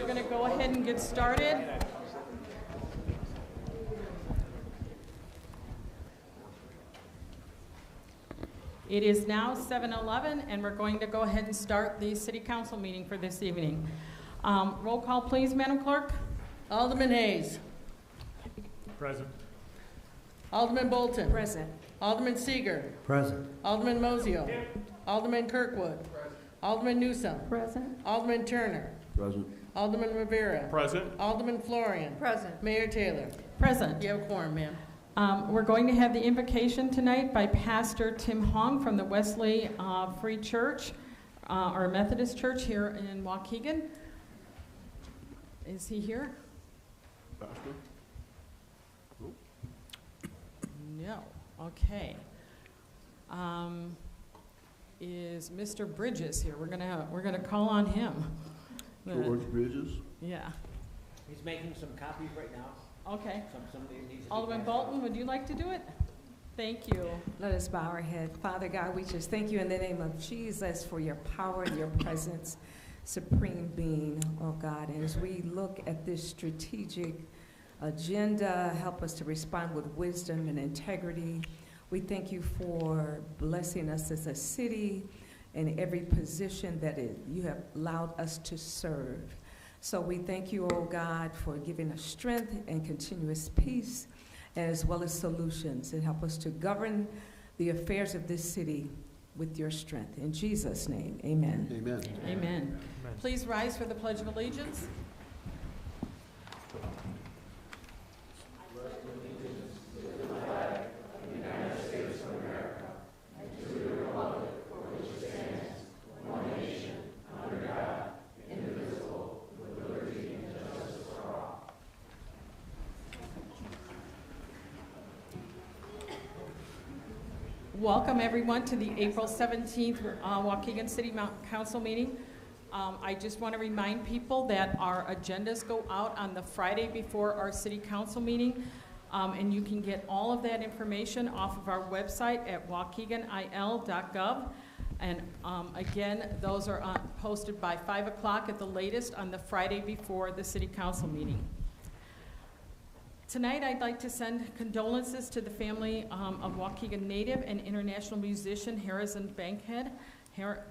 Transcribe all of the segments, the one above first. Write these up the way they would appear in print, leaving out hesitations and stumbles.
We're going to go ahead and get started. It is now 7:11, and we're going to go ahead and start the City Council meeting for this evening. Roll call, please, Madam Clerk. Alderman Hayes. Present. Alderman Bolton. Present. Alderman Seeger. Present. Alderman Mosio. Alderman Kirkwood. Present. Alderman Newsome. Present. Alderman Turner. Present. Alderman Rivera. Present. Alderman Florian. Present. Mayor Taylor. Present. You have a quorum, ma'am. We're going to have the invocation tonight by Pastor Tim Hong from the Wesley Free Church, or Methodist Church here in Waukegan. Is he here? Pastor? No. Okay. Is Mr. Bridges here? We're gonna call on him. George Bridges? Yeah. He's making some copies right now. Okay. Somebody needs to Alderman Bolton, would you like to do it? Thank you. Let us bow our head. Father God, we just thank you in the name of Jesus for your power and your presence, supreme being, oh God. And as we look at this strategic agenda, help us to respond with wisdom and integrity. We thank you for blessing us as a city in every position that you have allowed us to serve. So we thank you, oh God, for giving us strength and continuous peace, as well as solutions, and help us to govern the affairs of this city with your strength. In Jesus' name, amen. Amen. Amen. Please rise for the Pledge of Allegiance. Welcome everyone to the April 17th Waukegan City Council meeting. I just want to remind people that our agendas go out on the Friday before our City Council meeting, and you can get all of that information off of our website at waukeganil.gov. And again, those are posted by 5 o'clock at the latest on the Friday before the City Council meeting. Tonight, I'd like to send condolences to the family of Waukegan native and international musician Harrison Bankhead.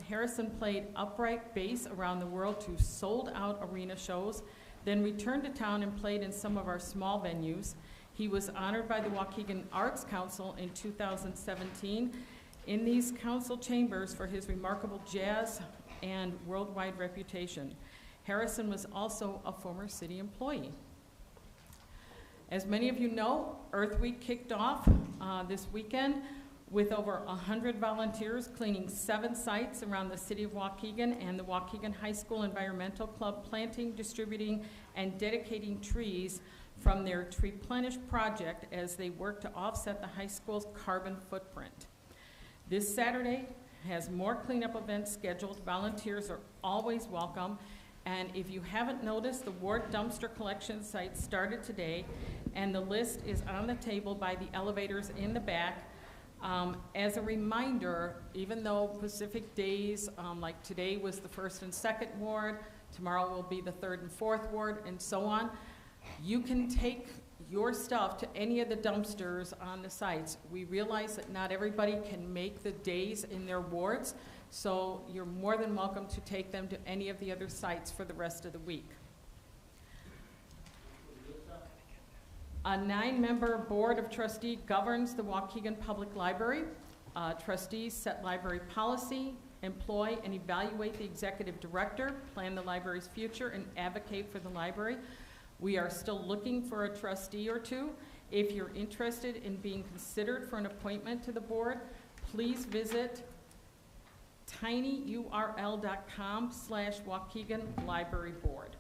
Harrison played upright bass around the world to sold-out arena shows, then returned to town and played in some of our small venues. He was honored by the Waukegan Arts Council in 2017 in these council chambers for his remarkable jazz and worldwide reputation. Harrison was also a former city employee. As many of you know, Earth Week kicked off this weekend with over 100 volunteers cleaning 7 sites around the city of Waukegan and the Waukegan High School Environmental Club, planting, distributing, and dedicating trees from their Treeplenish project as they work to offset the high school's carbon footprint. This Saturday has more cleanup events scheduled. Volunteers are always welcome. And if you haven't noticed, the ward dumpster collection site started today, and the list is on the table by the elevators in the back. As a reminder, even though Pacific days, like today was the 1st and 2nd ward, tomorrow will be the 3rd and 4th ward, and so on, you can take your stuff to any of the dumpsters on the sites. We realize that not everybody can make the days in their wards, so you're more than welcome to take them to any of the other sites for the rest of the week. A 9-member board of trustees governs the Waukegan Public Library. Trustees set library policy, employ and evaluate the executive director, plan the library's future, and advocate for the library. We are still looking for a trustee or two. If you're interested in being considered for an appointment to the board, please visit tinyurl.com/Waukegan Library Board.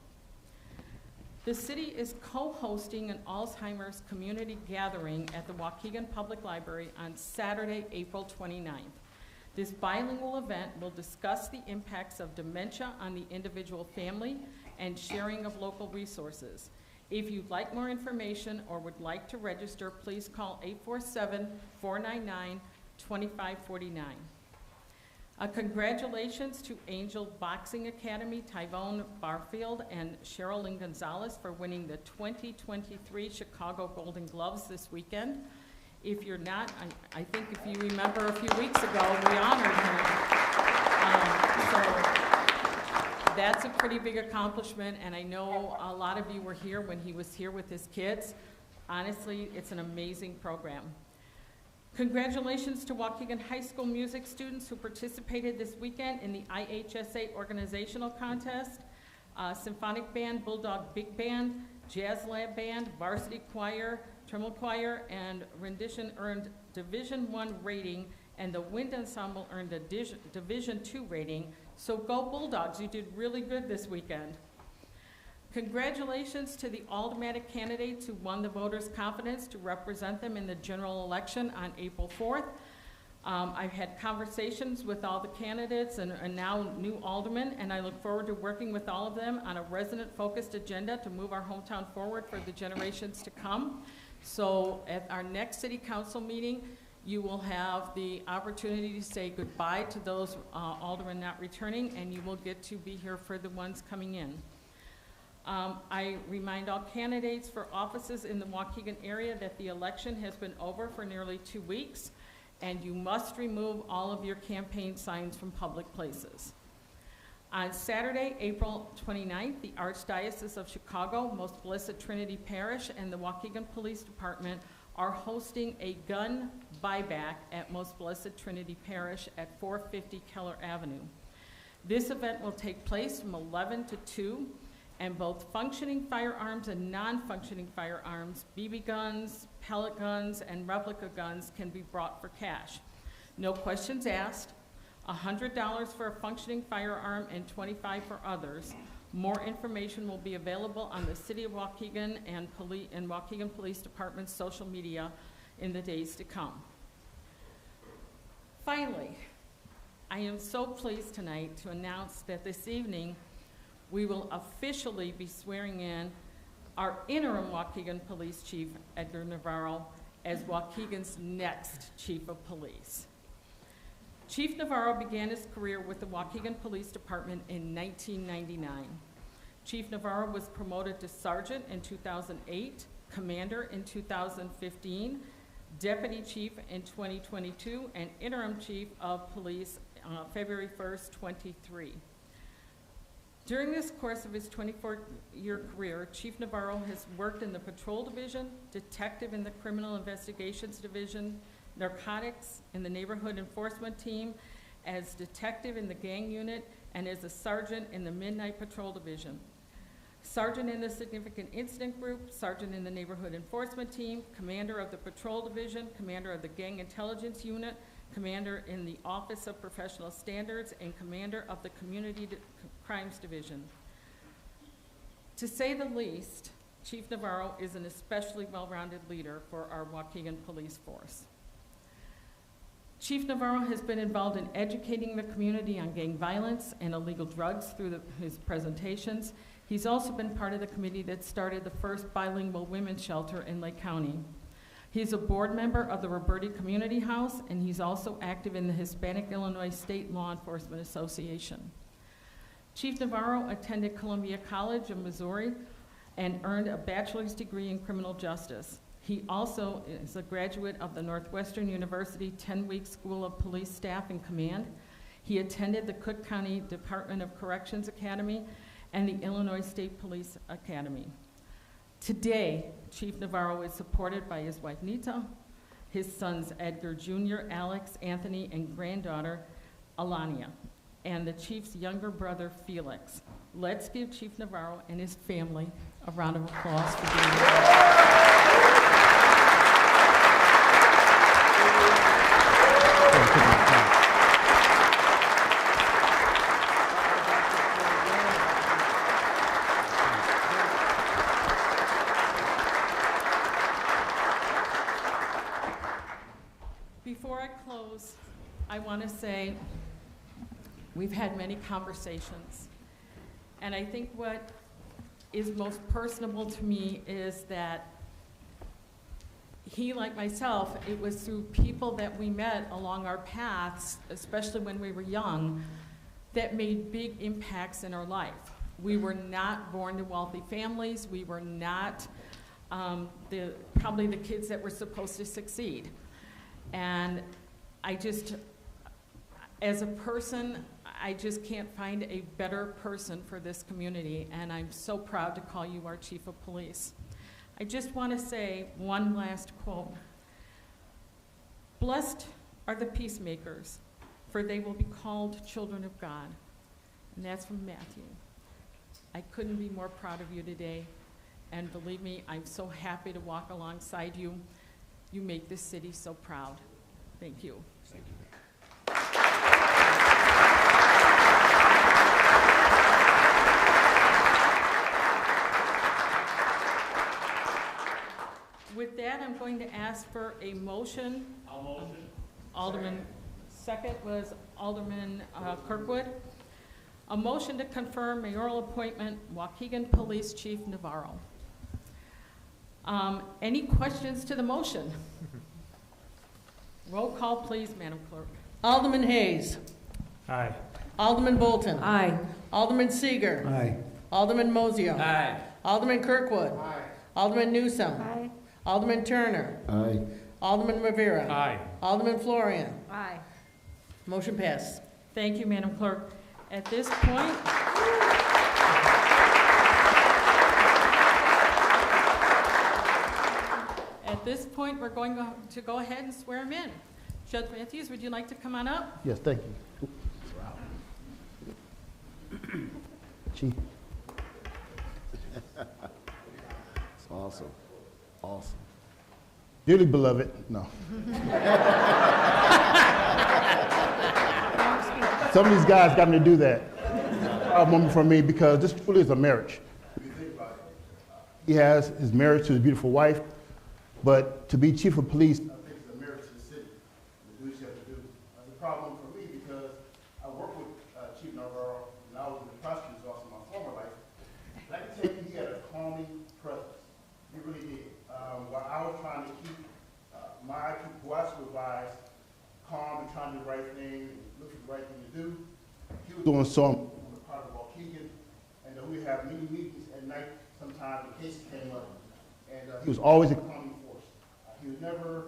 The city is co-hosting an Alzheimer's community gathering at the Waukegan Public Library on Saturday, April 29th. This bilingual event will discuss the impacts of dementia on the individual family and sharing of local resources. If you'd like more information or would like to register, please call 847-499-2549. Congratulations to Angel Boxing Academy, Tyvone Barfield and Sherilyn Gonzalez for winning the 2023 Chicago Golden Gloves this weekend. If you're not, I think if you remember a few weeks ago, we honored him. So that's a pretty big accomplishment, and I know a lot of you were here when he was here with his kids. Honestly, it's an amazing program. Congratulations to Waukegan High School music students who participated this weekend in the IHSA organizational contest. Symphonic Band, Bulldog Big Band, Jazz Lab Band, Varsity Choir, Tremolo Choir, and Rendition earned Division I rating, and the Wind Ensemble earned a Division II rating. So go Bulldogs, you did really good this weekend. Congratulations to the Aldermanic candidates who won the voters' confidence to represent them in the general election on April 4th. I've had conversations with all the candidates and now new aldermen, and I look forward to working with all of them on a resident-focused agenda to move our hometown forward for the generations to come. So at our next city council meeting, you will have the opportunity to say goodbye to those aldermen not returning, and you will get to be here for the ones coming in. I remind all candidates for offices in the Waukegan area that the election has been over for nearly 2 weeks, and you must remove all of your campaign signs from public places. On Saturday, April 29th, the Archdiocese of Chicago, Most Blessed Trinity Parish, and the Waukegan Police Department are hosting a gun buyback at Most Blessed Trinity Parish at 450 Keller Avenue. This event will take place from 11 to 2, and both functioning firearms and non-functioning firearms, BB guns, pellet guns, and replica guns can be brought for cash. No questions asked. $100 for a functioning firearm and $25 for others. More information will be available on the City of Waukegan and Waukegan Police Department's social media in the days to come. Finally, I am so pleased tonight to announce that this evening we will officially be swearing in our interim Waukegan Police Chief, Edgar Navarro, as Waukegan's next Chief of Police. Chief Navarro began his career with the Waukegan Police Department in 1999. Chief Navarro was promoted to Sergeant in 2008, Commander in 2015, Deputy Chief in 2022, and Interim Chief of Police February 1st, 23. During this course of his 24-year career, Chief Navarro has worked in the Patrol Division, Detective in the Criminal Investigations Division, Narcotics in the Neighborhood Enforcement Team, as Detective in the Gang Unit, and as a Sergeant in the Midnight Patrol Division. Sergeant in the Significant Incident Group, Sergeant in the Neighborhood Enforcement Team, Commander of the Patrol Division, Commander of the Gang Intelligence Unit, Commander in the Office of Professional Standards, and Commander of the Community Crimes Division. To say the least, Chief Navarro is an especially well-rounded leader for our Waukegan police force. Chief Navarro has been involved in educating the community on gang violence and illegal drugs through his presentations. He's also been part of the committee that started the first bilingual women's shelter in Lake County. He's a board member of the Roberti Community House, and he's also active in the Hispanic Illinois State Law Enforcement Association. Chief Navarro attended Columbia College in Missouri and earned a bachelor's degree in criminal justice. He also is a graduate of the Northwestern University 10-week School of Police Staff and Command. He attended the Cook County Department of Corrections Academy and the Illinois State Police Academy. Today, Chief Navarro is supported by his wife Nita, his sons Edgar Jr., Alex, Anthony, and granddaughter Alania, and the Chief's younger brother Felix. Let's give Chief Navarro and his family a round of applause for being here. Before I close, I want to say we've had many conversations, and I think what is most personable to me is that he, like myself, it was through people that we met along our paths, especially when we were young, that made big impacts in our life. We were not born to wealthy families. We were not probably the kids that were supposed to succeed. And I just, as a person, I just can't find a better person for this community, and I'm so proud to call you our chief of police. I just want to say one last quote. Blessed are the peacemakers, for they will be called children of God. And that's from Matthew. I couldn't be more proud of you today. And believe me, I'm so happy to walk alongside you. You make this city so proud. Thank you. Thank you. With that, I'm going to ask for a motion. I'll motion. Alderman, second was Alderman Kirkwood. A motion to confirm mayoral appointment, Waukegan Police Chief Navarro. Any questions to the motion? Roll call, please, Madam Clerk. Alderman Hayes. Aye. Alderman Bolton. Aye. Alderman Seager. Aye. Alderman Mozio. Aye. Alderman Kirkwood. Aye. Alderman Newsome. Aye. Alderman Turner. Aye. Alderman Rivera. Aye. Alderman Florian. Aye. Motion passed. Thank you, Madam Clerk. At this point, we're going to go ahead and swear him in. Judge Matthews, would you like to come on up? Yes, thank you. Chief. It's awesome. Awesome. Dearly beloved, no. Some of these guys got me to do that. A moment for me because this truly is a marriage. He has his marriage to his beautiful wife, but to be chief of police, I think it's a marriage to the city. The duties you have to do. It's a problem for me because I worked with Chief Navarro and I was in the prosecutor's office in my former life. And I can tell you he had a calming presence. He really did. While I was trying to keep my people who I supervised calm and trying to do the right thing, look for the right thing to do, he was doing so on the part of Waukegan, and we would have many meetings at night. Sometimes the cases came up, and he was always a calming force. He was never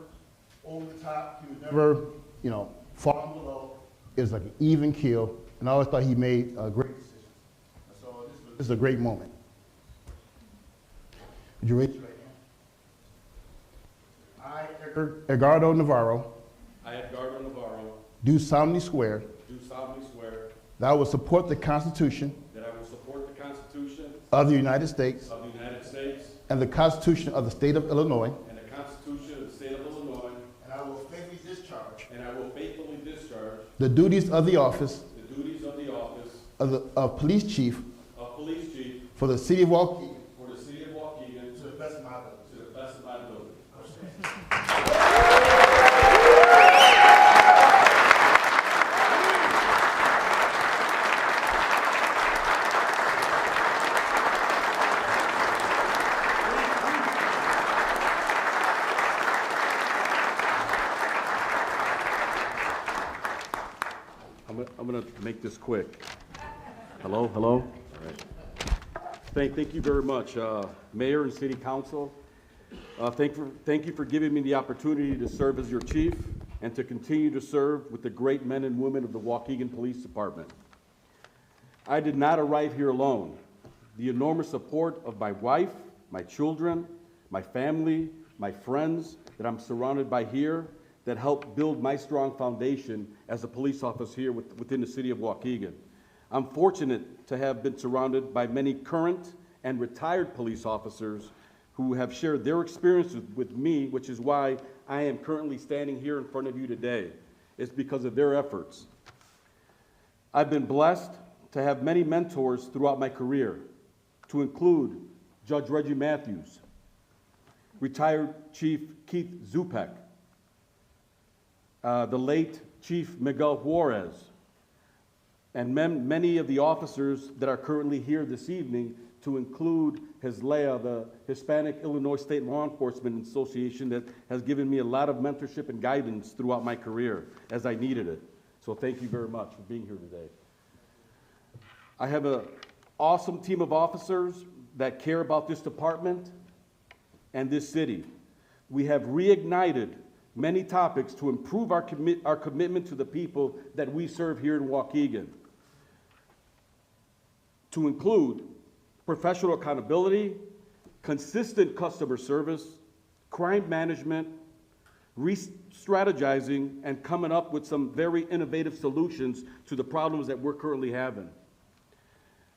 over the top. He was never, falling below. It was like an even kill, and I always thought he made great decisions. So this is a great moment. Would you raise your right hand? I, Edgardo Navarro, I, Edgardo Navarro, do solemnly swear do solemnly swear that I will support the Constitution that I will support the Constitution of the United States of the United States and the Constitution of the State of Illinois, and the Constitution of the State of Illinois, and I will faithfully discharge and I will faithfully discharge the duties of the office the duties of the office of Police Chief of Police Chief for the City of Waukegan for the City of Waukegan to the best of my ability. to the best of my ability. I'm going to make this quick. Hello? All right. Thank you very much, Mayor and City Council. Thank you for giving me the opportunity to serve as your chief and to continue to serve with the great men and women of the Waukegan Police Department. I did not arrive here alone. The enormous support of my wife, my children, my family, my friends that I'm surrounded by here that helped build my strong foundation as a police officer here within the city of Waukegan. I'm fortunate to have been surrounded by many current and retired police officers who have shared their experiences with me, which is why I am currently standing here in front of you today. It's because of their efforts. I've been blessed to have many mentors throughout my career, to include Judge Reggie Matthews, retired Chief Keith Zupek, the late Chief Miguel Juarez, and many of the officers that are currently here this evening to include HISLEA, the Hispanic Illinois State Law Enforcement Association, that has given me a lot of mentorship and guidance throughout my career as I needed it. So thank you very much for being here today. I have an awesome team of officers that care about this department and this city. We have reignited many topics to improve our commitment to the people that we serve here in Waukegan, to include professional accountability, consistent customer service, crime management, re-strategizing, and coming up with some very innovative solutions to the problems that we're currently having.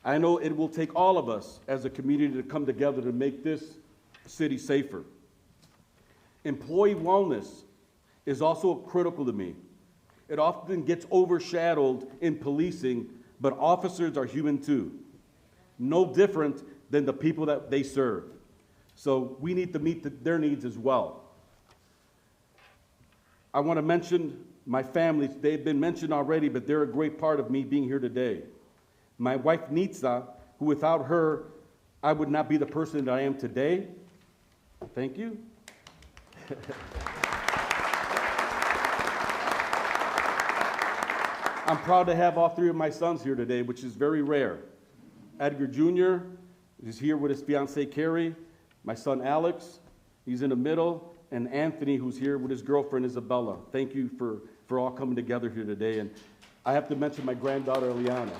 I know it will take all of us as a community to come together to make this city safer. Employee wellness is also critical to me. It often gets overshadowed in policing, but officers are human too. No different than the people that they serve. So we need to meet their needs as well. I want to mention my family. They've been mentioned already, but they're a great part of me being here today. My wife, Nitsa, who without her, I would not be the person that I am today. Thank you. I'm proud to have all three of my sons here today, which is very rare. Edgar Jr. is here with his fiancée, Carrie. My son, Alex, he's in the middle. And Anthony, who's here with his girlfriend, Isabella. Thank you for all coming together here today. And I have to mention my granddaughter, Eliana.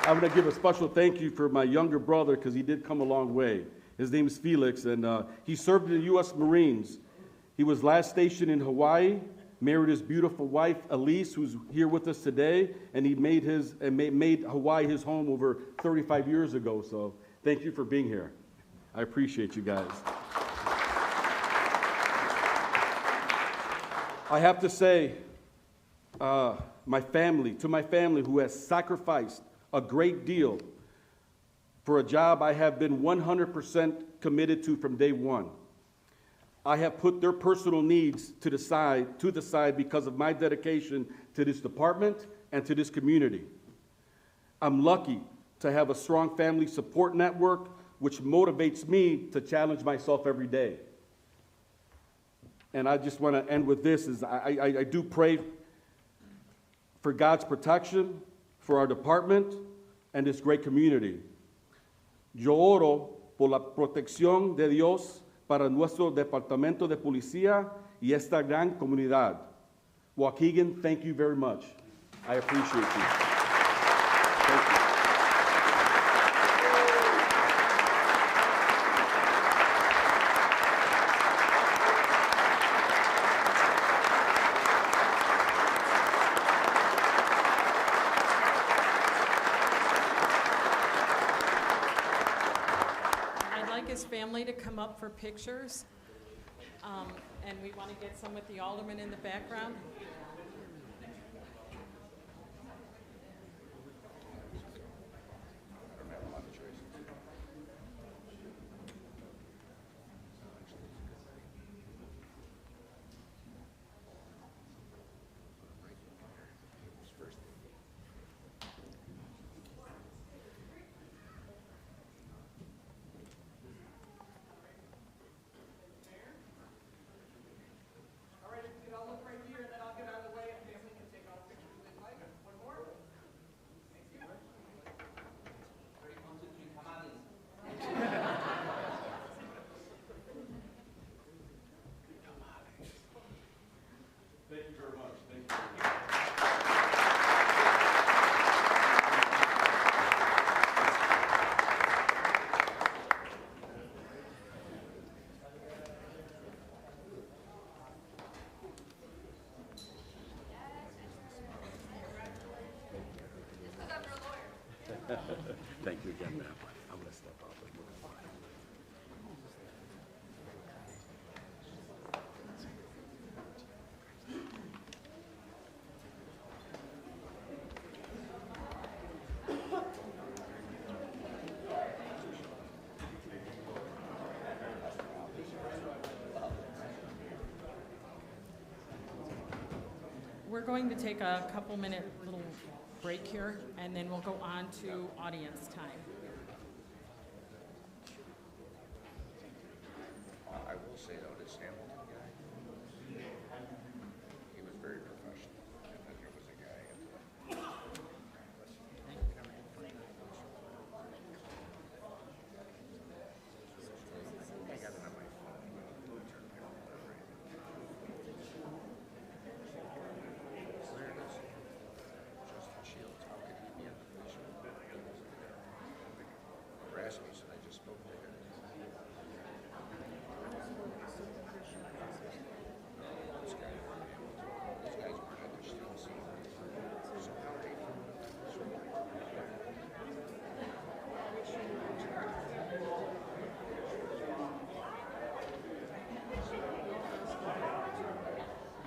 I'm going to give a special thank you for my younger brother, because he did come a long way. His name is Felix, and he served in the U.S. Marines. He was last stationed in Hawaii, married his beautiful wife, Elise, who's here with us today, and he made Hawaii his home over 35 years ago. So thank you for being here. I appreciate you guys. I have to say, to my family who has sacrificed a great deal for a job I have been 100% committed to from day one. I have put their personal needs to the side because of my dedication to this department and to this community. I'm lucky to have a strong family support network which motivates me to challenge myself every day. And I just want to end with this, is I do pray for God's protection for our department and this great community. Yo oro por la protección de Dios para nuestro departamento de policía y esta gran comunidad. Waukegan, thank you very much. I appreciate you. Thank you. His family to come up for pictures, and we want to get some with the alderman in the background. Thank you again, ma'am. I'm going to step out. We're going to take a couple-minute little break. break here, and then we'll go on to audience time. I will say though, this Hamilton guy, he was very professional. And then there was a guy at the, I got it on my phone. Where is Justin Shields? How could he be on the police? Rasmussen, I just spoke to him.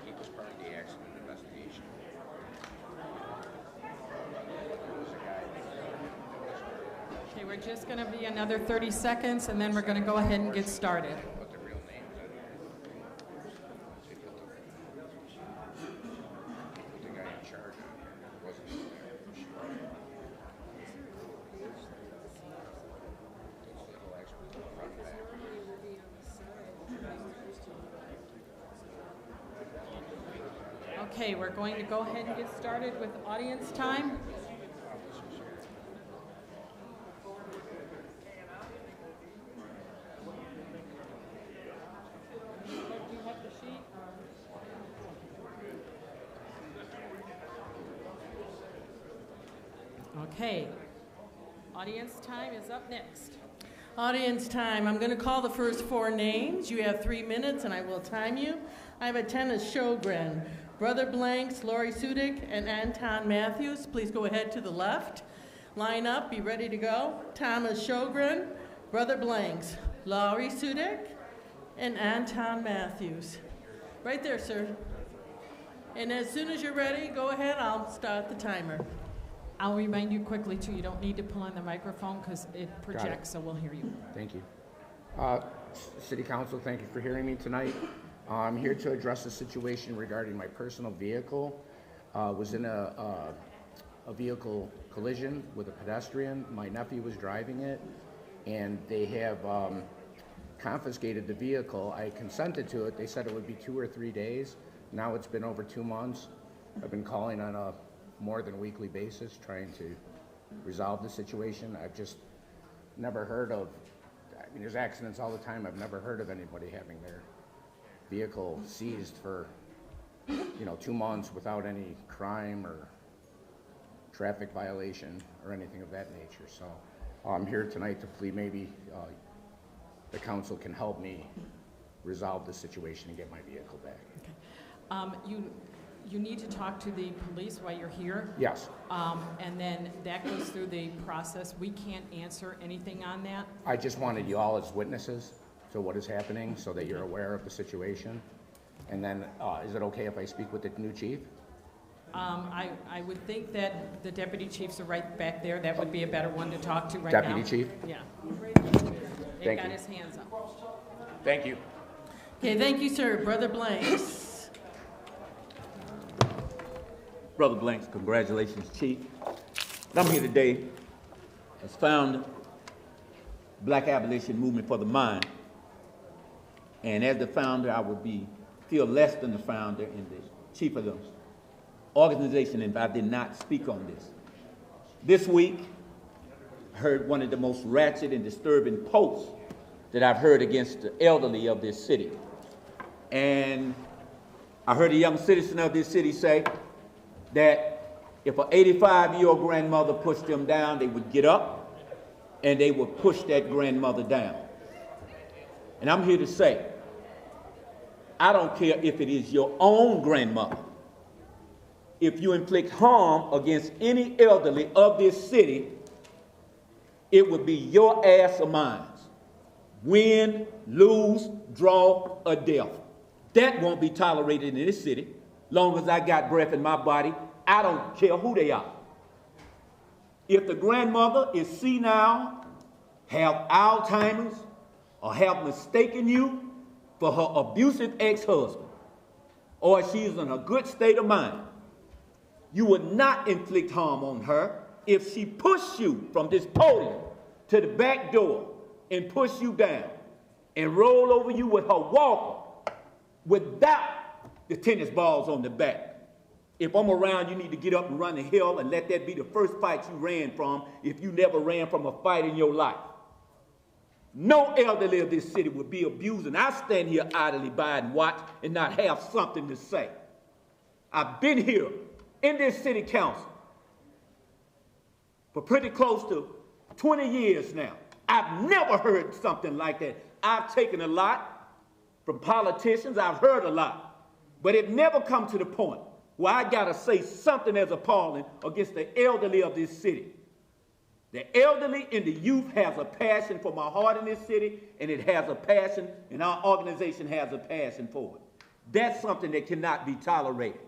He was part of the accident investigation. Okay, we're just going to be another 30 seconds, and then we're going to go ahead and get started. What the real name is. He put the guy in charge on here. It wasn't the guy for sure. Those little experts in the front back. Okay, we're going to go ahead and get started with audience time. Do you have the sheet? Okay, audience time is up next. Audience time. I'm going to call the first 4 names. You have 3 minutes, and I will time you. I have Thomas Sjogren, Brother Blanks, Lori Sudik, and Anton Matthews. Please go ahead to the left. Line up. Be ready to go. Thomas Sjogren, Brother Blanks, Lori Sudik, and Anton Matthews. Right there, sir. And as soon as you're ready, go ahead. I'll start the timer. I'll remind you quickly, too, you don't need to pull on the microphone because it projects, so we'll hear you. Thank you. City Council, thank you for hearing me tonight. I'm here to address the situation regarding my personal vehicle. Was in a vehicle collision with a pedestrian. My nephew was driving it, and they have confiscated the vehicle. I consented to it. They said it would be 2 or 3 days. Now it's been over 2 months. I've been calling on a more than weekly basis trying to resolve the situation. I've just never heard of, I mean, there's accidents all the time. I've never heard of anybody having their vehicle seized for, 2 months without any crime or traffic violation or anything of that nature. So I'm here tonight to plead maybe the council can help me resolve the situation and get my vehicle back. Okay. You need to talk to the police while you're here. Yes. And then that goes through the process. We can't answer anything on that. I just wanted you all as witnesses to what is happening so that you're aware of the situation. And then, is it okay if I speak with the new chief? I would think that the deputy chiefs are right back there. That would be a better one to talk to right now. Deputy chief? Yeah. He Thank got you. his hands up. Thank you. Okay, thank you, sir. Brother Blanks. Brother Blanks, congratulations, Chief. I'm here today as found Black Abolition Movement for the Mind. And as the founder, I would feel less than the founder and the chief of the organization if I did not speak on this. This week, I heard one of the most ratchet and disturbing posts that I've heard against the elderly of this city. And I heard a young citizen of this city say that if an 85-year-old grandmother pushed them down, they would get up and they would push that grandmother down. And I'm here to say, I don't care if it is your own grandmother. If you inflict harm against any elderly of this city, it would be your ass or mine. Win, lose, draw, or death. That won't be tolerated in this city. Long as I got breath in my body, I don't care who they are. If the grandmother is senile, have Alzheimer's, or have mistaken you for her abusive ex-husband, or she's in a good state of mind, you would not inflict harm on her if she pushed you from this podium to the back door and push you down and roll over you with her walker without the tennis balls on the back. If I'm around, you need to get up and run the hill and let that be the first fight you ran from if you never ran from a fight in your life. No elderly of this city would be abused, and I stand here idly by and watch and not have something to say. I've been here in this city council for pretty close to 20 years now. I've never heard something like that. I've taken a lot from politicians. I've heard a lot. But it never come to the point where I got to say something as appalling against the elderly of this city. The elderly and the youth has a passion for my heart in this city, and it has a passion, and our organization has a passion for it. That's something that cannot be tolerated.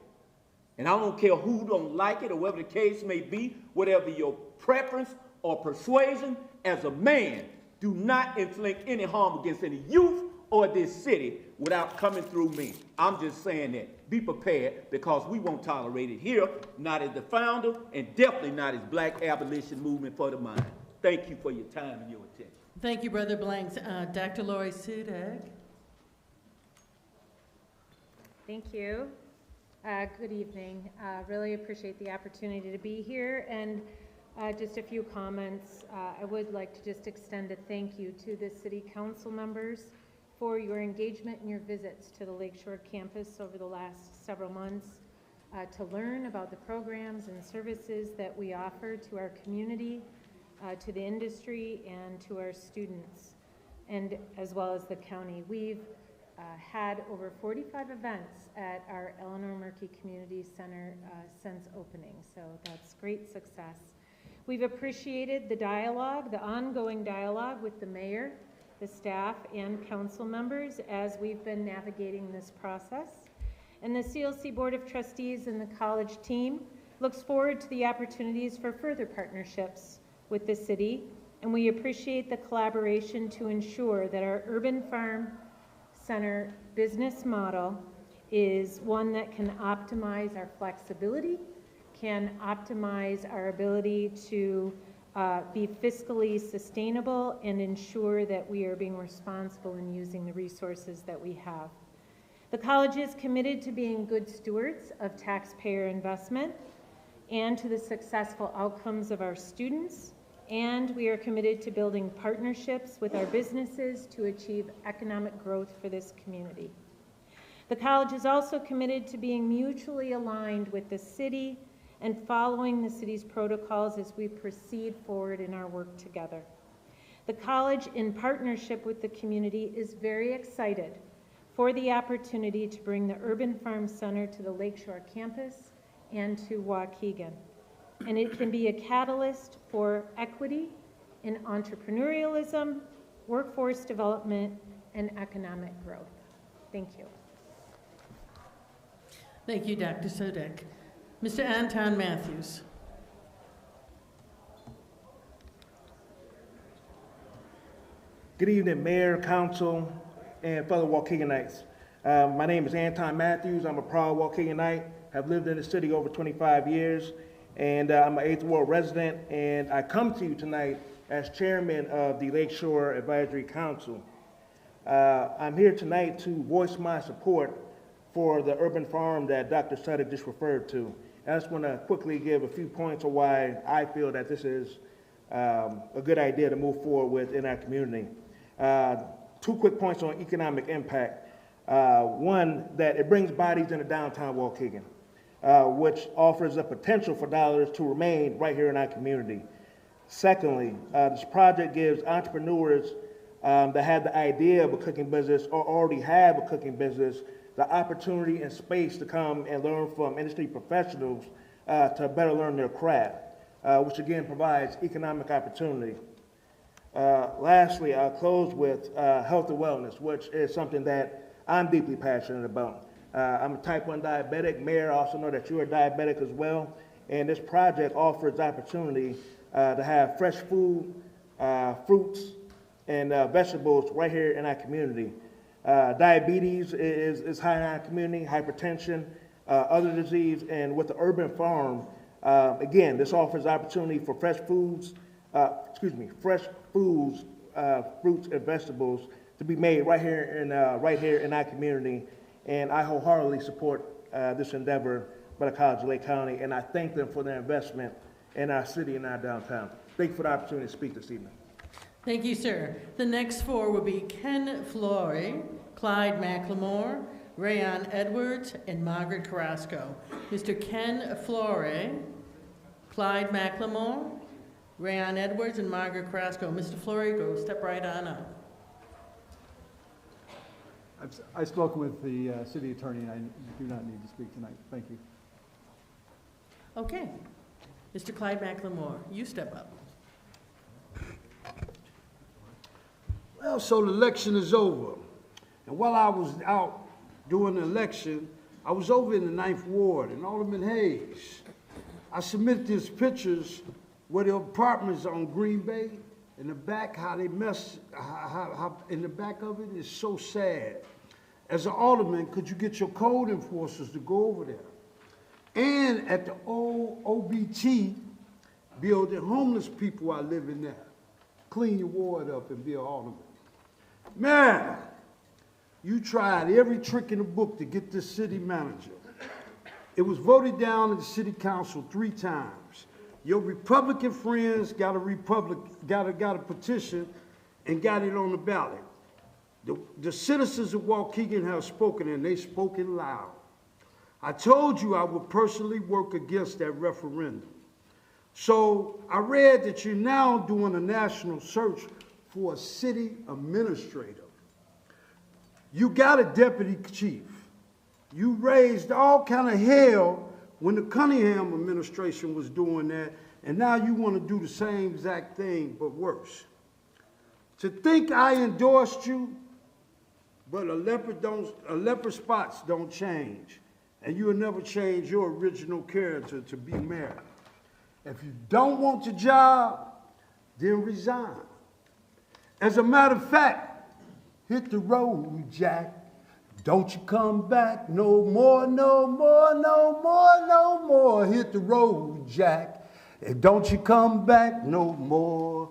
And I don't care who don't like it or whatever the case may be, whatever your preference or persuasion, as a man, do not inflict any harm against any youth or this city without coming through me. I'm just saying that. Be prepared, because we won't tolerate it here, not as the founder, and definitely not as Black Abolition Movement for the Mind. Thank you for your time and your attention. Thank you, Brother Blanks. Dr. Lori Sudak. Thank you. Good evening. Really appreciate the opportunity to be here, and just a few comments. I would like to just extend a thank you to the City Council members for your engagement and your visits to the Lakeshore campus over the last several months to learn about the programs and services that we offer to our community, to the industry, and to our students, and as well as the county. We've had over 45 events at our Eleanor Murkey Community Center since opening, so that's great success. We've appreciated the dialogue, the ongoing dialogue with the mayor, the staff, and council members as we've been navigating this process. And the CLC Board of Trustees and the college team looks forward to the opportunities for further partnerships with the city, and we appreciate the collaboration to ensure that our Urban Farm Center business model is one that can optimize our flexibility, can optimize our ability to be fiscally sustainable, and ensure that we are being responsible in using the resources that we have. The college is committed to being good stewards of taxpayer investment and to the successful outcomes of our students, and we are committed to building partnerships with our businesses to achieve economic growth for this community. The college is also committed to being mutually aligned with the city and following the city's protocols as we proceed forward in our work together. The college, in partnership with the community, is very excited for the opportunity to bring the Urban Farm Center to the Lakeshore campus and to Waukegan. And it can be a catalyst for equity in entrepreneurialism, workforce development, and economic growth. Thank you. Thank you, Dr. Sudak. Mr. Anton Matthews. Good evening, Mayor, Council, and fellow Waukeganites. My name is Anton Matthews. I'm a proud Waukeganite. Have lived in the city over 25 years, and I'm an 8th Ward resident, and I come to you tonight as chairman of the Lakeshore Advisory Council. I'm here tonight to voice my support for the urban farm that Dr. Sudak just referred to. I just want to quickly give a few points of why I feel that this is a good idea to move forward with in our community. 2 quick points on economic impact. One, that it brings bodies into downtown Waukegan, which offers a potential for dollars to remain right here in our community. Secondly, this project gives entrepreneurs that have the idea of a cooking business or already have a cooking business the opportunity and space to come and learn from industry professionals to better learn their craft, which again provides economic opportunity. Lastly, I'll close with health and wellness, which is something that I'm deeply passionate about. I'm a type 1 diabetic. Mayor, I also know that you're a diabetic as well, and this project offers opportunity to have fresh food, fruits, and vegetables right here in our community. Diabetes is high in our community, hypertension, other disease. And with the urban farm, again, this offers opportunity for fresh foods, fruits and vegetables to be made right here in our community. And I wholeheartedly support this endeavor by the College of Lake County, and I thank them for their investment in our city and our downtown. Thank you for the opportunity to speak this evening. Thank you, sir. The next four will be Ken Flory, Clyde McLemore, Rayon Edwards, and Margaret Carrasco. Mr. Ken Flory, Clyde McLemore, Rayon Edwards, and Margaret Carrasco. Mr. Flory, go step right on up. I've spoken with the city attorney, and I do not need to speak tonight. Thank you. Okay. Mr. Clyde McLemore, you step up. Well, so the election is over. And while I was out during the election, I was over in the 9th Ward in Alderman Hayes. I submitted these pictures where the apartments on Green Bay, in the back, how they mess, how in the back of it is so sad. As an alderman, could you get your code enforcers to go over there? And at the old OBT building, homeless people are living there. Clean your ward up and be an alderman. Man, you tried every trick in the book to get this city manager. It was voted down in the city council 3 times. Your Republican friends got a petition and got it on the ballot. The citizens of Waukegan have spoken, and they spoken loud. I told you I would personally work against that referendum. So I read that you're now doing a national search for a city administrator. You got a deputy chief. You raised all kind of hell when the Cunningham administration was doing that, and now you want to do the same exact thing, but worse. To think I endorsed you, but a leopard spots don't change, and you'll never change your original character to be mayor. If you don't want the job, then resign. As a matter of fact, hit the road, Jack. Don't you come back no more, no more, no more, no more. Hit the road, Jack. And don't you come back no more.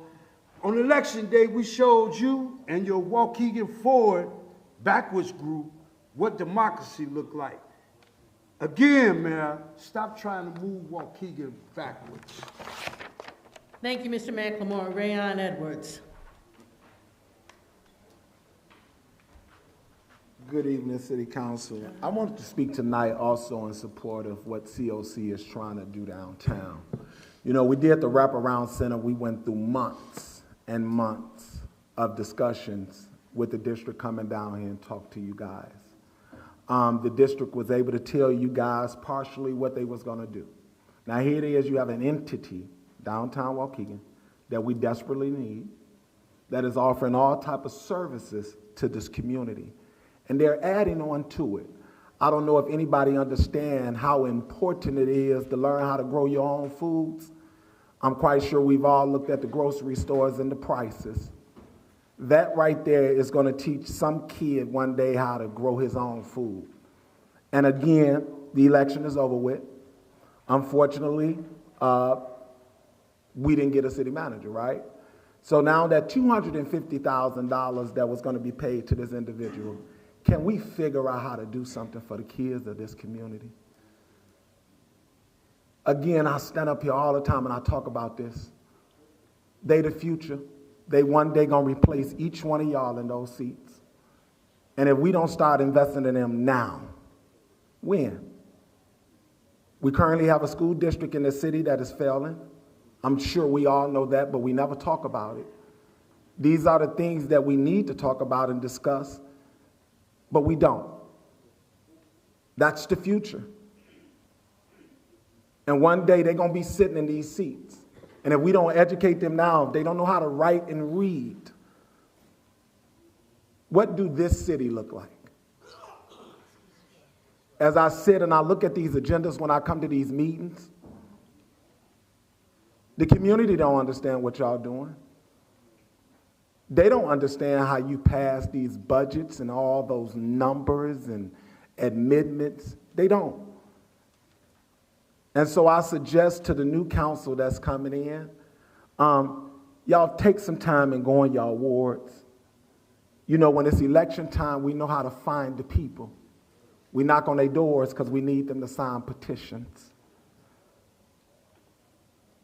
On election day, we showed you and your Waukegan Forward backwards group what democracy looked like. Again, Mayor, stop trying to move Waukegan backwards. Thank you, Mr. McLemore. Rayon Edwards. Good evening, City Council. I wanted to speak tonight also in support of what COC is trying to do downtown. You know, we did the wraparound center. We went through months and months of discussions with the district coming down here and talk to you guys. The district was able to tell you guys partially what they was gonna do. Now here it is, you have an entity, downtown Waukegan, that we desperately need, that is offering all type of services to this community. And they're adding on to it. I don't know if anybody understands how important it is to learn how to grow your own foods. I'm quite sure we've all looked at the grocery stores and the prices. That right there is going to teach some kid one day how to grow his own food. And again, the election is over with. Unfortunately, we didn't get a city manager, right? So now that $250,000 that was going to be paid to this individual, can we figure out how to do something for the kids of this community? Again, I stand up here all the time and I talk about this. They the future. They one day gonna replace each one of y'all in those seats. And if we don't start investing in them now, when? We currently have a school district in the city that is failing. I'm sure we all know that, but we never talk about it. These are the things that we need to talk about and discuss, but we don't. That's the future. And one day they're going to be sitting in these seats. And if we don't educate them now, they don't know how to write and read. What do this city look like? As I sit and I look at these agendas when I come to these meetings, the community don't understand what y'all doing. They don't understand how you pass these budgets and all those numbers and amendments. They don't. And so I suggest to the new council that's coming in, y'all take some time and go in y'all wards. You know, when it's election time, we know how to find the people. We knock on their doors because we need them to sign petitions.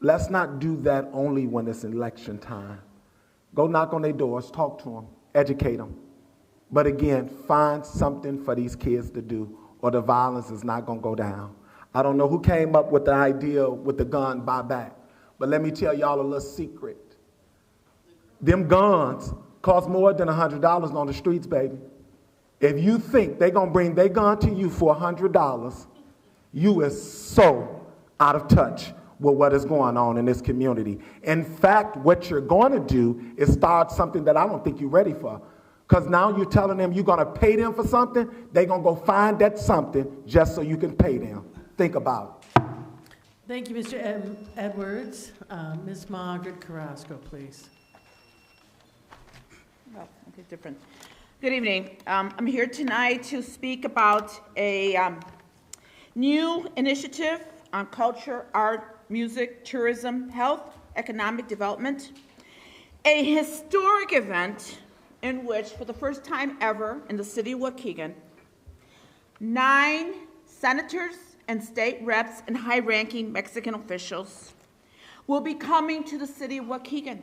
Let's not do that only when it's election time. Go knock on their doors, talk to them, educate them. But again, find something for these kids to do, or the violence is not going to go down. I don't know who came up with the idea with the gun buyback, but let me tell y'all a little secret. Them guns cost more than $100 on the streets, baby. If you think they're going to bring their gun to you for $100, you is so out of touch with what is going on in this community. In fact, what you're going to do is start something that I don't think you're ready for. Because now you're telling them you're going to pay them for something, they're going to go find that something just so you can pay them. Think about it. Thank you, Mr. Edwards. Ms. Margaret Carrasco, please. Oh, okay, different. Good evening. I'm here tonight to speak about a new initiative on culture, art, music, tourism, health, economic development. A historic event in which, for the first time ever in the city of Waukegan, 9 senators and state reps and high-ranking Mexican officials will be coming to the city of Waukegan.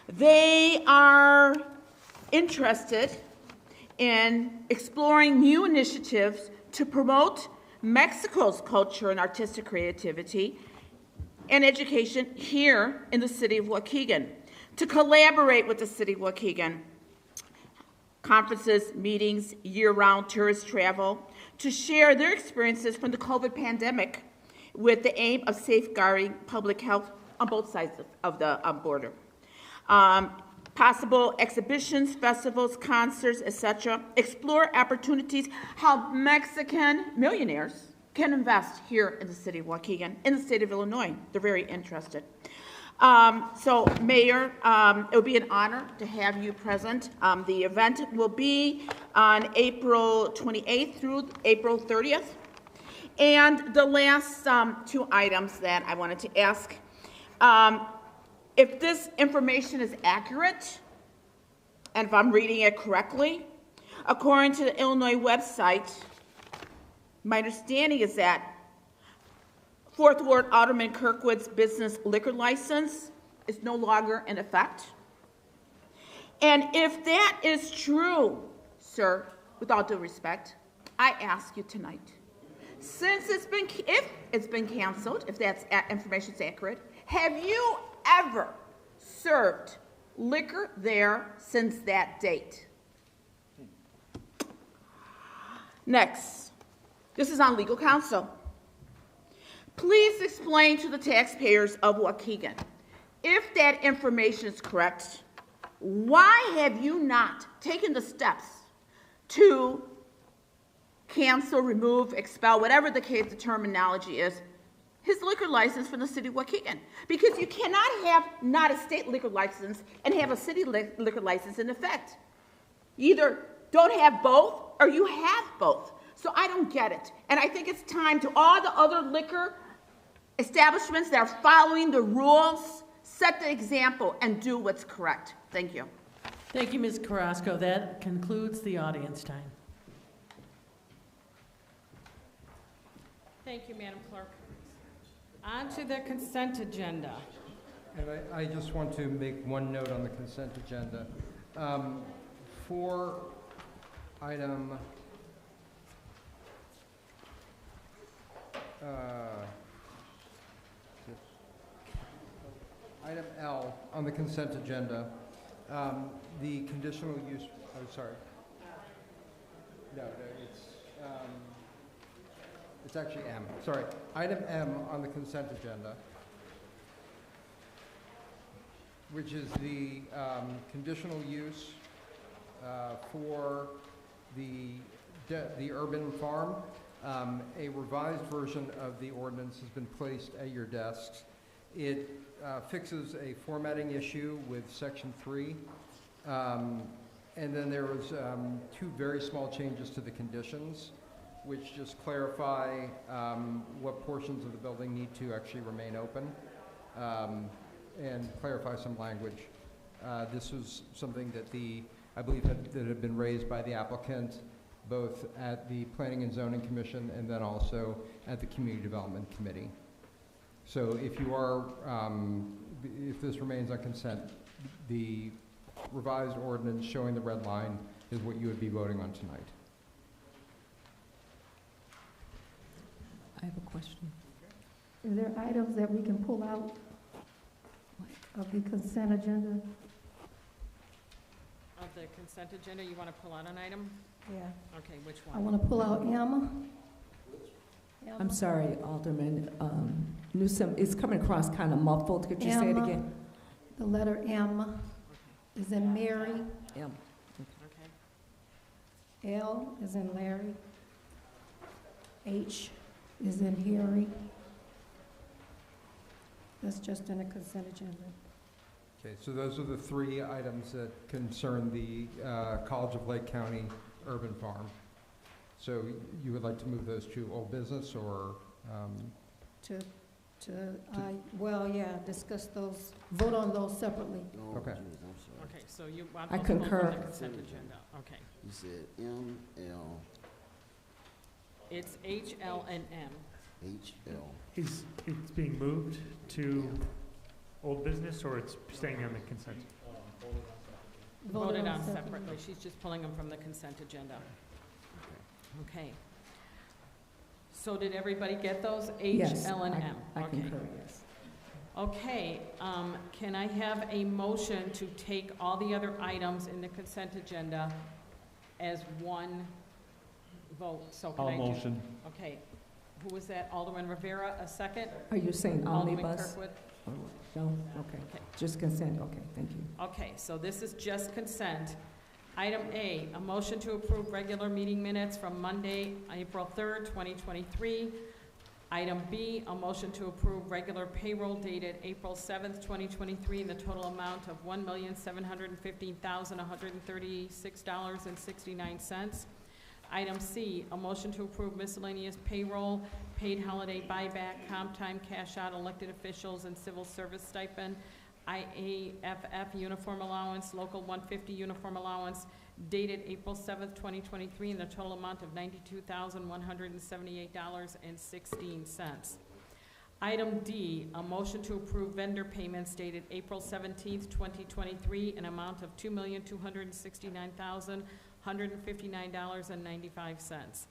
They are interested in exploring new initiatives to promote Mexico's culture and artistic creativity and education here in the city of Waukegan, to collaborate with the city of Waukegan, conferences, meetings, year-round tourist travel, to share their experiences from the COVID pandemic with the aim of safeguarding public health on both sides of the border. Possible exhibitions, festivals, concerts, etc. Explore opportunities how Mexican millionaires can invest here in the city of Waukegan, in the state of Illinois. They're very interested. So, Mayor, it will be an honor to have you present. The event will be on April 28th through April 30th. And the last 2 items that I wanted to ask, if this information is accurate, and if I'm reading it correctly, according to the Illinois website, my understanding is that 4th Ward Alderman Kirkwood's business liquor license is no longer in effect. And if that is true, sir, with all due respect, I ask you tonight, since if it's been canceled, if that information is accurate, have you ever served liquor there since that date? Next, this is on legal counsel. Please explain to the taxpayers of Waukegan, if that information is correct, why have you not taken the steps to cancel, remove, expel, whatever the case, the terminology is, his liquor license from the city of Waukegan? Because you cannot have not a state liquor license and have a city liquor license in effect. You either don't have both or you have both. So I don't get it. And I think it's time to all the other liquor establishments that are following the rules, set the example and do what's correct. Thank you. Thank you, Ms. Carrasco. That concludes the audience time. Thank you, Madam Clerk. On to the consent agenda. And I just want to make one note on the consent agenda. For item item L on the consent agenda, the conditional use, oh, sorry. No, it's actually M. Sorry. Item M on the consent agenda, which is the conditional use for the urban farm. A revised version of the ordinance has been placed at your desks. It fixes a formatting issue with section 3. And then there was 2 very small changes to the conditions. which just clarify what portions of the building need to actually remain open, and clarify some language. This was something that I believe that had been raised by the applicant, both at the Planning and Zoning Commission and then also at the Community Development Committee. So if you are, if this remains on consent, the revised ordinance showing the red line is what you would be voting on tonight. I have a question. Is there items that we can pull out of the consent agenda? Of the consent agenda, you want to pull out an item? Yeah. Okay, which one? I want to pull out M. I'm sorry, Alderman Newsom, it's coming across kind of muffled. Could you say it again? The letter M is in Mary. M. Okay. L is in Larry. H is in Harry. That's just in the consent agenda. Okay, so those are the three items that concern the College of Lake County Urban Farm. So you would like to move those to old business or? Well, yeah, discuss those, vote on those separately. Okay. Okay, so you want I those pulled concur. from the consent agenda, okay. You said M, L, It's H, L, and M. H, L. It's being moved to old business, or it's staying on the consent? Voted on separately. She's just pulling them from the consent agenda. Okay. So did everybody get those? H, Yes, L, and I- M? I Okay. concur, yes. Okay, can I have a motion to take all the other items in the consent agenda as one vote? So can I do- motion. Okay. Who was that? Alderman Rivera, a second? Are you saying Alderman omnibus? Kirkwood? No? Okay. Okay. Just consent, okay, thank you. Okay, so this is just consent. Item A, a motion to approve regular meeting minutes from Monday, April 3rd, 2023. Item B, a motion to approve regular payroll dated April 7th, 2023, in the total amount of $1,715,136.69. Item C, a motion to approve miscellaneous payroll, paid holiday buyback, comp time, cash out, elected officials, and civil service stipend, IAFF uniform allowance, local 150 uniform allowance, dated April 7th, 2023, in the total amount of $92,178.16. Item D, a motion to approve vendor payments dated April 17th, 2023, an amount of $2,269,159.95.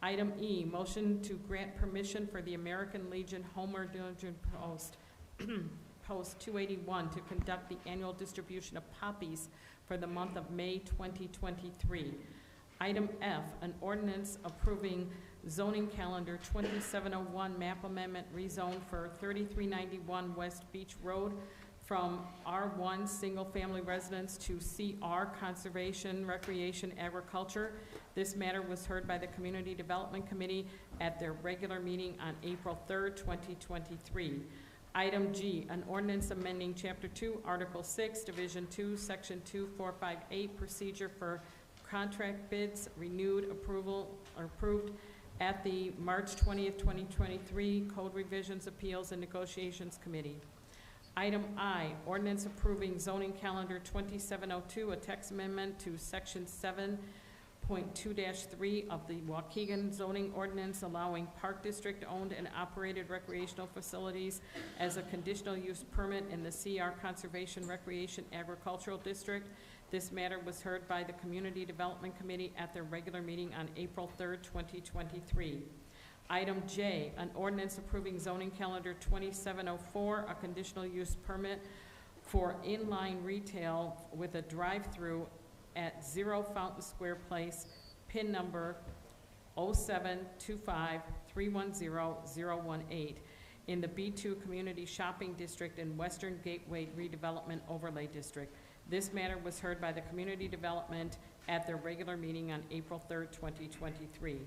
Item E, motion to grant permission for the American Legion Homer Diligent Post, Post 281, to conduct the annual distribution of poppies for the month of May 2023. Item F, an ordinance approving zoning calendar 2701 map amendment rezone for 3391 West Beach Road from R1 Single Family Residence to CR Conservation, Recreation, Agriculture. This matter was heard by the Community Development Committee at their regular meeting on April 3rd, 2023. Item G, an ordinance amending Chapter 2, Article 6, Division 2, Section 2458, procedure for contract bids, renewed approval or approved at the March 20th, 2023 Code Revisions, Appeals, and Negotiations Committee. Item I, ordinance approving zoning calendar 2702, a text amendment to Section 7.2-3 of the Waukegan zoning ordinance, allowing Park District owned and operated recreational facilities as a conditional use permit in the CR Conservation, Recreation, Agricultural District. This matter was heard by the Community Development Committee at their regular meeting on April 3rd, 2023. Item J, an ordinance approving zoning calendar 2704, a conditional use permit for inline retail with a drive-through at 0 Fountain Square Place, PIN number 0725310018 in the B2 Community Shopping District and Western Gateway Redevelopment Overlay District. This matter was heard by the Community Development at their regular meeting on April 3rd, 2023.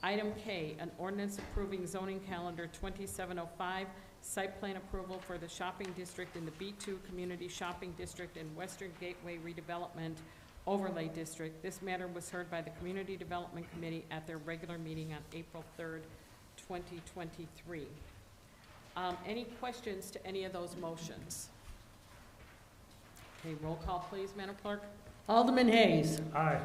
Item K, an ordinance approving zoning calendar 2705, site plan approval for the shopping district in the B2 Community Shopping District and Western Gateway Redevelopment Overlay District. This matter was heard by the Community Development Committee at their regular meeting on April 3rd, 2023. Any questions to any of those motions? Okay, roll call, please, Madam Clerk. Alderman Hayes. Aye.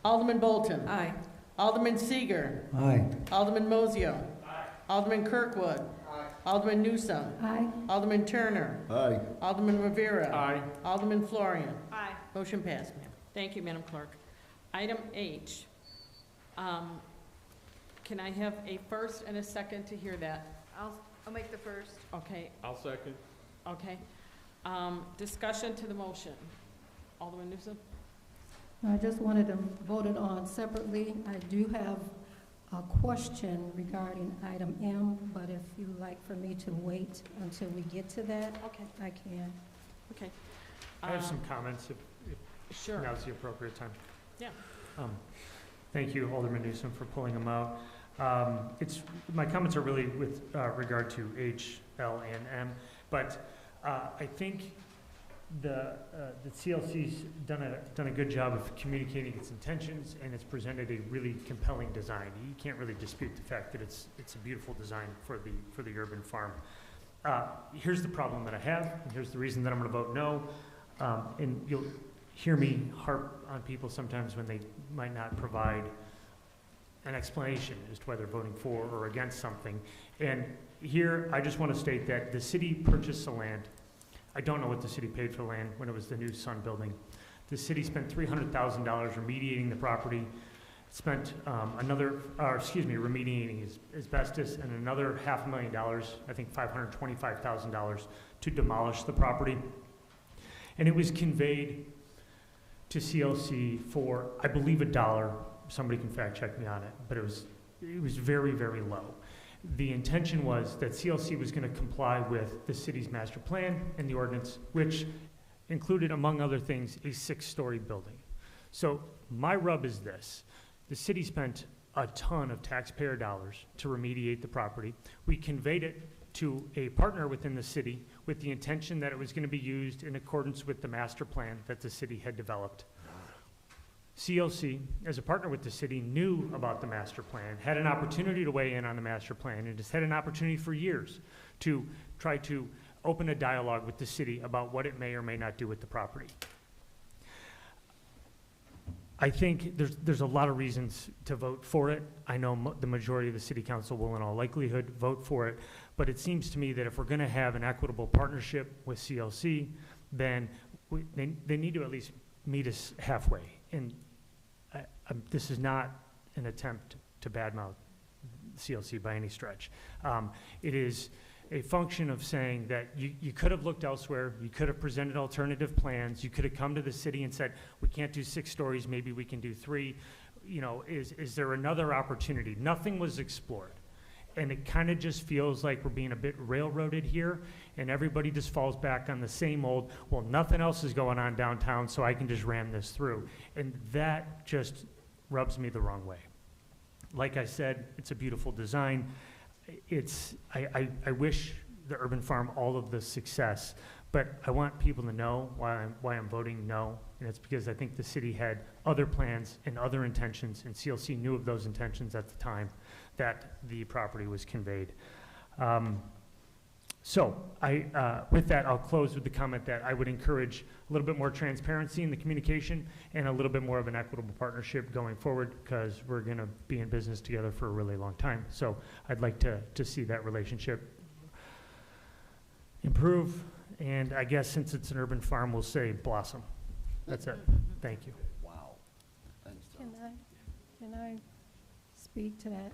Alderman Bolton. Aye. Alderman Seager. Aye. Alderman Mozio. Aye. Alderman Kirkwood. Aye. Alderman Newsome. Aye. Alderman Turner. Aye. Alderman Rivera. Aye. Alderman Florian. Aye. Motion passed, ma'am. Thank you, Madam Clerk. Item H. Can I have a first and a second to hear that? I'll make the first. Okay, I'll second. okay. Discussion to the motion. Alderman Newsom? I just wanted them voted on separately. I do have a question regarding item M, but if you'd like for me to wait until we get to that, okay, I can. Okay. I have some comments if Sure. now's the appropriate time. Yeah. Thank you, Alderman Newsom, for pulling them out. My comments are really with regard to H, L, and M, but I think the CLC's done a good job of communicating its intentions, and it's presented a really compelling design. You can't really dispute the fact that it's a beautiful design for the urban farm. Here's the problem that I have, and here's the reason that I'm going to vote no. And you'll hear me harp on people sometimes when they might not provide an explanation as to whether they're voting for or against something. And here, I just want to state that the city purchased the land. I don't know what the city paid for the land when it was the new Sun building. The city spent $300,000 remediating the property, spent remediating asbestos, and another $500,000, I think $525,000, to demolish the property. And it was conveyed to CLC for, I believe, $1. Somebody can fact check me on it, but it was very, very low. The intention was that CLC was going to comply with the city's master plan and the ordinance, which included, among other things, a 6-story building. So my rub is this. The city spent a ton of taxpayer dollars to remediate the property. We conveyed it to a partner within the city with the intention that it was going to be used in accordance with the master plan that the city had developed. CLC, as a partner with the city, knew about the master plan, had an opportunity to weigh in on the master plan, and has had an opportunity for years to try to open a dialogue with the city about what it may or may not do with the property. I think there's a lot of reasons to vote for it. I know the majority of the city council will in all likelihood vote for it, but it seems to me that if we're going to have an equitable partnership with CLC, then they need to at least meet us halfway. And this is not an attempt to badmouth CLC by any stretch. It is a function of saying that you could have looked elsewhere, you could have presented alternative plans, you could have come to the city and said, we can't do 6 stories, maybe we can do 3. You know, is there another opportunity? Nothing was explored. And it kind of just feels like we're being a bit railroaded here, and everybody just falls back on the same old, well, nothing else is going on downtown, so I can just ram this through. And that just rubs me the wrong way. Like I said, it's a beautiful design. I wish the urban farm all of the success, but I want people to know why I'm voting no, and it's because I think the city had other plans and other intentions, and CLC knew of those intentions at the time that the property was conveyed. With that, I'll close with the comment that I would encourage a little bit more transparency in the communication and a little bit more of an equitable partnership going forward, because we're going to be in business together for a really long time. So I'd like to see that relationship improve, and I guess since it's an urban farm, we'll say blossom. That's it. Thank you. Wow. Thanks, John. Can I speak to that?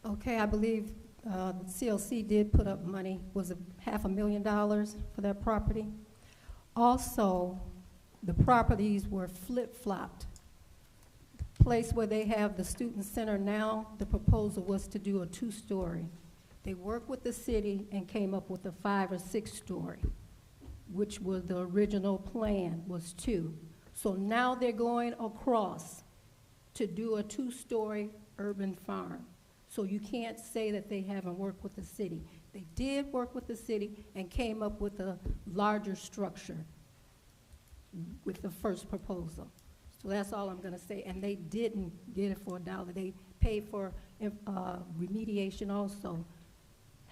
Okay, I believe CLC did put up money, was it $500,000 for that property? Also, the properties were flip-flopped. The place where they have the student center now, the proposal was to do a 2-story. They worked with the city and came up with a 5 or 6-story, which was the original plan was 2. So now they're going across to do a 2-story urban farm. So you can't say that they haven't worked with the city. They did work with the city and came up with a larger structure. with the first proposal. So that's all I'm gonna say, and they didn't get it for $1. They paid for remediation also,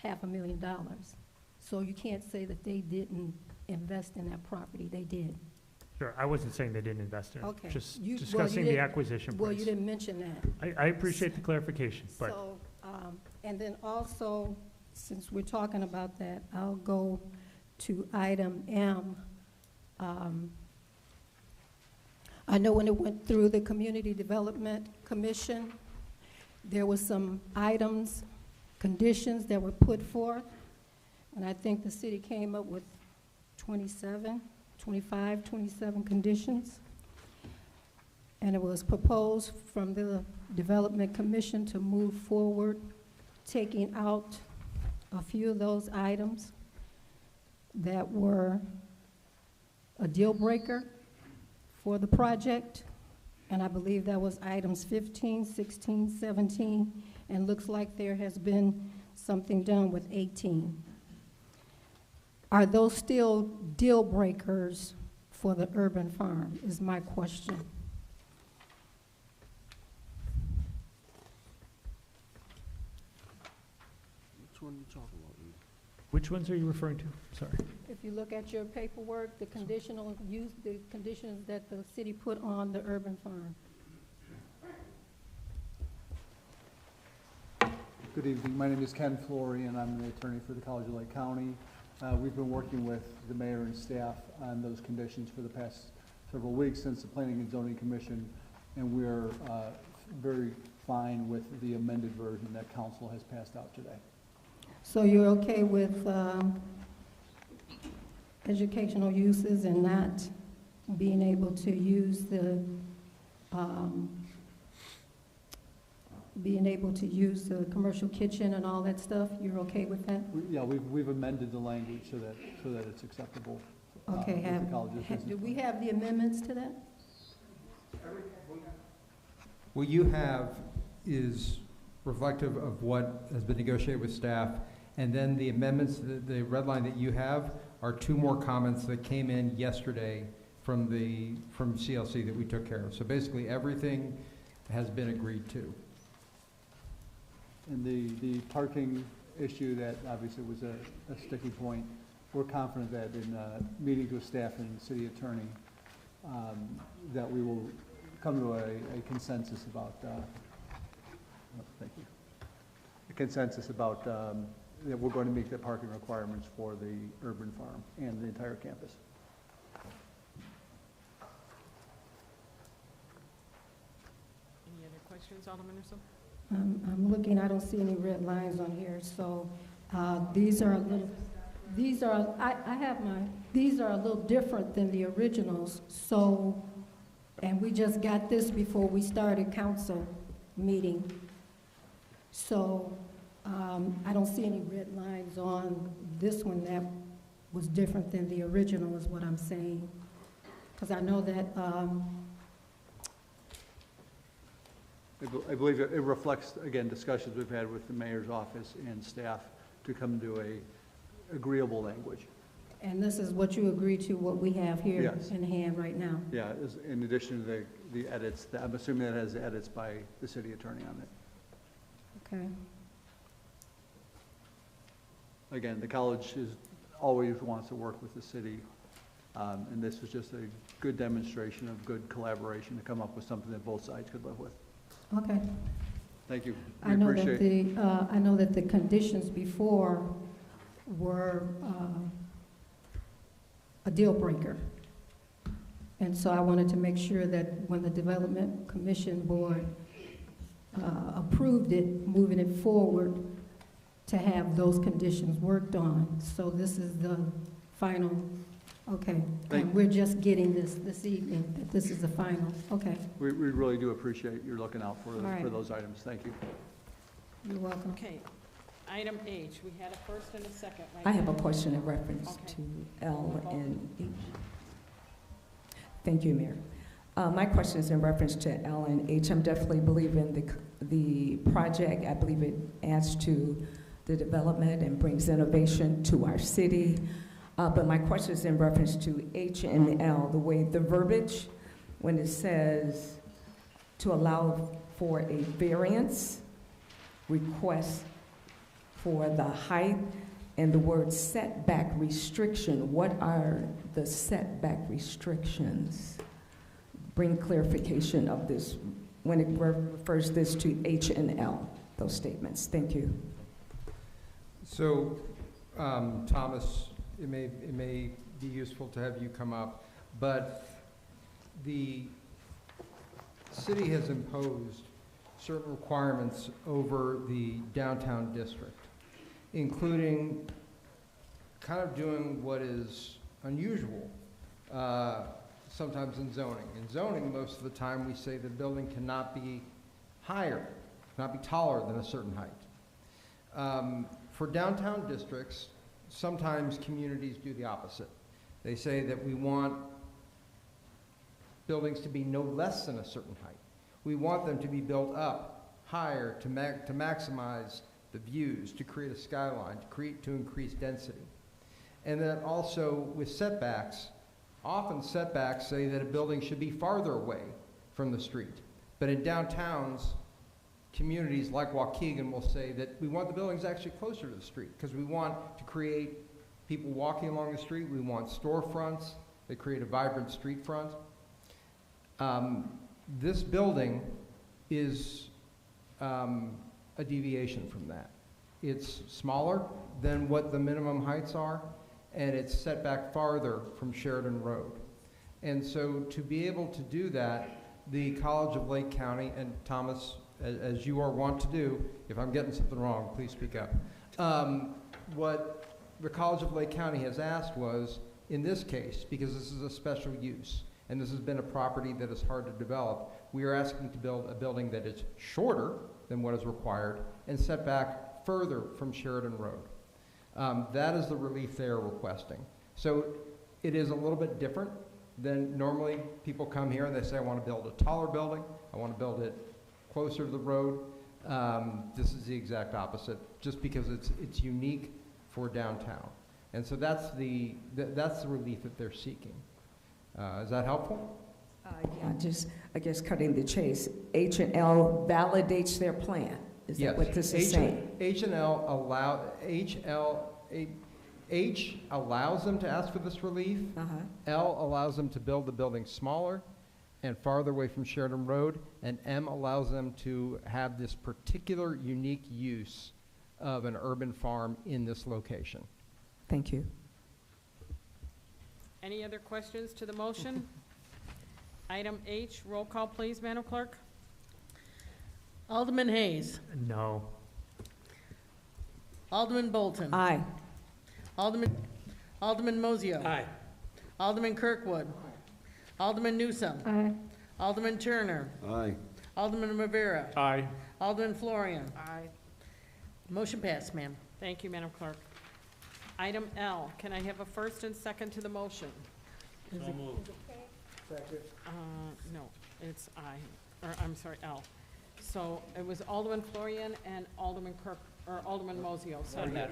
$500,000. So you can't say that they didn't invest in that property, they did. Sure, I wasn't saying they didn't invest in it. Okay. Just You- well, you discussing the didn't- acquisition Well, price. you didn't mention that. I appreciate the clarification, but So, and then also, since we're talking about that, I'll go to item M. I know when it went through the Community Development Commission, there were some items, conditions that were put forth, and I think the city came up with 27 conditions. And it was proposed from the Development Commission to move forward, taking out a few of those items that were a deal breaker for the project. And I believe that was items 15, 16, 17, and looks like there has been something done with 18. Are those still deal breakers for the urban farm, is my question. Which one are you talking about? which ones are you referring to? Sorry. If you look at your paperwork, the conditional use, the conditions that the city put on the urban farm. Good evening. My name is Ken Flory, and I'm the attorney for the College of Lake County. We've been working with the mayor and staff on those conditions for the past several weeks since the Planning and Zoning Commission, and we're very fine with the amended version that council has passed out today. So you're okay with educational uses and not being able to use the commercial kitchen and all that stuff? You're okay with that? Yeah, we've amended the language so that it's acceptable. Okay, with the college's business do we plan. have the amendments to that? What you have is reflective of what has been negotiated with staff, and then the amendments, the red line that you have are two more comments that came in yesterday from CLC that we took care of. So basically, everything has been agreed to. And the parking issue that obviously was a sticky point, we're confident that in meetings with staff and city attorney, that we will come to a consensus about, thank you, a consensus about that we're going to meet the parking requirements for the urban farm and the entire campus. Any other questions, Alderman Newsom? I'm looking, I don't see any red lines on here, so these are a little, these are a little different than the originals, so, and we just got this before we started council meeting. So I don't see any red lines on this one that was different than the original is what I'm saying. Because I know that I believe it reflects, again, discussions we've had with the mayor's office and staff to come to a agreeable language. and this is what you agree to, what we have here Yes. in hand right now. Yeah, in addition to the edits, I'm assuming that has edits by the city attorney on it. Okay. Again, the college always wants to work with the city, and this is just a good demonstration of good collaboration to come up with something that both sides could live with. Okay. Thank you. I know that the conditions before were a deal breaker. And so I wanted to make sure that when the Development Commission Board approved it, moving it forward, to have those conditions worked on. So this is the final, okay. And we're just getting this evening, that this is the final, okay. We really do appreciate your looking out for right. those items. Thank you. You're welcome. Okay. Item H, we had a first and a second, right? I have a question in reference Okay. to L and H. Thank you, Mayor. My question is in reference to L and H. I'm definitely believing the project. I believe it adds to the development and brings innovation to our city. But my question is in reference to H and L, the way the verbiage, when it says to allow for a variance request for the height and the word setback restriction, what are the setback restrictions? Bring clarification of this when it refers this to H and L, those statements. Thank you. So, Thomas, it may be useful to have you come up, but the city has imposed certain requirements over the downtown district, including kind of doing what is unusual sometimes in zoning. In zoning, most of the time, we say the building cannot be higher, cannot be taller than a certain height. For downtown districts, sometimes communities do the opposite. They say that we want buildings to be no less than a certain height. We want them to be built up higher to maximize the views, to create a skyline, to increase density. And then also with setbacks, often setbacks say that a building should be farther away from the street. But in downtowns, communities like Waukegan will say that we want the buildings actually closer to the street because we want to create people walking along the street. We want storefronts that create a vibrant street front. This building is a deviation from that. It's smaller than what the minimum heights are, and it's set back farther from Sheridan Road. And so to be able to do that, the College of Lake County, and Thomas, as you are wont to do, if I'm getting something wrong, please speak up. What the College of Lake County has asked was, in this case, because this is a special use, and this has been a property that is hard to develop, we are asking to build a building that is shorter than what is required and set back further from Sheridan Road. That is the relief they are requesting. So it is a little bit different than normally people come here and they say, I want to build a taller building, I want to build it closer to the road. This is the exact opposite, just because it's unique for downtown. And so that's the relief that they're seeking. Is that helpful? Yeah, just, I guess, cutting the chase. H and L validates their plan. Is that what this is saying? H allows them to ask for this relief. L allows them to build the building smaller and farther away from Sheridan Road, and M allows them to have this particular unique use of an urban farm in this location. Thank you. Any other questions to the motion? Item H, roll call, please, Madam Clerk. Alderman Hayes. No. Alderman Bolton. Aye. Alderman Mozio. Aye. Alderman Kirkwood. Alderman Newsome. Aye. Alderman Turner. Aye. Alderman Rivera. Aye. Alderman Florian. Aye. Motion passed, ma'am. Thank you, Madam Clerk. Item L, can I have a first and second to the motion? So moved. No, it's I, or I'm sorry, L. So it was Alderman Florian and Alderman Alderman Mozio. Sorry. No,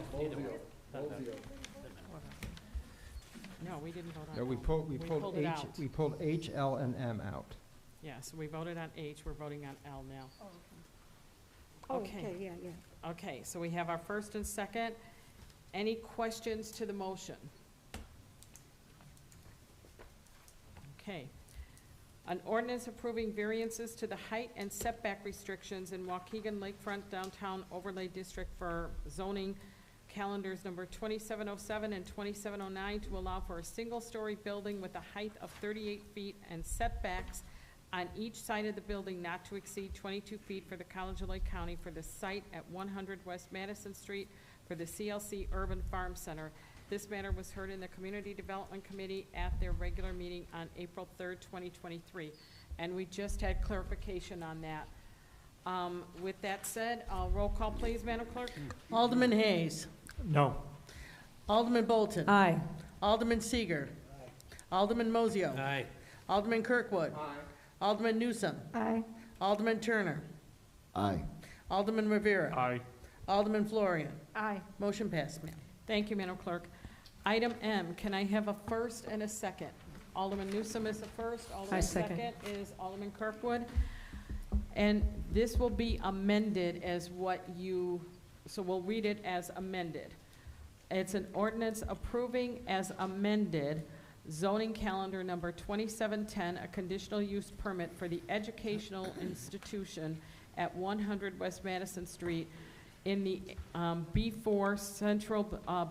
we didn't vote on No, L. we pulled it H. out. We pulled H, L, and M out. Yeah, so we voted on H, we're voting on L now. Oh, Okay. yeah. Okay, so we have our first and second. Any questions to the motion? Okay. An ordinance approving variances to the height and setback restrictions in Waukegan Lakefront Downtown Overlay District for zoning calendars number 2707 and 2709 to allow for a single-story building with a height of 38 feet and setbacks on each side of the building not to exceed 22 feet for the College of Lake County for the site at 100 West Madison Street for the CLC Urban Farm Center. This matter was heard in the Community Development Committee at their regular meeting on April 3rd, 2023. And we just had clarification on that. With that said, roll call, please, Madam Clerk. Alderman Hayes. No. Alderman Bolton. Aye. Alderman Seeger. Alderman Mozio. Aye. Alderman Kirkwood. Alderman Newsome. Aye. Alderman Turner. Aye. Alderman Rivera. Aye. Alderman Florian. Aye. Motion passed, ma'am. Thank you, Madam Clerk. Item M, can I have a first and a second? Alderman Newsome is the first, Alderman second. second is Alderman Kirkwood. And this will be amended as what you, so we'll read it as amended. It's an ordinance approving as amended zoning calendar number 2710, a conditional use permit for the educational institution at 100 West Madison Street in the B4 Central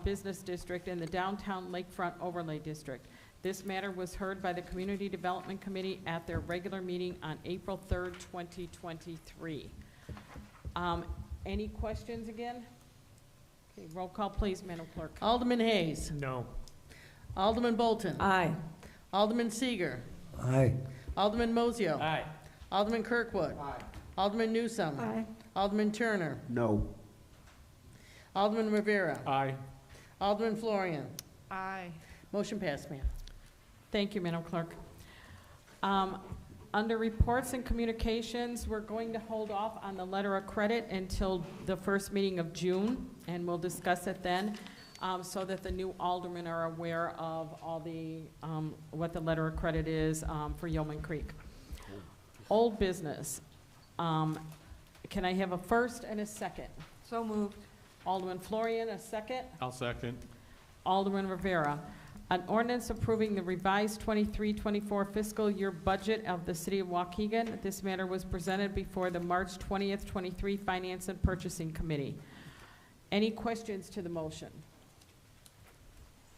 Business District in the Downtown Lakefront Overlay District. This matter was heard by the Community Development Committee at their regular meeting on April 3rd, 2023. Any questions again? Okay, roll call, please, Madam Clerk. Alderman Hayes. No. Alderman Bolton. Aye. Alderman Seager. Aye. Alderman Mozio. Aye. Alderman Kirkwood. Aye. Alderman Newsome. Aye. Alderman Turner. No. Alderman Rivera. Aye. Alderman Florian. Aye. Motion passed, ma'am. Thank you, Madam Clerk. Under reports and communications, we're going to hold off on the letter of credit until the first meeting of June, and we'll discuss it then, so that the new aldermen are aware of all the, what the letter of credit is for Yeoman Creek. Old business. Can I have a first and a second? So moved. Alderman Florian, a second. I'll second. Alderman Rivera. An ordinance approving the revised 23-24 fiscal year budget of the City of Waukegan. This matter was presented before the March 20th, 23 Finance and Purchasing Committee. Any questions to the motion?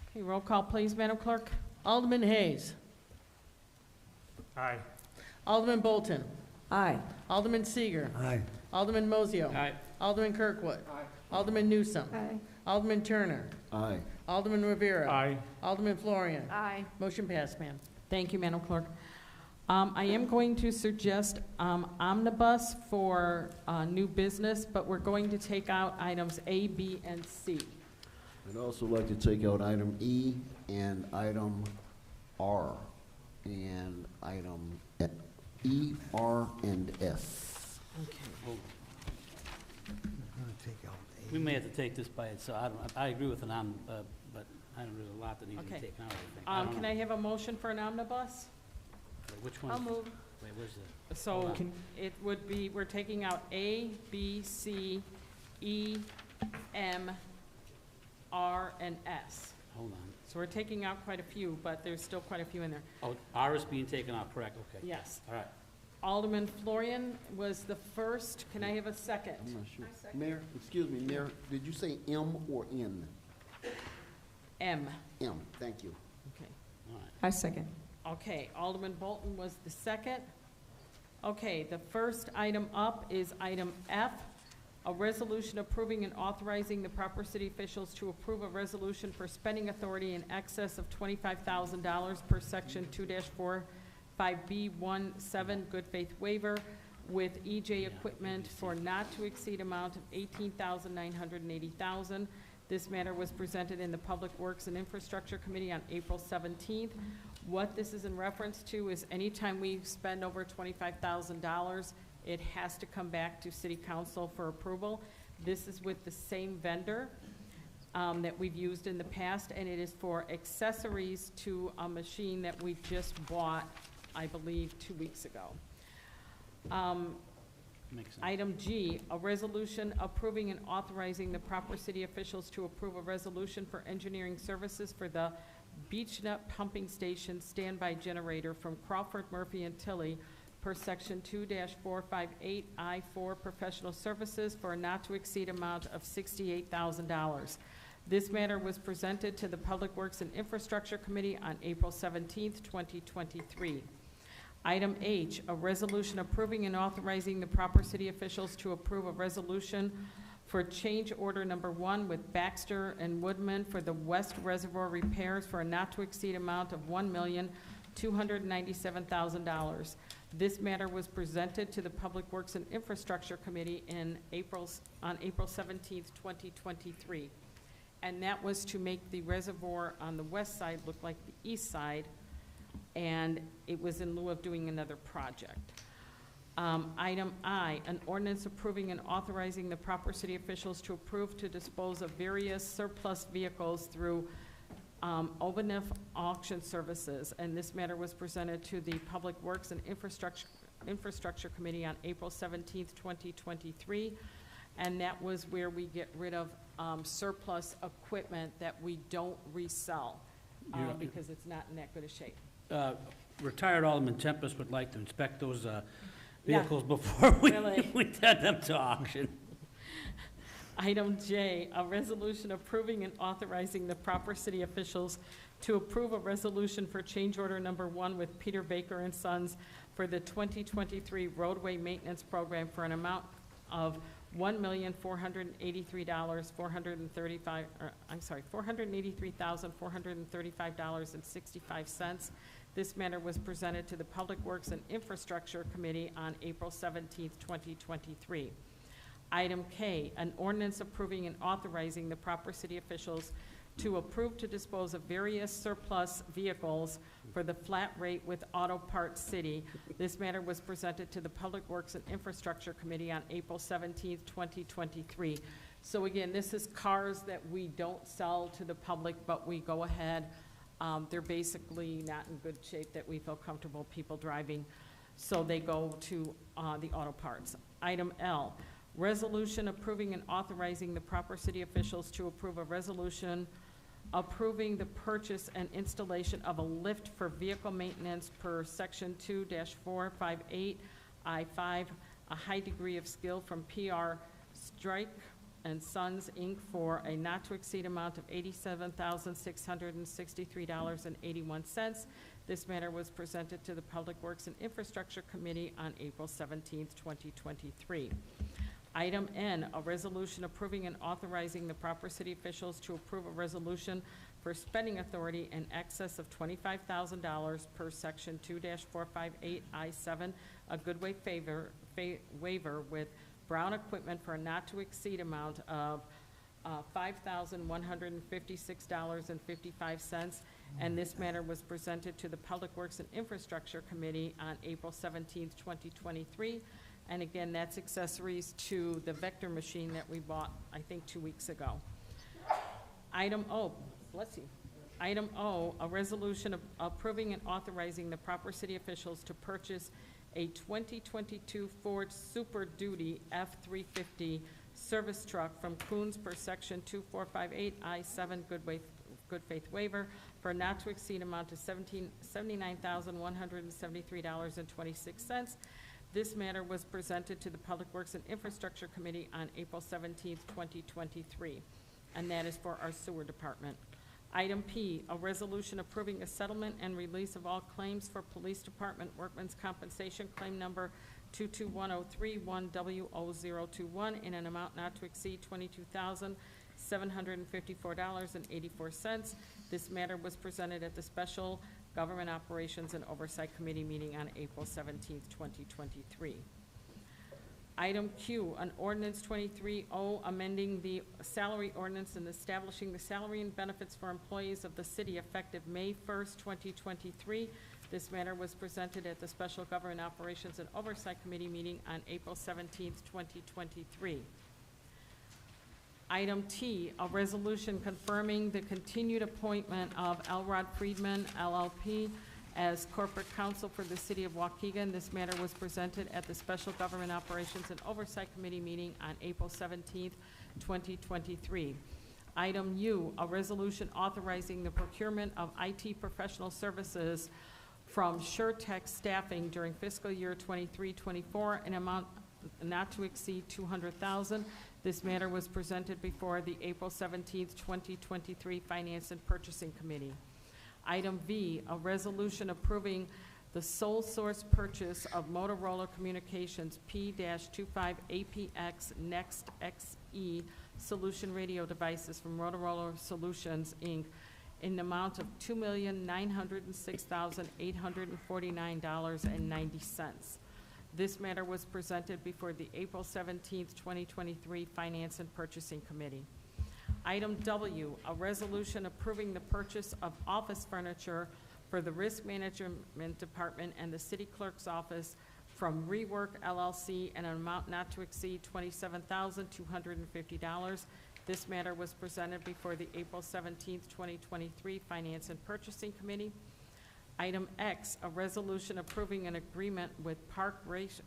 Okay, roll call, please, Madam Clerk. Alderman Hayes. Aye. Alderman Bolton. Aye. Alderman Seager. Aye. Alderman Mozio. Aye. Alderman Kirkwood. Aye. Alderman Newsome. Aye. Alderman Turner. Aye. Alderman Rivera. Aye. Alderman Florian. Aye. Motion passed, ma'am. Thank you, Madam Clerk. I am going to suggest omnibus for new business, but we're going to take out items A, B, and C. I'd also like to take out item E and item R, and item E, R, and S. Okay. We may have to take this by itself. I agree with but I don't really a lot that needs to be Okay. taken out, I think. Can I have a motion for an omnibus? Wait, which one? I'll move. Wait, where's the? So Hold on. it would be, we're taking out A, B, C, E, M, R, and S. Hold on. So we're taking out quite a few, but there's still quite a few in there. Oh, R is being taken out, correct, okay. Yes. All right. Alderman Florian was the first. Can I have a second? I'm not sure. Mayor, excuse me, Mayor, did you say M or N? M. M, thank you. Okay. All right. I second. Okay, Alderman Bolton was the second. Okay, the first item up is item F, a resolution approving and authorizing the proper city officials to approve a resolution for spending authority in excess of $25,000 per section 2-45B17 good faith waiver with EJ equipment for not to exceed amount of $18,980,000. This matter was presented in the Public Works and Infrastructure Committee on April 17th. What this is in reference to is anytime we spend over $25,000, it has to come back to City Council for approval. This is with the same vendor that we've used in the past, and it is for accessories to a machine that we just bought, I believe, 2 weeks ago. Makes sense. Item G, a resolution approving and authorizing the proper city officials to approve a resolution for engineering services for the Beach Nut Pumping Station standby generator from Crawford, Murphy, and Tilly per section 2-458I4 professional services for a not to exceed amount of $68,000. This matter was presented to the Public Works and Infrastructure Committee on April 17th, 2023. Item H, a resolution approving and authorizing the proper city officials to approve a resolution for change order number 1 with Baxter and Woodman for the West Reservoir repairs for a not to exceed amount of $1,297,000. This matter was presented to the Public Works and Infrastructure Committee on April 17th, 2023. And that was to make the reservoir on the west side look like the east side, and it was in lieu of doing another project. Item I, an ordinance approving and authorizing the proper city officials to approve to dispose of various surplus vehicles through Obanif Auction Services, and this matter was presented to the Public Works and Infrastructure Committee on April 17th, 2023, and that was where we get rid of surplus equipment that we don't resell because it's not in that good a shape. Retired Alderman Tempest would like to inspect those vehicles before we send them to auction. Item J, a resolution approving and authorizing the proper city officials to approve a resolution for change order number 1 with Peter Baker and Sons for the 2023 roadway maintenance program for an amount of $483,435.65. This matter was presented to the Public Works and Infrastructure Committee on April 17th, 2023. Item K, an ordinance approving and authorizing the proper city officials to approve to dispose of various surplus vehicles for the flat rate with Auto Parts City. This matter was presented to the Public Works and Infrastructure Committee on April 17th, 2023. So again, this is cars that we don't sell to the public, but we go ahead. They're basically not in good shape that we feel comfortable people driving, so they go to the auto parts. Item L, resolution approving and authorizing the proper city officials to approve a resolution approving the purchase and installation of a lift for vehicle maintenance per section 2-458 I-5, a high degree of skill from PR Strike and Sons, Inc. for a not to exceed amount of $87,663.81. This matter was presented to the Public Works and Infrastructure Committee on April 17th, 2023. Item N, a resolution approving and authorizing the proper city officials to approve a resolution for spending authority in excess of $25,000 per section 2-458 I-7, a goodwill waiver with Brown Equipment for a not to exceed amount of $5,156.55, and this matter was presented to the Public Works and Infrastructure Committee on April 17th, 2023. And again, that's accessories to the Vector machine that we bought, I think, 2 weeks ago. Item O, bless you. Item O, a resolution approving and authorizing the proper city officials to purchase a 2022 Ford Super Duty F-350 service truck from Coons per section 2458 I-7 good faith waiver for a not to exceed amount of $79,173.26. This matter was presented to the Public Works and Infrastructure Committee on April 17th, 2023, and that is for our sewer department. Item P, a resolution approving a settlement and release of all claims for Police Department Workmen's Compensation Claim Number 22103-1W0021 in an amount not to exceed $22,754.84. This matter was presented at the Special Government Operations and Oversight Committee meeting on April 17th, 2023. Item Q, an ordinance 23-0 amending the salary ordinance and establishing the salary and benefits for employees of the city effective May 1st, 2023. This matter was presented at the Special Government Operations and Oversight Committee meeting on April 17th, 2023. Item T, a resolution confirming the continued appointment of Elrod Friedman, LLP, as corporate counsel for the city of Waukegan. This matter was presented at the Special Government Operations and Oversight Committee meeting on April 17th, 2023. Item U, a resolution authorizing the procurement of IT professional services from SureTech Staffing during fiscal year 23-24 in amount not to exceed $200,000. This matter was presented before the April 17th, 2023 Finance and Purchasing Committee. Item V, a resolution approving the sole source purchase of Motorola Communications P-25APX Next XE solution radio devices from Motorola Solutions, Inc. in the amount of $2,906,849.90. This matter was presented before the April 17th, 2023 Finance and Purchasing Committee. Item W, a resolution approving the purchase of office furniture for the Risk Management Department and the City Clerk's Office from Rework LLC in an amount not to exceed $27,250. This matter was presented before the April 17th, 2023 Finance and Purchasing Committee. Item X, a resolution approving an agreement with Park Creation,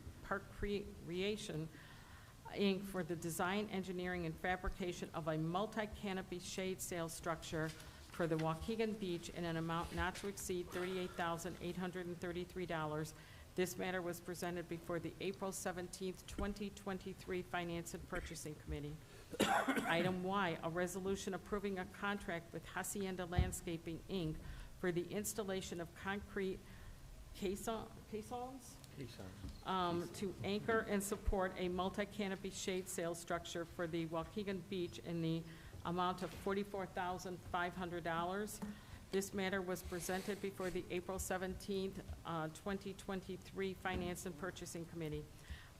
Inc. for the design, engineering, and fabrication of a multi-canopy shade sail structure for the Waukegan Beach in an amount not to exceed $38,833. This matter was presented before the April 17th, 2023 Finance and Purchasing Committee. Item Y, a resolution approving a contract with Hacienda Landscaping, Inc. for the installation of concrete caissons to anchor and support a multi-canopy shade sail structure for the Waukegan Beach in the amount of $44,500. This matter was presented before the April 17th, 2023 Finance and Purchasing Committee.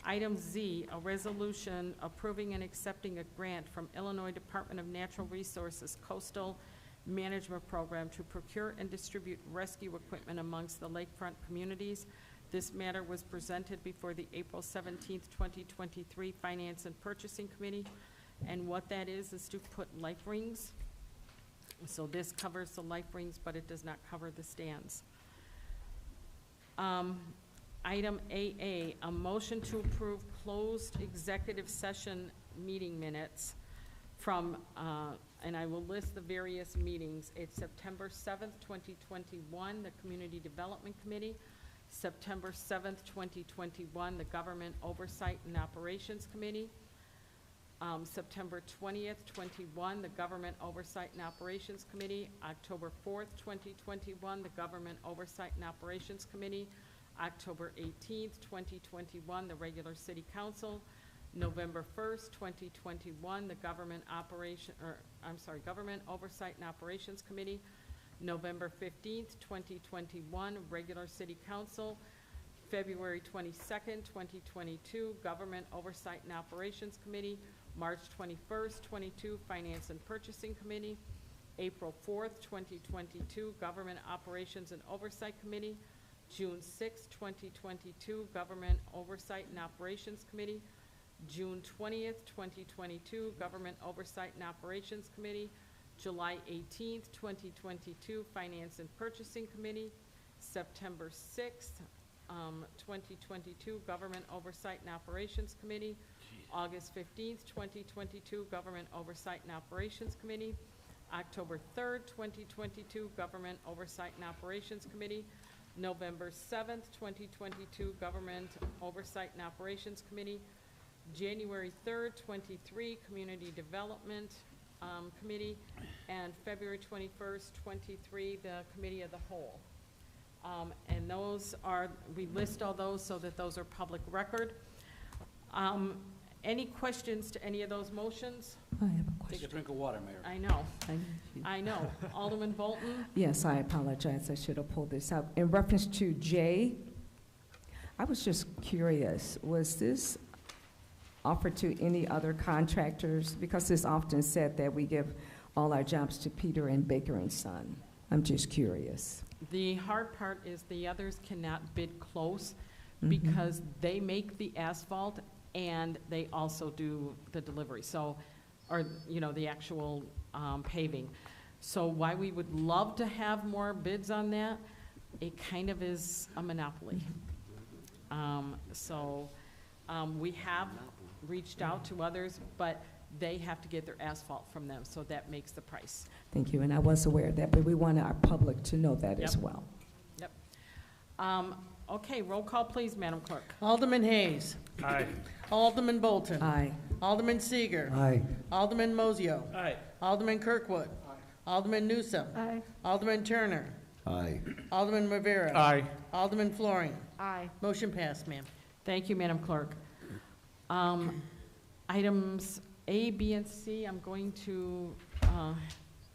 Item Z, a resolution approving and accepting a grant from Illinois Department of Natural Resources Coastal Management Program to procure and distribute rescue equipment amongst the lakefront communities. This matter was presented before the April 17th, 2023 Finance and Purchasing Committee. And what that is to put life rings. So this covers the life rings, but it does not cover the stands. Item AA, a motion to approve closed executive session meeting minutes from, and I will list the various meetings. It's September 7th, 2021, the Community Development Committee. September 7th, 2021, the Government Oversight and Operations Committee. September 20th, 21, the Government Oversight and Operations Committee. October 4th, 2021, the Government Oversight and Operations Committee. October 18th, 2021, the regular City Council. November 1st, 2021, the Government Oversight and Operations Committee. November 15th, 2021, regular City Council. February 22nd, 2022, Government Oversight and Operations Committee. March 21st, 22, Finance and Purchasing Committee. April 4th, 2022, Government Operations and Oversight Committee. June 6th, 2022, Government Oversight and Operations Committee. June 20th, 2022, Government Oversight and Operations Committee. July 18th, 2022, Finance and Purchasing Committee. September 6th, 2022, Government Oversight and Operations Committee. August 15th, 2022, Government Oversight and Operations Committee. October 3rd, 2022, Government Oversight and Operations Committee. November 7th, 2022, Government Oversight and Operations Committee. January 3rd, 23, Community Development Committee. And February 21st, 23, the Committee of the Whole. And those are, we list all those so that those are public record. Any questions to any of those motions? I have a Take question. a drink of water, Mayor. I know. Alderman Bolton? Yes, I apologize. I should have pulled this up. In reference to J, I was just curious, was this offered to any other contractors? Because it's often said that we give all our jobs to Peter and Baker and Son. I'm just curious. The hard part is the others cannot bid close because they make the asphalt and they also do the delivery, so, or, you know, the actual paving. So why we would love to have more bids on that, it kind of is a monopoly. We have reached out to others, but they have to get their asphalt from them, so that makes the price. Thank you, and I was aware of that, but we want our public to know that as well. Yep. Okay, roll call, please, Madam Clerk. Alderman Hayes. Aye. Alderman Bolton. Aye. Alderman Seager. Aye. Alderman Mozio. Aye. Alderman Kirkwood. Alderman Newsome. Aye. Alderman Turner. Aye. Alderman Rivera. Aye. Alderman Flooring. Aye. Motion passed, ma'am. Thank you, Madam Clerk. Items A, B, and C, I'm going to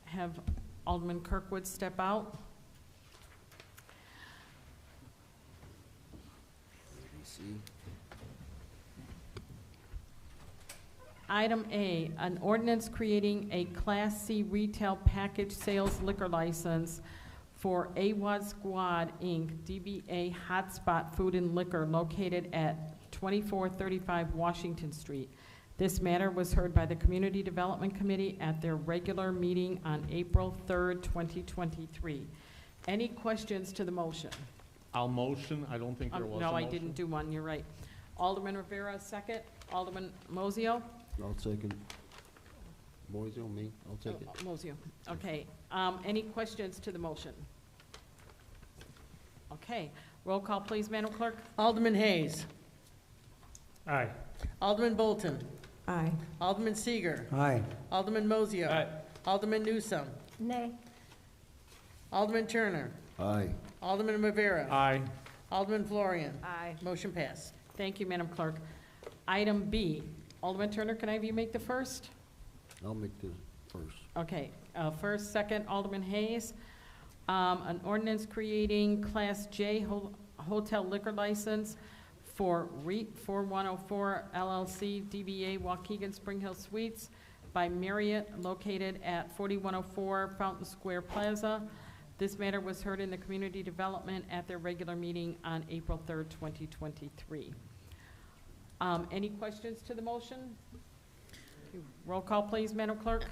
have Alderman Kirkwood step out. Item A, an ordinance creating a Class C retail package sales liquor license for AWAD Squad, Inc., DBA Hotspot Food and Liquor located at 2435 Washington Street. This matter was heard by the Community Development Committee at their regular meeting on April 3rd, 2023. Any questions to the motion? I'll motion. I don't think there was a No, I motion. didn't do one, you're right. Alderman Rivera, second. Alderman Mozio? I'll take it. Moiseo, me, I'll take it. Mozio, okay. Any questions to the motion? Okay, roll call, please, Madam Clerk. Alderman Hayes. Aye. Alderman Bolton. Aye. Alderman Seager. Aye. Alderman Mozio. Aye. Alderman Newsome. Nay. Alderman Turner. Aye. Alderman Rivera. Aye. Alderman Florian. Aye. Motion passed. Thank you, Madam Clerk. Item B, Alderman Turner, can I have you make the first? I'll make the first. Okay, first, second, Alderman Hayes. An ordinance creating Class J hotel liquor license for REIT 4104 LLC DBA Waukegan Spring Hill Suites by Marriott located at 4104 Fountain Square Plaza. This matter was heard in the Community Development at their regular meeting on April 3rd, 2023. Any questions to the motion? Roll call, please, Madam Clerk.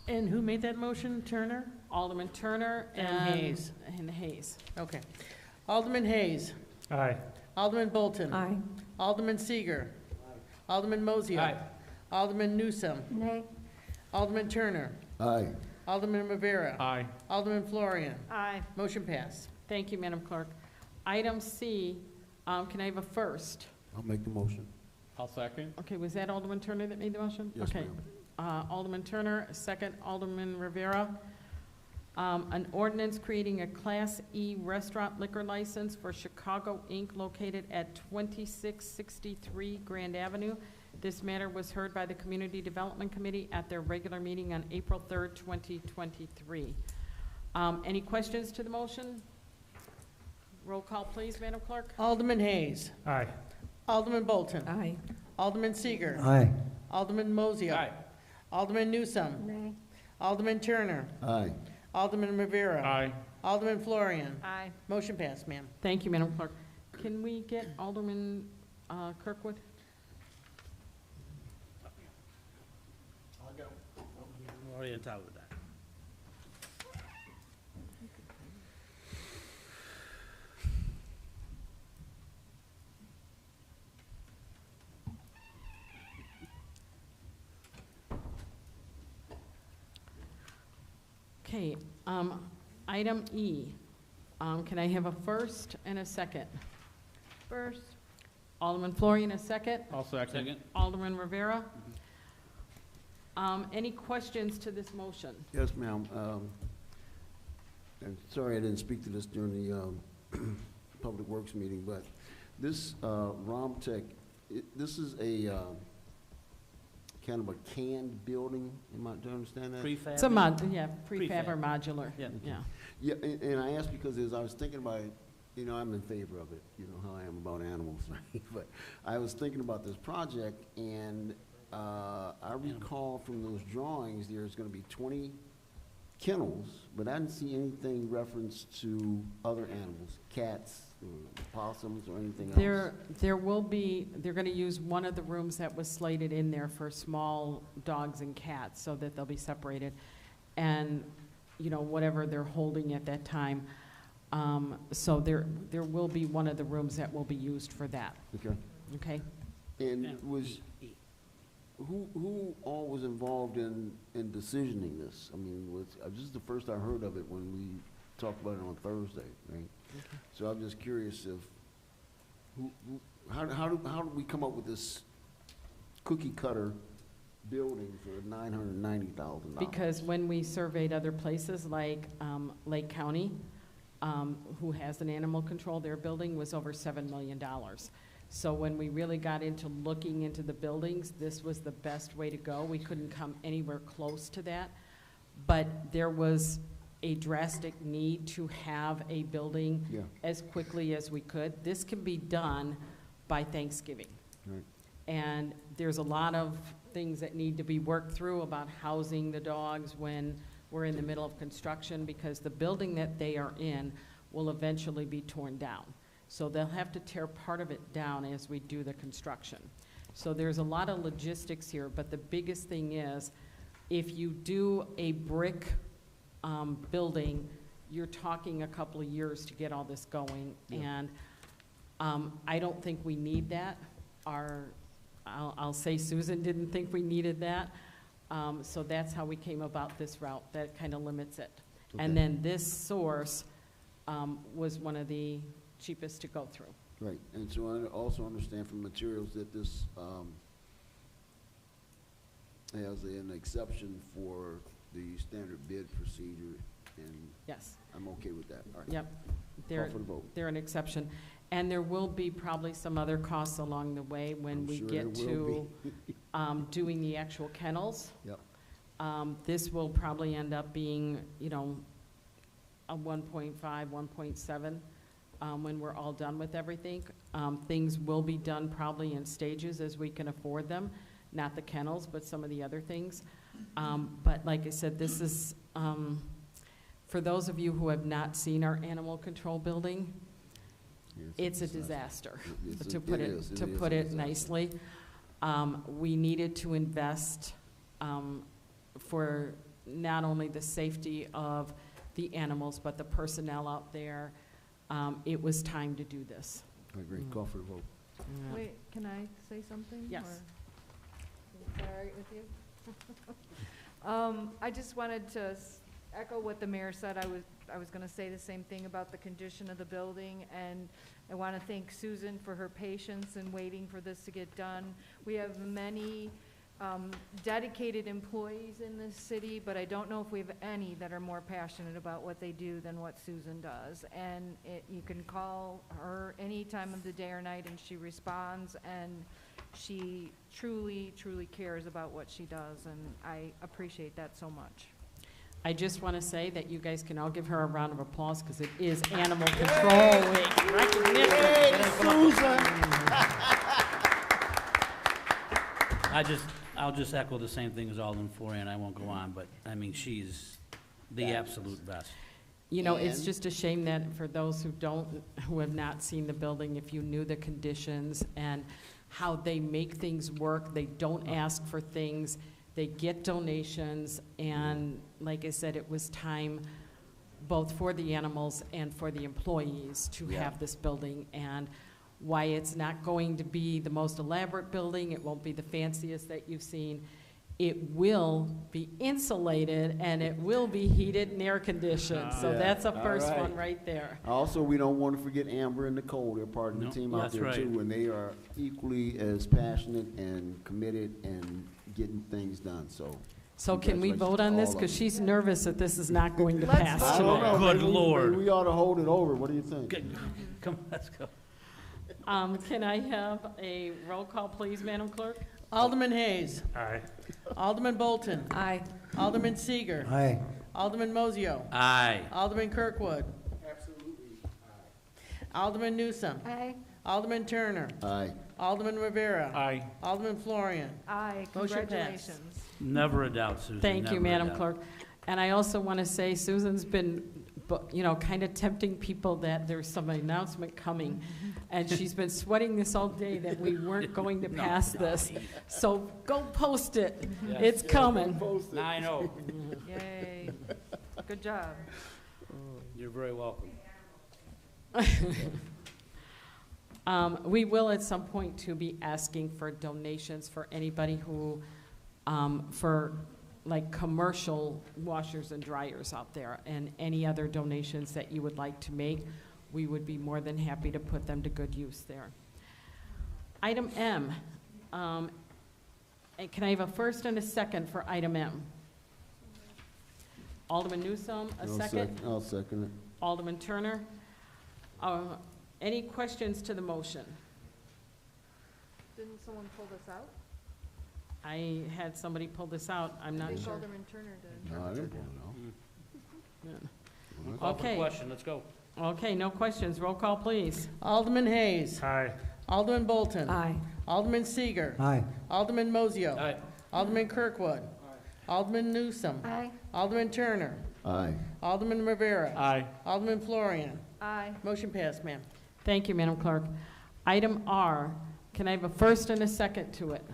And who made that motion? Turner? Alderman Turner And Hayes. And Hayes. Okay. Alderman Hayes. Aye. Alderman Bolton. Aye. Alderman Seager. Alderman Mozio. Aye. Alderman Newsome. Nay. Alderman Turner. Aye. Alderman Rivera. Aye. Alderman Florian. Aye. Motion passed. Thank you, Madam Clerk. Item C, can I have a first? I'll make the motion. I'll second. Okay, was that Alderman Turner that made the motion? Yes, Okay. Alderman Turner, second, Alderman Rivera. An ordinance creating a Class E restaurant liquor license for Chicago Inc. located at 2663 Grand Avenue. This matter was heard by the Community Development Committee at their regular meeting on April 3rd, 2023. Any questions to the motion? Roll call, please, Madam Clerk. Alderman Hayes. Aye. Alderman Bolton. Aye. Alderman Seager. Aye. Alderman Mozio. Aye. Alderman Newsome. Nay. Alderman Turner. Aye. Alderman Rivera. Aye. Alderman Florian. Aye. Motion passed, ma'am. Thank you, Madam Clerk. Can we get Alderman Kirkwood? We're already on top of that. Okay, item E. Can I have a first and a second? First. Alderman Florian, a second. I'll second. Second. Alderman Rivera. Any questions to this motion? Yes, ma'am. I'm sorry I didn't speak to this during the Public Works meeting, but this RomTech, this is a kind of a canned building. Do you understand that? Prefab? It's a prefab or modular. Yeah. Yeah. Yeah, and I asked because as I was thinking about it, you know, I'm in favor of it, you know how I am about animals, right? But I was thinking about this project, and I recall from those drawings, there's gonna be 20 kennels, but I didn't see anything referenced to other animals, cats, or possums, or anything else. There will be, they're gonna use one of the rooms that was slated in there for small dogs and cats, so that they'll be separated. And, you know, whatever they're holding at that time. So there will be one of the rooms that will be used for that, Okay. okay? And who all was involved in decisioning this? I mean, this is the first I heard of it when we talked about it on Thursday, right? Okay. So I'm just curious if, how did we come up with this cookie cutter building for $990,000? Because when we surveyed other places like Lake County, who has an animal control, their building was over $7 million. So when we really got into looking into the buildings, this was the best way to go. We couldn't come anywhere close to that. But there was a drastic need to have a building as quickly as we could. This can be done by Thanksgiving. Right. And there's a lot of things that need to be worked through about housing the dogs when we're in the middle of construction, because the building that they are in will eventually be torn down. So they'll have to tear part of it down as we do the construction. So there's a lot of logistics here, but the biggest thing is, if you do a brick building, you're talking a couple of years to get all this going. And I don't think we need that. I'll say Susan didn't think we needed that. So that's how we came about this route. That kind of limits it. Okay. And then this source was one of the cheapest to go through. Right, and so I also understand from materials that this has an exception for the standard bid procedure, and Yes. I'm okay with that. All right. Yep. Call for the vote. They're an exception. And there will be probably some other costs along the way when I'm we sure get there will to doing the actual kennels. Yep. This will probably end up being, you know, a 1.5, 1.7 when we're all done with everything. Things will be done probably in stages as we can afford them, not the kennels, but some of the other things. But like I said, this is, for those of you who have not seen our animal control building, it's a disaster, to put it nicely. We needed to invest for not only the safety of the animals, but the personnel out there. It was time to do this. I agree. Call for the vote. Yeah. Wait, can I say something? Yes. Or- Is that all right with you? I just wanted to echo what the mayor said. I was gonna say the same thing about the condition of the building, and I wanna thank Susan for her patience in waiting for this to get done. We have many dedicated employees in this city, but I don't know if we have any that are more passionate about what they do than what Susan does. And you can call her any time of the day or night, and she responds, and she truly, truly cares about what she does, and I appreciate that so much. I just want to say that you guys can all give her a round of applause because it is Animal Control Week. Recognition. I'll just echo the same thing as Alderman Florian. I won't go on, but I mean, she's the absolute best. You know, it's just a shame that for those who have not seen the building, if you knew the conditions and how they make things work, they don't ask for things, they get donations, and like I said, it was time both for the animals and for the employees to have this building. And why it's not going to be the most elaborate building, it won't be the fanciest that you've seen. It will be insulated and it will be heated and air conditioned. So that's a first one right there. Also, we don't want to forget Amber and Nicole. They're part of the team out there too, and they are equally as passionate and committed and getting things done. So can we vote on this? Because she's nervous that this is not going to pass I don't know. tonight. Good Lord. Maybe we ought to hold it over. What do you think? Come, let's go. Can I have a roll call, please, Madam Clerk? Alderman Hayes. Aye. Alderman Bolton. Aye. Alderman Seeger. Aye. Alderman Mozio. Aye. Alderman Kirkwood. Absolutely. Alderman Newsome. Aye. Alderman Turner. Aye. Alderman Rivera. Aye. Alderman Florian. Aye, Motion passed. congratulations. Never a doubt, Susan. Thank you, never a Madam doubt. Clerk. And I also want to say Susan's been, kind of tempting people that there's some announcement coming. And she's been sweating this all day that we weren't going to pass this. So go post it. Yes. It's coming. Now I know. Yay, good job. You're very welcome. We will at some point to be asking for donations for anybody who, for like commercial washers and dryers out there, and any other donations that you would like to make, we would be more than happy to put them to good use there. Item M, and can I have a first and a second for item M? Alderman Newsome, a second? I'll second it. Alderman Turner. Any questions to the motion? Didn't someone pull this out? I had somebody pull this out, I'm I not think sure. Alderman Turner did. No, I didn't know. Call for the Okay. question, let's go. Okay, no questions, roll call, please. Alderman Hayes. Aye. Alderman Bolton. Aye. Alderman Seeger. Aye. Alderman Mozio. Aye. Alderman Kirkwood. Alderman Newsome. Aye. Alderman Turner. Aye. Alderman Rivera. Aye. Alderman Florian. Aye. Motion passed, ma'am. Thank you, Madam Clerk. Item R, Can I have a first and a second to it?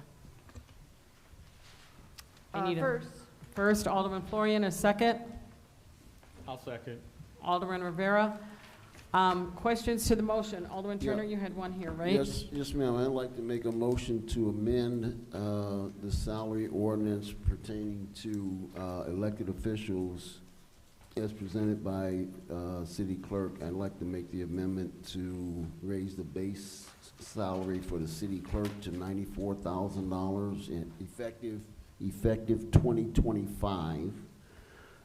I need a First. First, Alderman Florian, a second. I'll second. Alderman Rivera. Questions to the motion? Alderman Turner, Yeah. you had one here, right? Yes, ma'am. I'd like to make a motion to amend the salary ordinance pertaining to elected officials as presented by city clerk. I'd like to make the amendment to raise the base salary for the city clerk to $94,000 effective 2025.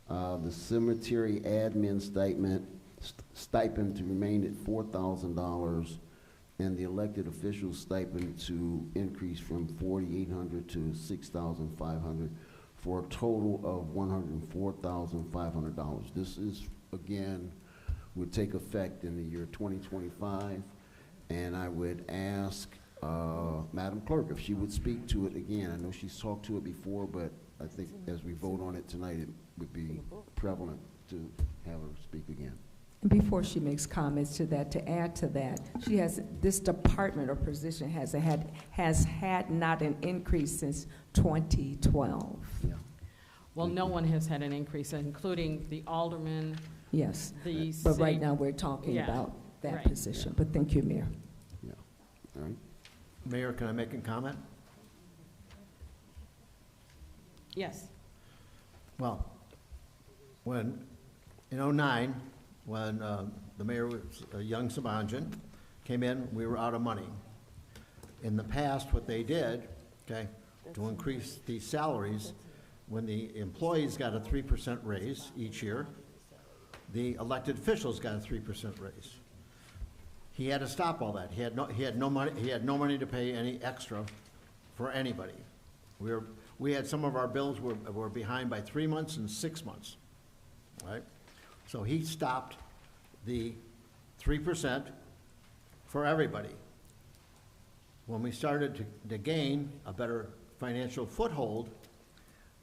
The cemetery admin stipend to remain at $4,000, and the elected officials stipend to increase from $4,800 to $6,500 for a total of $104,500. This is, again, would take effect in the year 2025, and I would ask Madam Clerk if she would speak to it again. I know she's talked to it before, but I think as we vote on it tonight, it would be prevalent to have her speak again. Before she makes comments to that, to add to that, she has, this department or position has had not an increase since 2012. Yeah. Well, no one has had an increase, including the alderman. Yes, the but right city- now we're talking Yeah, about that right. position. But thank you, Mayor. Yeah, all right. Mayor, can I make a comment? Yes. Well, when, in '09, when the mayor was young Sabanjan, came in, we were out of money. In the past, what they did, okay, to increase the salaries, when the employees got a 3% raise each year, the elected officials got a 3% raise. He had to stop all that. He had no money to pay any extra for anybody. We had some of our bills were behind by 3 months and 6 months, right? So he stopped the 3% for everybody. When we started to gain a better financial foothold,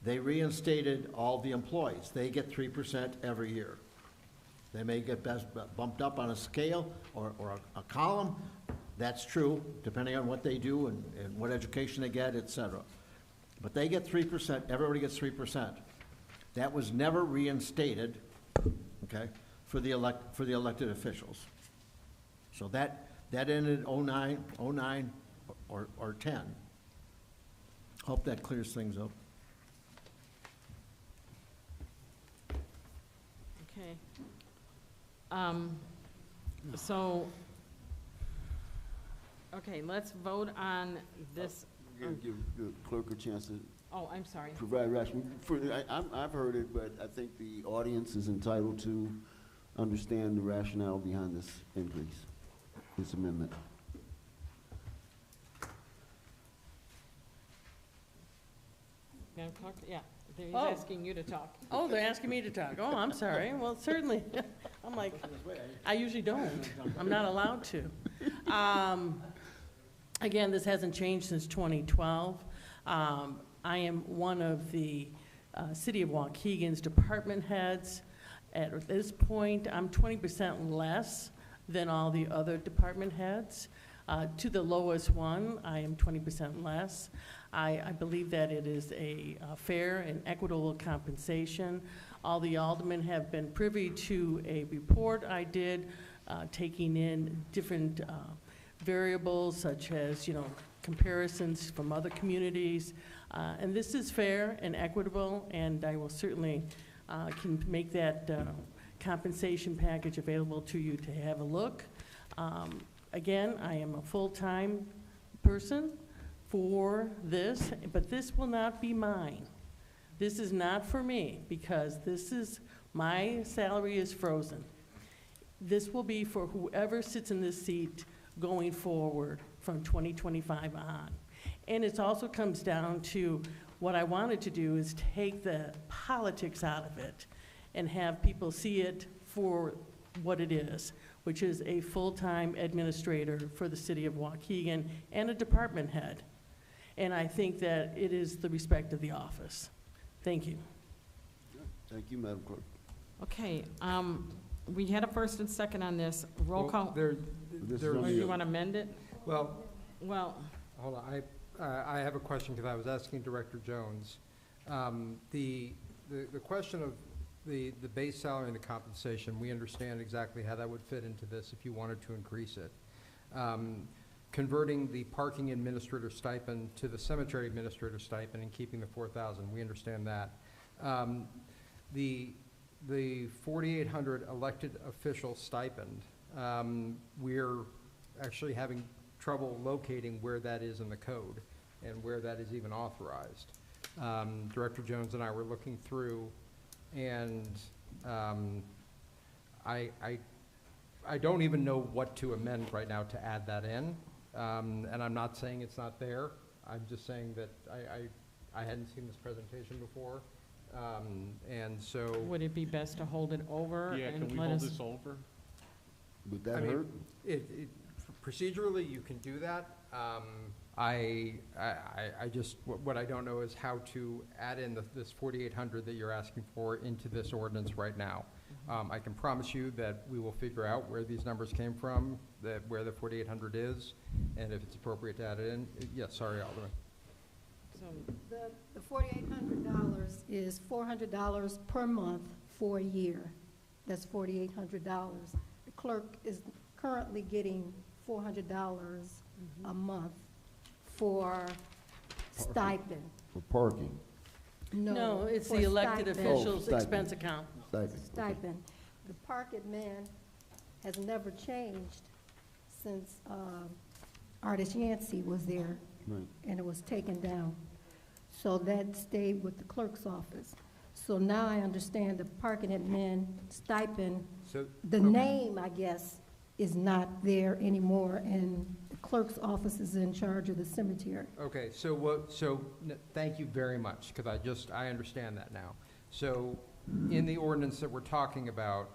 they reinstated all the employees. They get 3% every year. They may get bumped up on a scale or a column. That's true, depending on what they do and what education they get, et cetera. But they get 3%, everybody gets 3%. That was never reinstated, okay, for the elected officials. So that ended 09 or 10. Hope that clears things up. Okay. So, okay, let's vote on this. Give the clerk a chance to Oh, I'm sorry. provide rationale. I've heard it, but I think the audience is entitled to understand the rationale behind this increase, this amendment. Madam Clerk? Yeah, they're Oh. asking you to talk. Oh, they're asking me to talk. Oh, I'm sorry. Well, certainly. I'm like, I usually don't. I'm not allowed to. Again, this hasn't changed since 2012. I am one of the City of Waukegan's department heads. At this point, I'm 20% less than all the other department heads. To the lowest one, I am 20% less. I believe that it is a fair and equitable compensation. All the aldermen have been privy to a report I did, taking in different variables such as, comparisons from other communities. And this is fair and equitable, and I will certainly can make that compensation package available to you to have a look. Again, I am a full-time person for this, but this will not be mine. This is not for me, because my salary is frozen. This will be for whoever sits in this seat going forward from 2025 on. And it also comes down to what I wanted to do is take the politics out of it and have people see it for what it is, which is a full-time administrator for the City of Waukegan and a department head. And I think that it is the respect of the office. Thank you. Thank you, Madam Clerk. Okay, we had a first and second on this. Roll call. There- Or you want to amend it? Well, Well, Hold on, I have a question because I was asking Director Jones. The question of the base salary and the compensation, we understand exactly how that would fit into this if you wanted to increase it. Converting the parking administrator stipend to the cemetery administrator stipend and keeping the 4,000, we understand that. The 4,800 elected official stipend, we're actually having trouble locating where that is in the code and where that is even authorized. Director Jones and I were looking through, and I don't even know what to amend right now to add that in. And I'm not saying it's not there. I'm just saying that I hadn't seen this presentation before. And so. would it be best to hold it over? Yeah, and can we let hold us- this over? Would that I mean, hurt? Procedurally, you can do that. I just, what I don't know is how to add in this 4,800 that you're asking for into this ordinance right now. I can promise you that we will figure out where these numbers came from, where the 4,800 is, and if it's appropriate to add it in. Yes, sorry, Alderman. The $4,800 is $400 per month for a year. That's $4,800. The clerk is currently getting $400 a month for stipend. For parking. No, it's for the elected stipend. officials stipend. expense account. Stipend. The park admin has never changed since Artist Yancey was there, Right. and it was taken down. So that stayed with the clerk's office. So now I understand the parking admin stipend, So, the okay. name, I guess, is not there anymore, and the clerk's office is in charge of the cemetery. Okay, thank you very much, because I understand that now. So, in the ordinance that we're talking about,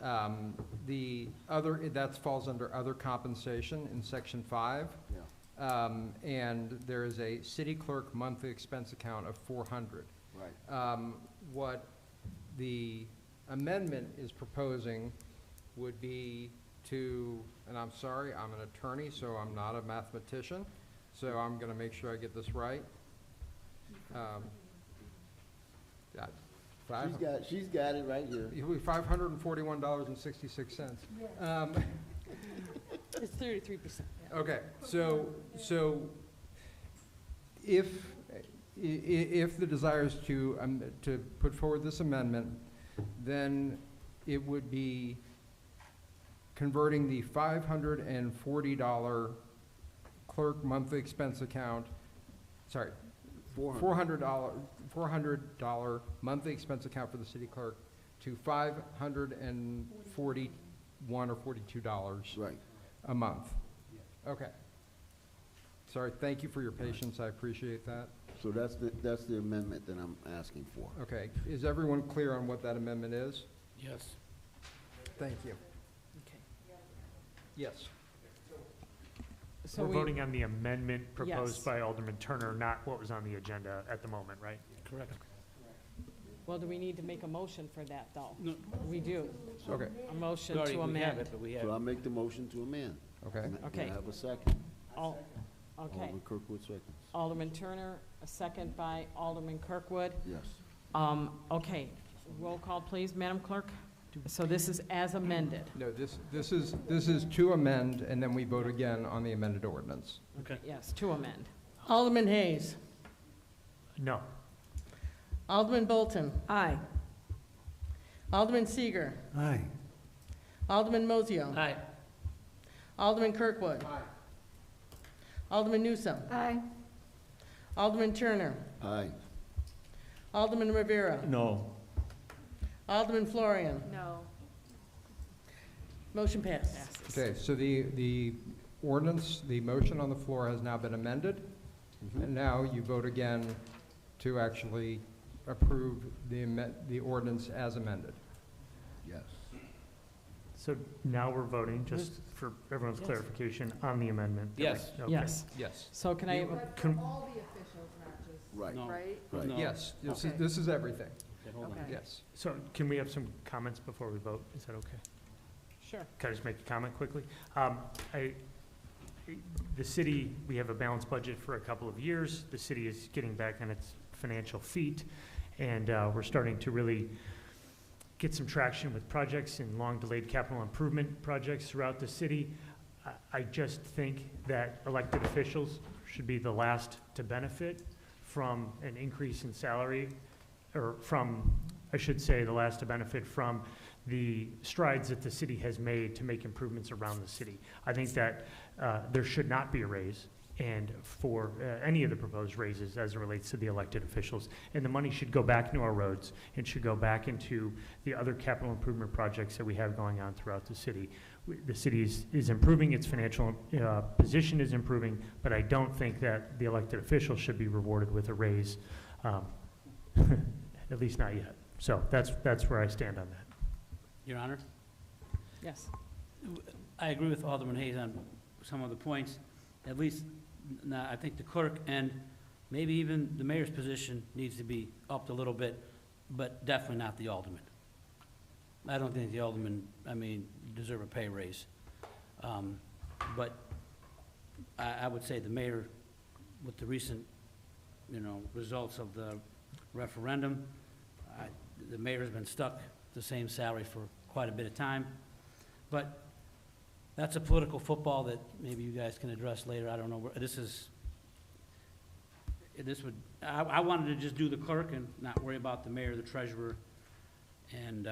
that falls under other compensation in section 5. Yeah. And there is a city clerk monthly expense account of 400. Right. What the amendment is proposing would be to, and I'm sorry, I'm an attorney, so I'm not a mathematician, so I'm gonna make sure I get this right. She's got it right here. $541.66. It's 33%. Okay, so if the desire is to put forward this amendment, then it would be converting the $540 clerk monthly expense account, sorry, $400 monthly expense account for the city clerk to $541 or $42 Right. a month. Okay. Sorry, thank you for your patience, I appreciate that. So that's the amendment that I'm asking for. Okay, is everyone clear on what that amendment is? Yes. Thank you. Okay. Yes. So We're voting on the amendment proposed Yes. by Alderman Turner, not what was on the agenda at the moment, right? Correct. Well, do we need to make a motion for that, though? No. We do. Okay, A motion Sorry, to we have amend. it, but we have So I'll make the motion to amend. okay. Can I Okay. have a second? All- Okay. Alderman Kirkwood seconds. Alderman Turner, a second by Alderman Kirkwood. Yes. Okay, roll call, please, Madam Clerk. So this is as amended. No, this is to amend, and then we vote again on the amended ordinance. Okay. Yes, to amend. Alderman Hayes. No. Alderman Bolton. Aye. Alderman Seeger. Aye. Alderman Mozio. Aye. Alderman Kirkwood. Alderman Newsome. Aye. Alderman Turner. Aye. Alderman Rivera. No. Alderman Florian. No. Motion passed. Okay, so the ordinance, the motion on the floor has now been amended, and now you vote again to actually approve the ordinance as amended. Yes. So now we're voting, just for everyone's Yes. clarification, on the amendment. Yes. Okay. Yes. Yes. So can I have a But Can- for all the officials, not just, Right. No. right? Right. No. Yes, Okay. this is everything. Okay, hold on. Okay. Yes. So can we have some comments before we vote? Is that okay? Sure. Can I just make a comment quickly? the city, we have a balanced budget for a couple of years. The city is getting back on its financial feet, and we're starting to really get some traction with projects and long-delayed capital improvement projects throughout the city. I just think that elected officials should be the last to benefit from an increase in salary, or from, I should say, the last to benefit from the strides that the city has made to make improvements around the city. I think that there should not be a raise, and for any of the proposed raises as it relates to the elected officials. And the money should go back into our roads and should go back into the other capital improvement projects that we have going on throughout the city. The city is improving, its financial position is improving, but I don't think that the elected officials should be rewarded with a raise, at least not yet. So that's where I stand on that. Your Honor? Yes. I agree with Alderman Hayes on some of the points. At least, I think the clerk and maybe even the mayor's position needs to be upped a little bit, but definitely not the alderman. I don't think the alderman, deserve a pay raise. But I would say the mayor, with the recent, results of the referendum, the mayor has been stuck the same salary for quite a bit of time. But that's a political football that maybe you guys can address later. I don't know. I wanted to just do the clerk and not worry about the mayor, the treasurer, and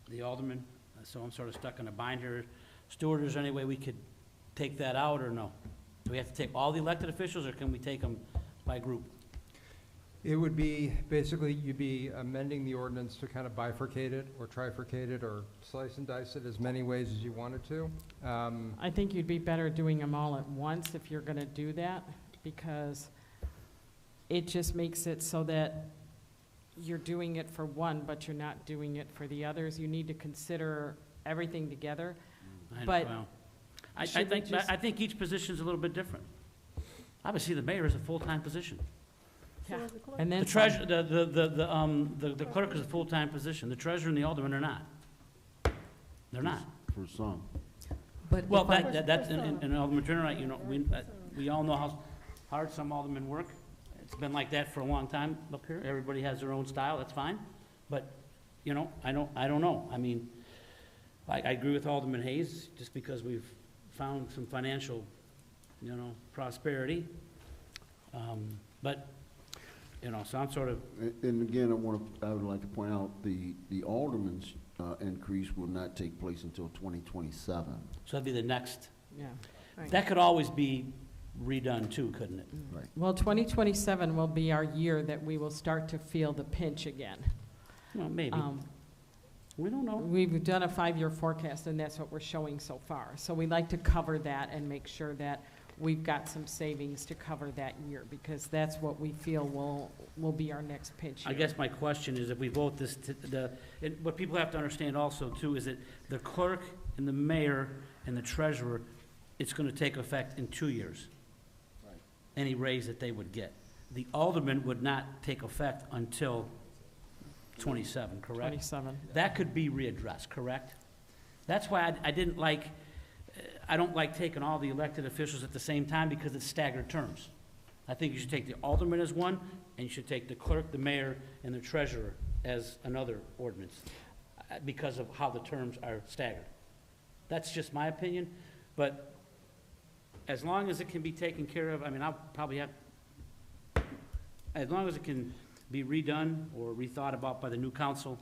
the alderman. So I'm sort of stuck in a bind here. Stuart, is there any way we could take that out, or no? Do we have to take all the elected officials, or can we take them by group? It would be, basically, you'd be amending the ordinance to kind of bifurcate it, or trifurcate it, or slice and dice it as many ways as you wanted to. I think you'd be better doing them all at once if you're gonna do that, because it just makes it so that you're doing it for one, but you're not doing it for the others. You need to consider everything together. But I think each position's a little bit different. Obviously, the mayor is a full-time position. yeah. And then The treasurer, the clerk is a full-time position. The treasurer and the alderman are not. They're not. For some. But Well, if I- that's, and Alderman Turner, we all know how hard some aldermen work. It's been like that for a long time up here. Everybody has their own style, that's fine. But, I don't know. I agree with Alderman Hayes, just because we've found some financial, prosperity. But, so I'm sort of, And again, I would like to point out, the alderman's increase will not take place until 2027. so that'd be the next. Yeah. Right. That could always be redone too, couldn't it? Right. Well, 2027 will be our year that we will start to feel the pinch again. Well, maybe. We don't know. We've done a 5-year forecast, and that's what we're showing so far. So we like to cover that and make sure that we've got some savings to cover that year, because that's what we feel will be our next pinch I year. guess my question is, if we vote this, what people have to understand also too is that the clerk and the mayor and the treasurer, it's gonna take effect in 2 years. Right. Any raise that they would get. The alderman would not take effect until 27, correct? 27. That could be readdressed, correct? That's why I didn't like, I don't like taking all the elected officials at the same time, because it's staggered terms. I think you should take the alderman as one, and you should take the clerk, the mayor, and the treasurer as another ordinance, because of how the terms are staggered. That's just my opinion, but as long as it can be taken care of, I'll probably have, as long as it can be redone or rethought about by the new council.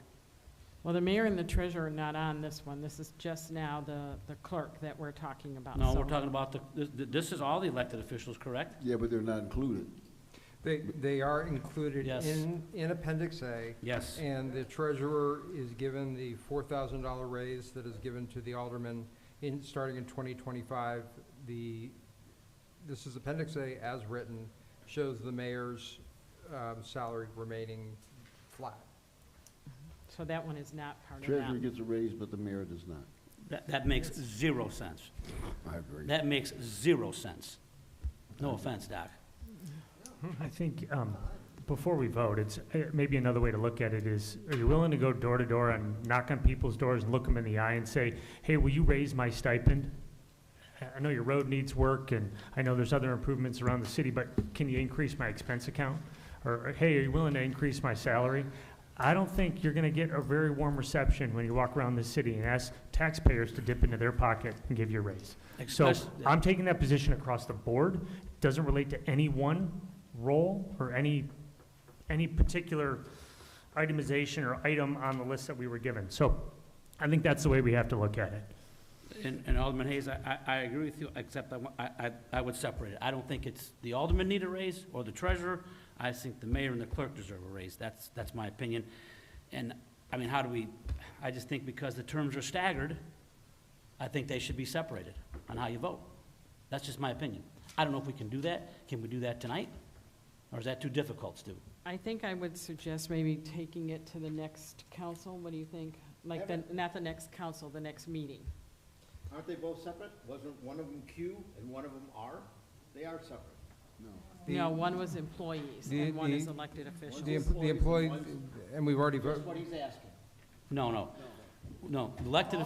Well, the mayor and the treasurer are not on this one. This is just now the clerk that we're talking about. No, So- we're talking about this is all the elected officials, correct? Yeah, but they're not included. They are included Yes. in Appendix A. Yes. And the treasurer is given the $4,000 raise that is given to the alderman starting in 2025. This is Appendix A as written, shows the mayor's salary remaining flat. So that one is not part of Treasurer that. gets a raise, but the mayor does not. That makes 0 sense. I agree. That makes 0 sense. No offense, Doc. I think, before we vote, it's, maybe another way to look at it is, are you willing to go door to door and knock on people's doors and look them in the eye and say, hey, will you raise my stipend? I know your road needs work, and I know there's other improvements around the city, but can you increase my expense account? Or, hey, are you willing to increase my salary? I don't think you're gonna get a very warm reception when you walk around the city and ask taxpayers to dip into their pocket and give you a raise. So I'm taking that position across the board. It doesn't relate to any one role or any particular itemization or item on the list that we were given. So I think that's the way we have to look at it. And Alderman Hayes, I agree with you, except I would separate it. I don't think it's the alderman need a raise or the treasurer. I think the mayor and the clerk deserve a raise. That's my opinion. And, I mean, I just think because the terms are staggered, I think they should be separated on how you vote. That's just my opinion. I don't know if we can do that. Can we do that tonight? Or is that too difficult to do? I think I would suggest maybe taking it to the next council. What do you think? Like, not the next council, the next meeting. Aren't they both separate? Wasn't one of them Q and one of them R? They are separate. No. No, one was employees and one is elected officials. The employee, and we've already voted. That's what he's asking. No. Elected,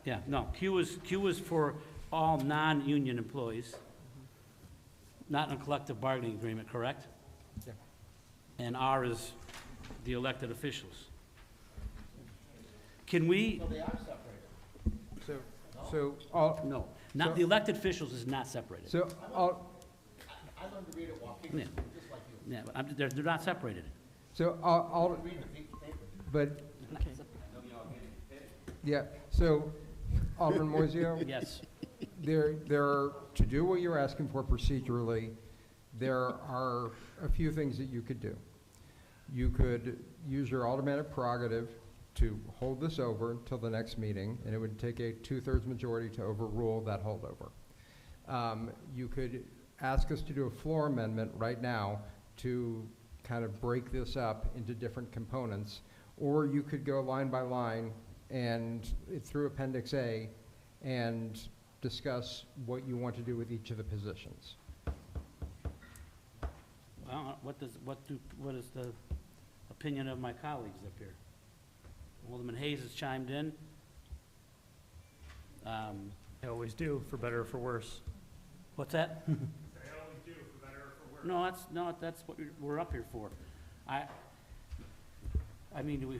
yeah, no. Q is for all non-union employees, not in a collective bargaining agreement, correct? Yeah. And R is the elected officials. Can we? So they are separated. So, No, the elected officials is not separated. so, I learned to read at Waukegan, Yeah. just like you. Yeah, but they're not separated. so, Read the paper. but, yeah, so, Alderman Moiseo? Yes. There are, to do what you're asking for procedurally, there are a few things that you could do. You could use your aldermanic prerogative to hold this over until the next meeting, and it would take a 2/3 majority to overrule that holdover. You could ask us to do a floor amendment right now to kind of break this up into different components, or you could go line by line and through Appendix A and discuss what you want to do with each of the positions. Well, what is the opinion of my colleagues up here? Alderman Hayes has chimed in. They always do, for better or for worse. What's that? They always do, for better or for worse. No, that's what we're up here for. I mean,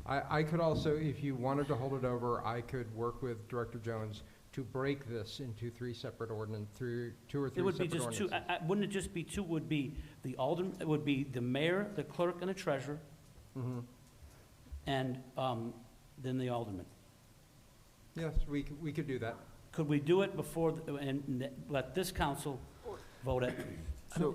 I could also, if you wanted to hold it over, I could work with Director Jones to break this into two or three separate ordinances. it would be just two. Wouldn't it just be two? Would be the alderman. It would be the mayor, the clerk, and the treasurer, and then the alderman. Yes, we could do that. Could we do it before and let this council vote it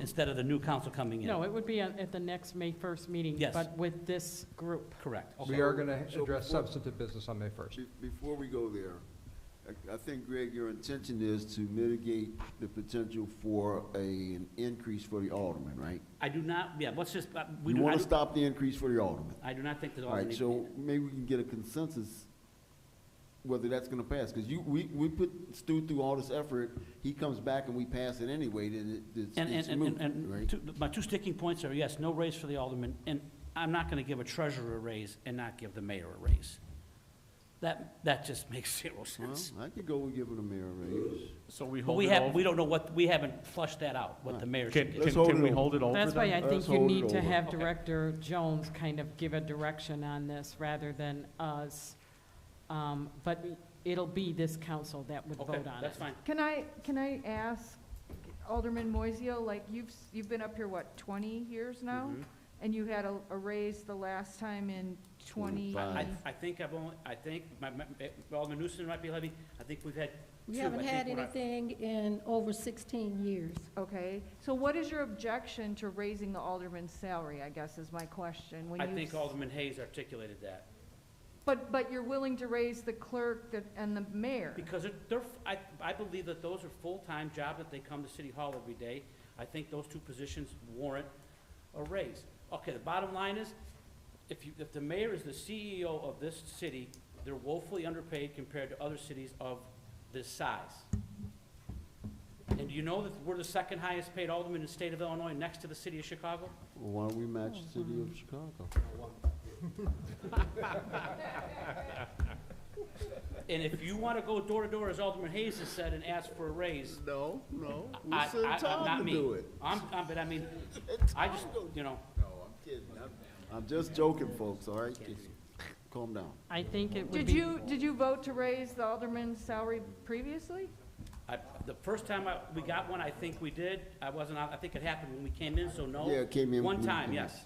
instead of the new council coming in? No, it would be at the next May 1st meeting. Yes. But with this group. Correct. We are going to address substantive business on May 1st. Before we go there, I think, Greg, your intention is to mitigate the potential for an increase for the alderman, right? I do not, yeah, let's just, You want to stop the increase for the alderman? I do not think that All right, so maybe we can get a consensus whether that's gonna pass, because we put Stu through all this effort, he comes back and we pass it anyway, then it's moot, right? My two sticking points are, yes, no raise for the alderman, and I'm not gonna give a treasurer a raise and not give the mayor a raise. That just makes zero sense. Well, I could go with giving the mayor a raise. So we But hold we it over? we don't know we haven't flushed that out, what the mayor should get. Can we hold it over That's why I then? think you need to have Director Jones kind of give a direction on this rather than us. But it'll be this council that would vote on it. That's fine. Can I ask Alderman Moiseo, like you've been up here, what, 20 years now? Mhm. And you had a raise the last time in 20? I think Alderman Newsom might be levy. I think we've had We two. haven't I had think we're anything in over 16 years. Okay, so what is your objection to raising the alderman's salary, I guess is my question. When I you think Alderman Hayes articulated that. But you're willing to raise the clerk and the mayor? Because I believe that those are full-time jobs, that they come to City Hall every day. I think those two positions warrant a raise. Okay, the bottom line is, if the mayor is the CEO of this city, they're woefully underpaid compared to other cities of this size. And do you know that we're the second highest paid alderman in the state of Illinois, next to the city of Chicago? Well, why don't we match the city of Chicago? And if you want to go door to door, as Alderman Hayes has said, and ask for a raise. No, no, we I- sent I- Tom not to me. do it. But I mean, I just, you know. No, I'm kidding. I'm just joking, folks, all right? Calm down. I think it would be. Did you vote to raise the alderman's salary previously? The first time we got one, I think we did. I wasn't on, I think it happened when we came in, so no. Yeah, it came in One when- time, yes.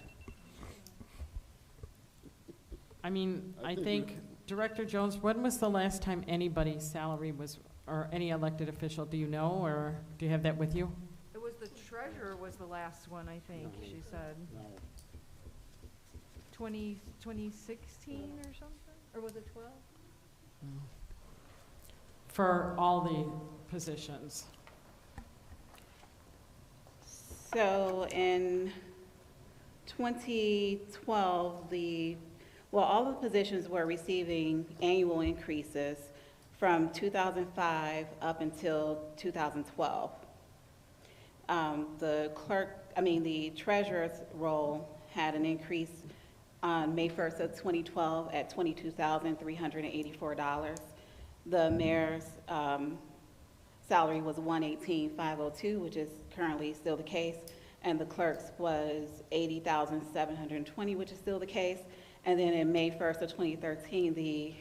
I mean, I think, Director Jones, when was the last time anybody's salary was, or any elected official, do you know, or do you have that with you? It was the treasurer was the last one, I think, she said. 2016 or something? Or was it 12? For all the positions? So in 2012, all the positions were receiving annual increases from 2005 up until 2012. The treasurer's role had an increase on May 1st of 2012 at $22,384. The mayor's salary was $118,502, which is currently still the case, and the clerk's was $80,720, which is still the case. And then in May 1st of 2013, the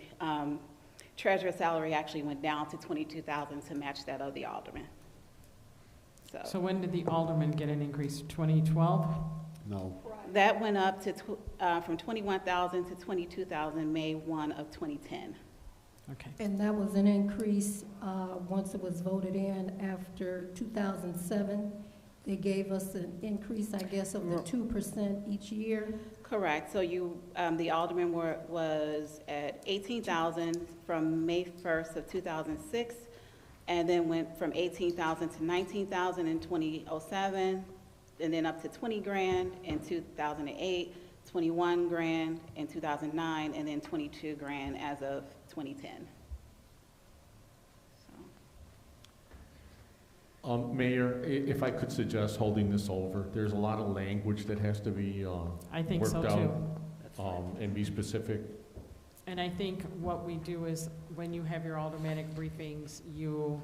treasurer's salary actually went down to $22,000 to match that of the alderman. So when did the alderman get an increase, 2012? No. That went up to from $21,000 to $22,000 May 1 of 2010. Okay. And that was an increase once it was voted in after 2007. They gave us an increase, I guess, of the 2% each year. Correct. So the alderman was at $18,000 from May 1st of 2006, and then went from $18,000 to $19,000 in 2007, and then up to $20,000 in 2008, $21,000 in 2009, and then $22,000 as of 2010. Mayor, if I could suggest holding this over, there's a lot of language that has to be I think worked so out and be specific. And I think what we do is, when you have your aldermanic briefings, you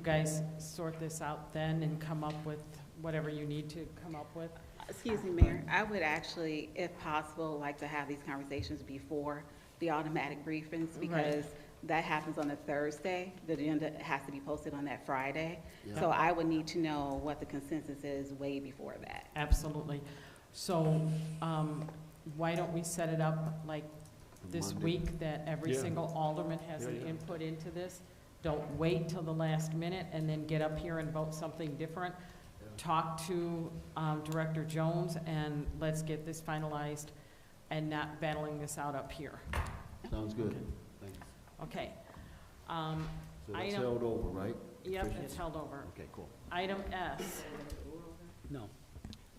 guys sort this out then and come up with whatever you need to come up with. Excuse me, Mayor. I would actually, if possible, like to have these conversations before the automatic briefings, because that happens on a Thursday. The agenda has to be posted on that Friday. Yeah. So I would need to know what the consensus is way before that. Absolutely. So why don't we set it up like this Monday. week, that every Yeah. single alderman has an input into this? Don't wait till the last minute and then get up here and vote something different. Talk to Director Jones, and let's get this finalized and not battling this out up here. Sounds good. Thanks. Okay. So that's Item- held over, right? Yep, it's held over. Okay, cool. Item S. No.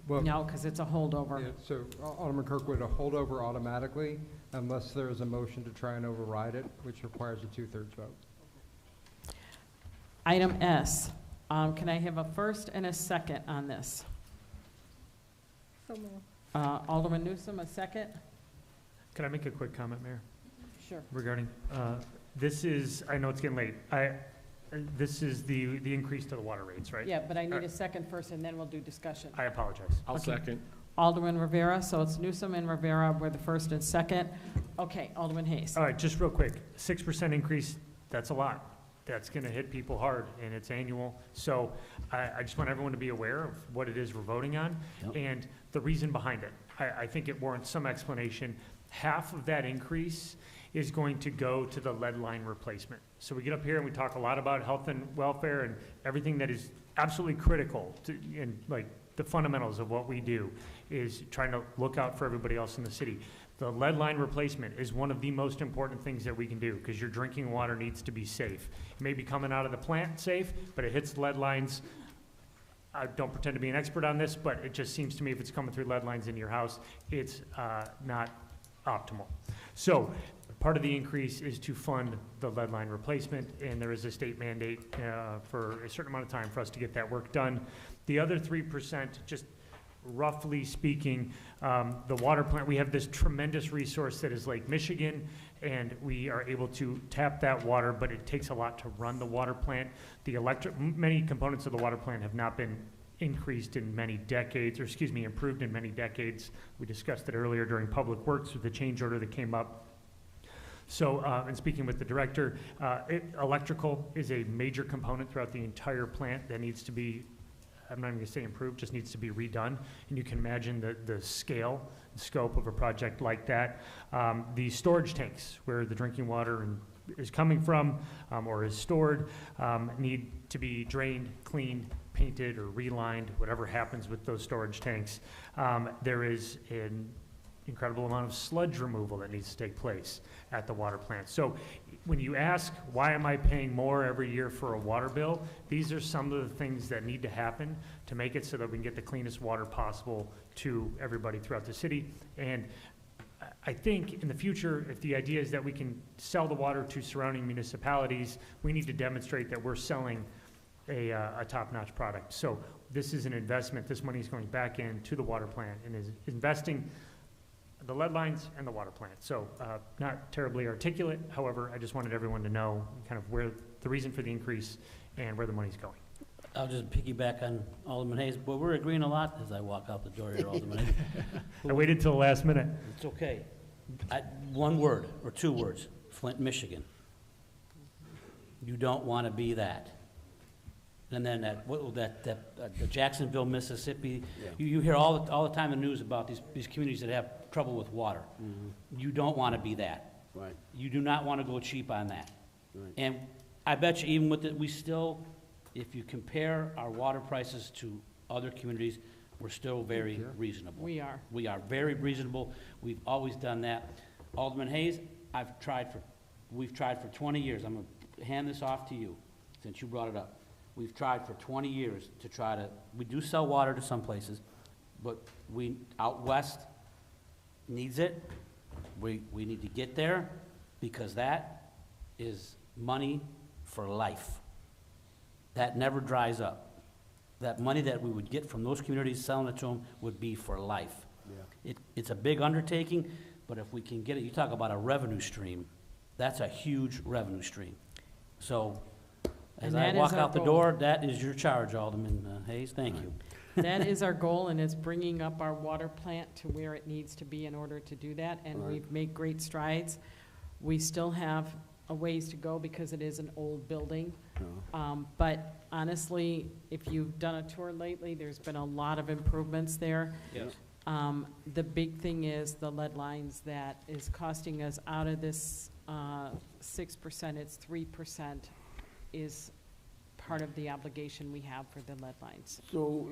Well, No, because it's a holdover. yeah, so Alderman Kirkwood, a holdover automatically unless there is a motion to try and override it, which requires a 2/3 vote. Item S. Can I have a first and a second on this? So moved. Alderman Newsom, a second? Can I make a quick comment, Mayor? Sure. Regarding, this is, I know it's getting late. This is the increase to the water rates, right? Yeah, but I need a second first, and then we'll do discussion. I apologize. I'll second. Alderman Rivera, so it's Newsom and Rivera were the first and second. Okay, Alderman Hayes. All right, just real quick, 6% increase, that's a lot. That's gonna hit people hard, and it's annual. So I just want everyone to be aware of what it is we're voting on and the reason behind it. I think it warrants some explanation. Half of that increase is going to go to the lead line replacement. So we get up here and we talk a lot about health and welfare and everything that is absolutely critical to, and like the fundamentals of what we do is trying to look out for everybody else in the city. The lead line replacement is one of the most important things that we can do, because your drinking water needs to be safe. It may be coming out of the plant safe, but it hits lead lines. I don't pretend to be an expert on this, but it just seems to me if it's coming through lead lines into your house, it's not optimal. So part of the increase is to fund the lead line replacement, and there is a state mandate for a certain amount of time for us to get that work done. The other 3%, just roughly speaking, the water plant, we have this tremendous resource that is Lake Michigan, and we are able to tap that water, but it takes a lot to run the water plant. Many components of the water plant have not been increased in many decades, or excuse me, improved in many decades. We discussed it earlier during Public Works with the change order that came up. So, and speaking with the director, electrical is a major component throughout the entire plant that needs to be, I'm not even gonna say improved, just needs to be redone. And you can imagine the scale and scope of a project like that. The storage tanks where the drinking water is coming from or is stored need to be drained, cleaned, painted, or relined, whatever happens with those storage tanks. There is an incredible amount of sludge removal that needs to take place at the water plant. So when you ask, why am I paying more every year for a water bill? These are some of the things that need to happen to make it so that we can get the cleanest water possible to everybody throughout the city. And I think in the future, if the idea is that we can sell the water to surrounding municipalities, we need to demonstrate that we're selling a top-notch product. So this is an investment. This money is going back into the water plant and is investing the lead lines and the water plant. So not terribly articulate. However, I just wanted everyone to know kind of where the reason for the increase and where the money's going. I'll just piggyback on Alderman Hayes, but we're agreeing a lot as I walk out the door here, Alderman Hayes. I waited till the last minute. It's okay. One word or two words, Flint, Michigan. You don't want to be that. And then the Jacksonville, Mississippi, you hear all the time in the news about these communities that have trouble with water. Mm-hmm. You don't want to be that. Right. You do not want to go cheap on that. Right. And I bet you even with it, we still, if you compare our water prices to other communities, we're still very reasonable. We are. We are very reasonable. We've always done that. Alderman Hayes, we've tried for 20 years. I'm going to hand this off to you since you brought it up. We've tried for 20 years to we do sell water to some places, but out west needs it. We need to get there because that is money for life. That never dries up. That money that we would get from those communities selling it to them would be for life. Yeah. It's a big undertaking, but if we can get it, you talk about a revenue stream, that's a huge revenue stream. So, as I walk out the door, that is your charge, Alderman Hayes. Thank you. That is our goal, and it's bringing up our water plant to where it needs to be in order to do that, and we've made great strides. We still have a ways to go because it is an old building. But honestly, if you've done a tour lately, there's been a lot of improvements there. Yes. The big thing is the lead lines that is costing us out of this 6%, it's 3%. Is part of the obligation we have for the lead lines. So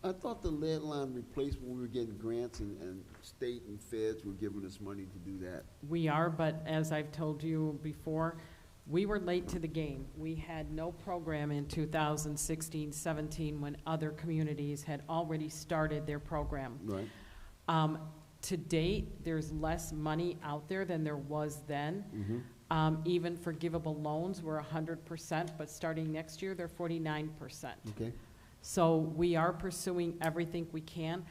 I thought the lead line replacement, we were getting grants and state and feds were giving us money to do that. We are, but as I've told you before, we were late to the game. We had no program in 2016-17 when other communities had already started their program. Right. To date, there's less money out there than there was then. Mm-hmm. Even forgivable loans were 100%, but starting next year, they're 49%. Okay. So we are pursuing everything we can,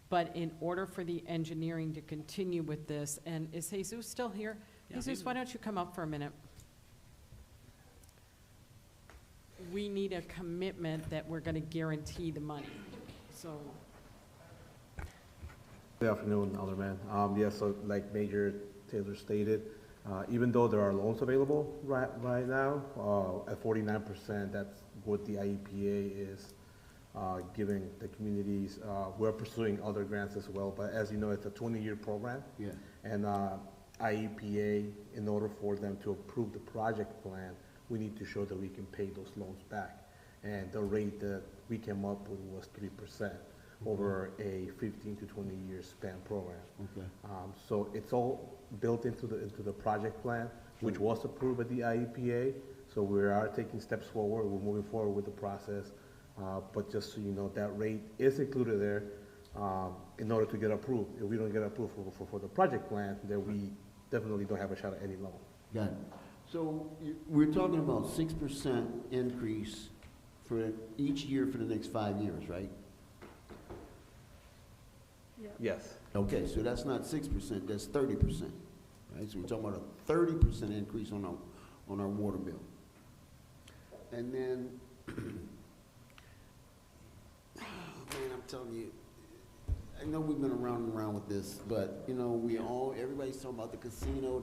but in order for the engineering to continue with this, and is Jesus still here? Yeah, Jesus, why don't you come up for a minute? We need a commitment that we're gonna guarantee the money, so. Good afternoon, Alderman. Yes, so like Major Taylor stated, even though there are loans available right now, at 49%, that's what the IEPA is giving the communities. We're pursuing other grants as well, but as you know, it's a 20-year program. Yeah. And IEPA, in order for them to approve the project plan, we need to show that we can pay those loans back. And the rate that we came up with was 3%. Over a 15 to 20 year span program. Okay. So it's all built into the project plan, which was approved by the IEPA. So we are taking steps forward. We're moving forward with the process. But just so you know, that rate is included there in order to get approved. If we don't get approved for the project plan, then we definitely don't have a shot at any loan. Got it. So we're talking about 6% increase for each year for the next 5 years, right? Yes. Okay, so that's not 6%, that's 30%, right? So we're talking about a 30% increase on our water bill. And then, man, I'm telling you, I know we've been around and around with this, but, you know, everybody's talking about the casino,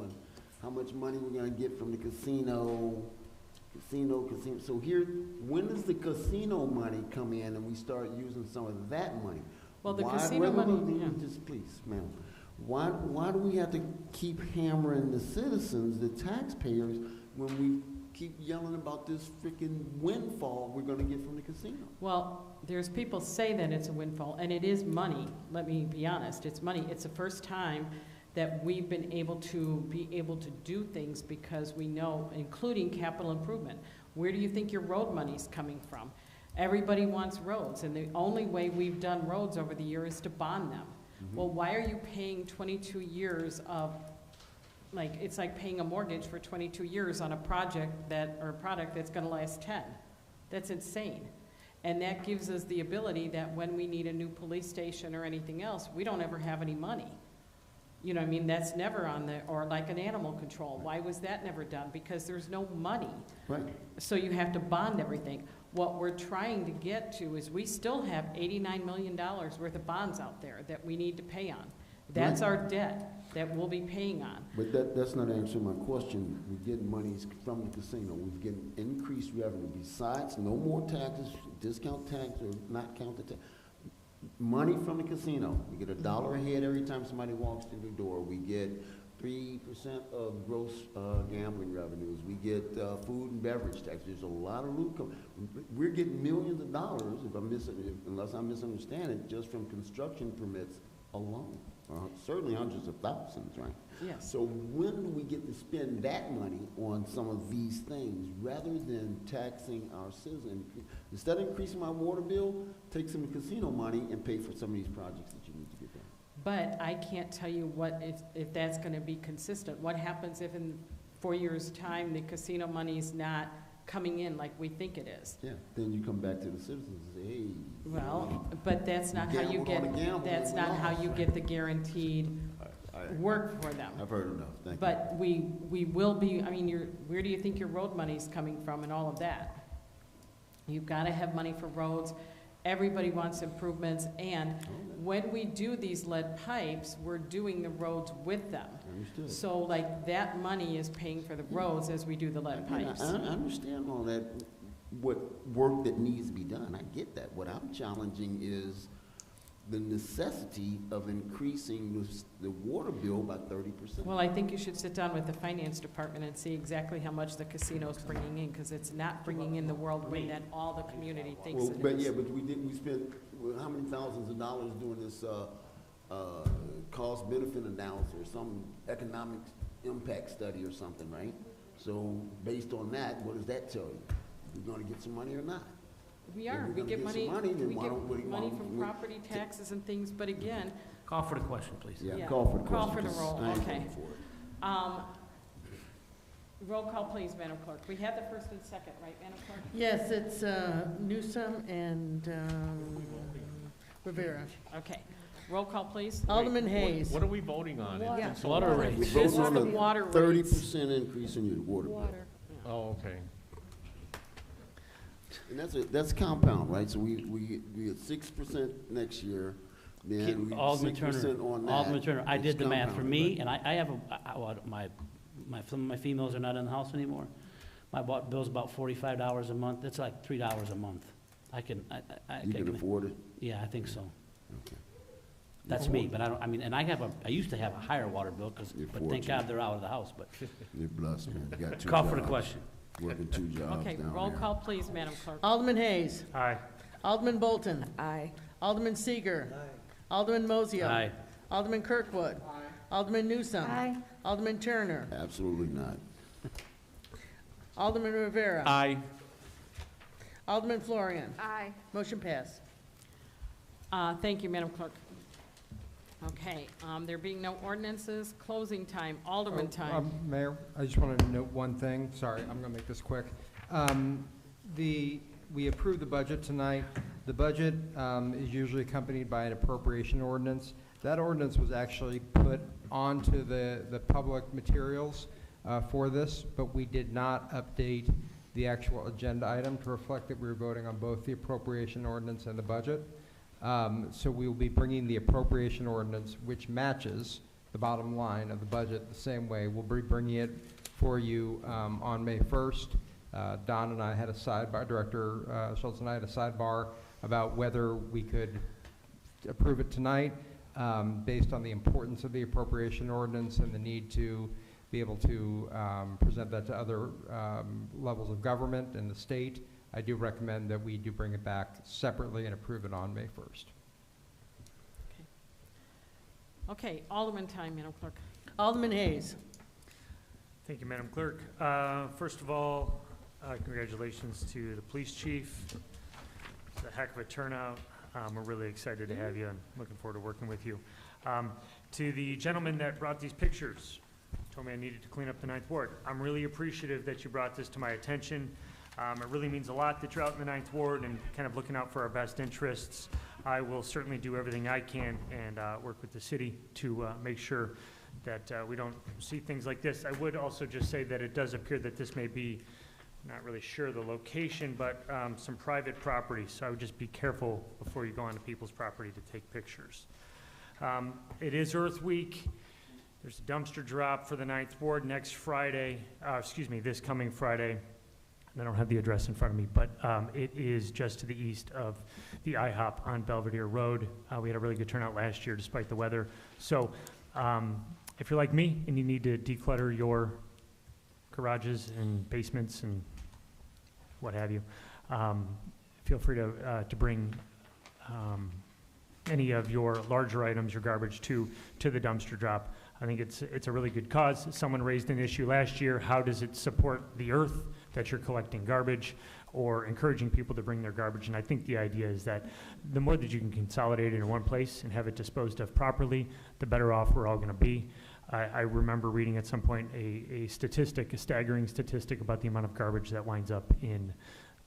and how much money we're gonna get from the casino. So here, when does the casino money come in and we start using some of that money? Well, the casino money, yeah. Just please, ma'am. Why do we have to keep hammering the citizens, the taxpayers, when we keep yelling about this freaking windfall we're gonna get from the casino? Well, there's people say that it's a windfall, and it is money. Let me be honest, it's money. It's the first time that we've been able to do things because we know, including capital improvement. Where do you think your road money's coming from? Everybody wants roads, and the only way we've done roads over the years is to bond them. Mm-hmm. Well, why are you paying 22 years of, it's like paying a mortgage for 22 years on a product that's gonna last 10. That's insane. And that gives us the ability that when we need a new police station or anything else, we don't ever have any money. You know what I mean? That's never on the, or like an animal control. Why was that never done? Because there's no money. Right. So you have to bond everything. What we're trying to get to is we still have $89 million worth of bonds out there that we need to pay on. That's Right. our debt that we'll be paying on. But that's not answering my question. We're getting monies from the casino. We're getting increased revenue. Besides, no more taxes, discount tax or not count the tax. Money from the casino. We get $1 a head every time somebody walks through the door. We get 3% of gross gambling revenues. We get food and beverage tax. There's a lot of loot coming. We're getting millions of dollars, unless I'm misunderstanding it, just from construction permits alone. Certainly hundreds of thousands, right? Yes. So when do we get to spend that money on some of these things rather than taxing our citizens? Instead of increasing my water bill, take some casino money and pay for some of these projects that you need to get done. But I can't tell you if that's gonna be consistent. What happens if in 4 years' time, the casino money's not coming in like we think it is? Yeah, then you come back to the citizens and say, hey. Well, but that's not how you get, that's not how you get the guaranteed work for them. I've heard enough, thank you. But we will be, I mean, where do you think your road money's coming from and all of that? You've gotta have money for roads. Everybody wants improvements, and when we do these lead pipes, we're doing the roads with them. Understood. So like that money is paying for the roads as we do the lead pipes. I understand all that, what work that needs to be done. I get that. What I'm challenging is the necessity of increasing the water bill by 30%. Well, I think you should sit down with the finance department and see exactly how much the casino's bringing in, because it's not bringing in the whirlwind that all the community thinks it is. But yeah, but we spent, how many thousands of dollars doing this cost benefit analysis or some economic impact study or something, right? So based on that, what does that tell you? We're gonna get some money or not? We are, we get money, we get money from property taxes and things, but again. Call for the question, please. Yeah, call for the question. Call for the roll, I ain't okay. voting for it. Roll call, please, Madam Clerk. We had the first and second, right, Madam Clerk? Yes, it's Newsom and Rivera. Okay. Roll call, please. Alderman Hayes. What are we voting on? Water. Water rates. We're This voting is on the water a rates. 30% increase in your water bill. Oh, okay. And that's compound, right? So we get 6% next year, then we Alderman 6% Turner, on that. Alderman Turner, I It's did the math for compounded, me, right? and I have some of my females are not in the house anymore. My bill's about $45 a month. That's like $3 a month. I can afford it? Yeah, I think so. Okay. That's me, but I mean, and I used to have a higher water bill, but thank God they're out of the house, but. You're blessed, man. You got 2 Call jobs. for the question. Working 2 jobs Okay, down roll there. call, please, Madam Clerk. Alderman Hayes. Aye. Alderman Bolton. Aye. Alderman Seeger. Alderman Mozio. Aye. Alderman Kirkwood. Alderman Newsom. Aye. Alderman Turner. Absolutely not. Alderman Rivera. Aye. Alderman Florian. Aye. Motion passed. Thank you, Madam Clerk. Okay, there being no ordinances, closing time, Alderman time. Mayor, I just wanted to note one thing. Sorry, I'm going to make this quick. We approved the budget tonight. The budget is usually accompanied by an appropriation ordinance. That ordinance was actually put onto the public materials for this, but we did not update the actual agenda item to reflect that we were voting on both the appropriation ordinance and the budget. So we will be bringing the appropriation ordinance, which matches the bottom line of the budget the same way. We'll be bringing it for you on May 1st. Don and I had a sidebar, Director Schultz and I had a sidebar about whether we could approve it tonight based on the importance of the appropriation ordinance and the need to be able to present that to other levels of government and the state. I do recommend that we do bring it back separately and approve it on May 1st. Okay, Alderman time, Madam Clerk. Alderman Hayes. Thank you, Madam Clerk. First of all, congratulations to the police chief. It's a heck of a turnout. We're really excited to have you and looking forward to working with you. To the gentleman that brought these pictures, told me I needed to clean up the 9th Ward. I'm really appreciative that you brought this to my attention. It really means a lot that you're out in the 9th Ward and kind of looking out for our best interests. I will certainly do everything I can and work with the city to make sure that we don't see things like this. I would also just say that it does appear that this may be, not really sure the location, but some private property. So I would just be careful before you go onto people's property to take pictures. It is Earth Week. There's a dumpster drop for the 9th Ward next Friday, this coming Friday. I don't have the address in front of me, but it is just to the east of the IHOP on Belvedere Road. We had a really good turnout last year despite the weather. So if you're like me and you need to declutter your garages and basements and what have you, feel free to bring any of your larger items, your garbage, to the dumpster drop. I think it's a really good cause. Someone raised an issue last year. How does it support the earth that you're collecting garbage or encouraging people to bring their garbage? And I think the idea is that the more that you can consolidate it in one place and have it disposed of properly, the better off we're all going to be. I remember reading at some point a staggering statistic about the amount of garbage that winds up in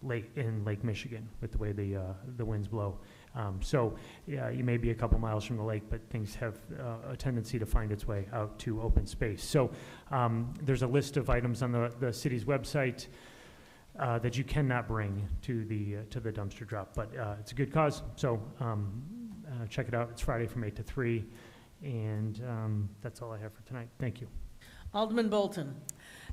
Lake Michigan with the way the winds blow. So yeah, you may be a couple miles from the lake, but things have a tendency to find its way out to open space. So there's a list of items on the city's website that you cannot bring to the dumpster drop, but it's a good cause. So check it out. It's Friday from 8 to 3, and that's all I have for tonight. Thank you. Alderman Bolton.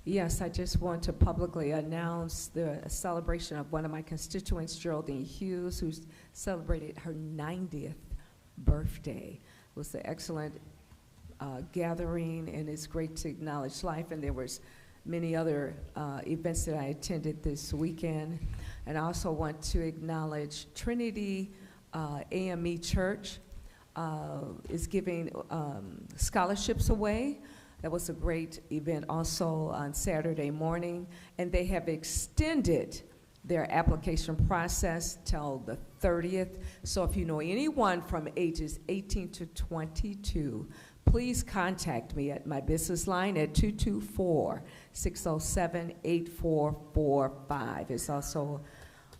Yes, I just want to publicly announce the celebration of one of my constituents, Geraldine Hughes, who celebrated her 90th birthday. It was an excellent gathering, and it's great to acknowledge life. And there was many other events that I attended this weekend. And I also want to acknowledge Trinity AME Church is giving scholarships away. That was a great event also on Saturday morning, and they have extended their application process till the 30th. So if you know anyone from ages 18 to 22, please contact me at my business line at 224-607-8445. It's also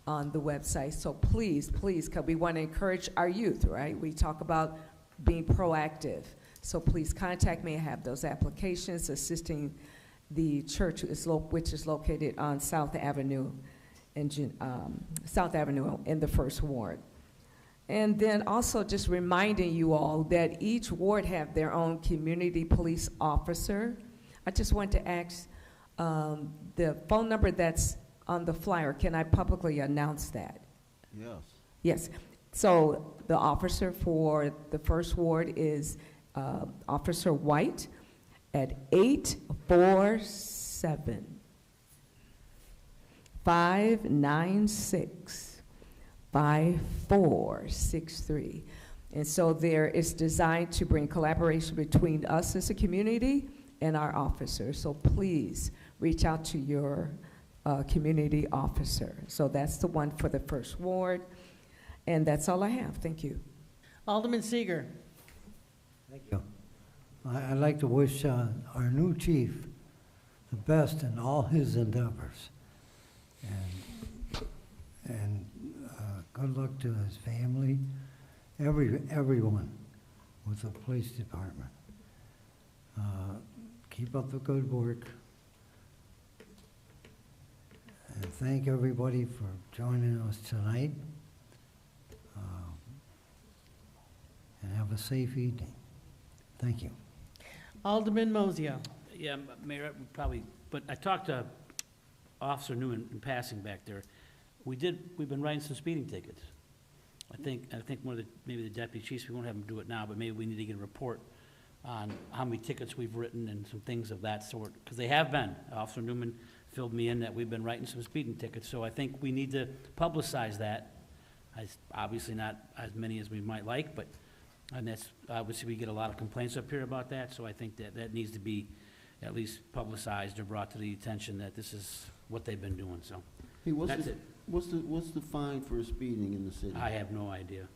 on the website. So please, because we want to encourage our youth, right? We talk about being proactive. So please contact me. I have those applications assisting the church, which is located on South Avenue in the 1st Ward. And then also just reminding you all that each ward have their own community police officer. I just want to ask the phone number that's on the flyer. Can I publicly announce that? Yes. Yes. So the officer for the 1st Ward is Officer White at 847-596-5463. And so there is designed to bring collaboration between us as a community and our officers. So please reach out to your community officer. So that's the one for the 1st Ward. And that's all I have. Thank you. Alderman Seeger. Thank you. I'd like to wish our new chief the best in all his endeavors. And good luck to his family, everyone with the police department. Keep up the good work. And thank everybody for joining us tonight. And have a safe evening. Thank you. Alderman Mozio. Yeah, Mayor, probably, but I talked to Officer Newman in passing back there. We've been writing some speeding tickets. I think one of maybe the deputy chiefs, we won't have them do it now, but maybe we need to get a report on how many tickets we've written and some things of that sort, because they have been. Officer Newman filled me in that we've been writing some speeding tickets, so I think we need to publicize that. Obviously not as many as we might like, but, and that's, obviously we get a lot of complaints up here about that, so I think that needs to be at least publicized or brought to the attention that this is what they've been doing, so. Hey, That's it. what's the fine for speeding in the city? I have no idea.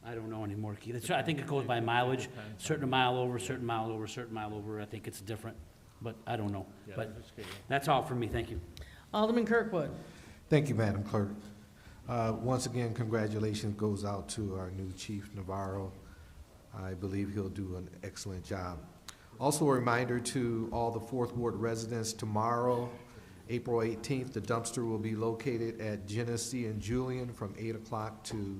I don't know anymore, Keith. I think it goes by mileage, certain mile over, certain mile over, certain mile over. I think it's different, but I don't know. But that's all for me. Thank you. Alderman Kirkwood. Thank you, Madam Clerk. Once again, congratulations goes out to our new Chief Navarro. I believe he'll do an excellent job. Also a reminder to all the Fourth Ward residents, tomorrow, April 18th, the dumpster will be located at Genesee and Julian from 8 o'clock to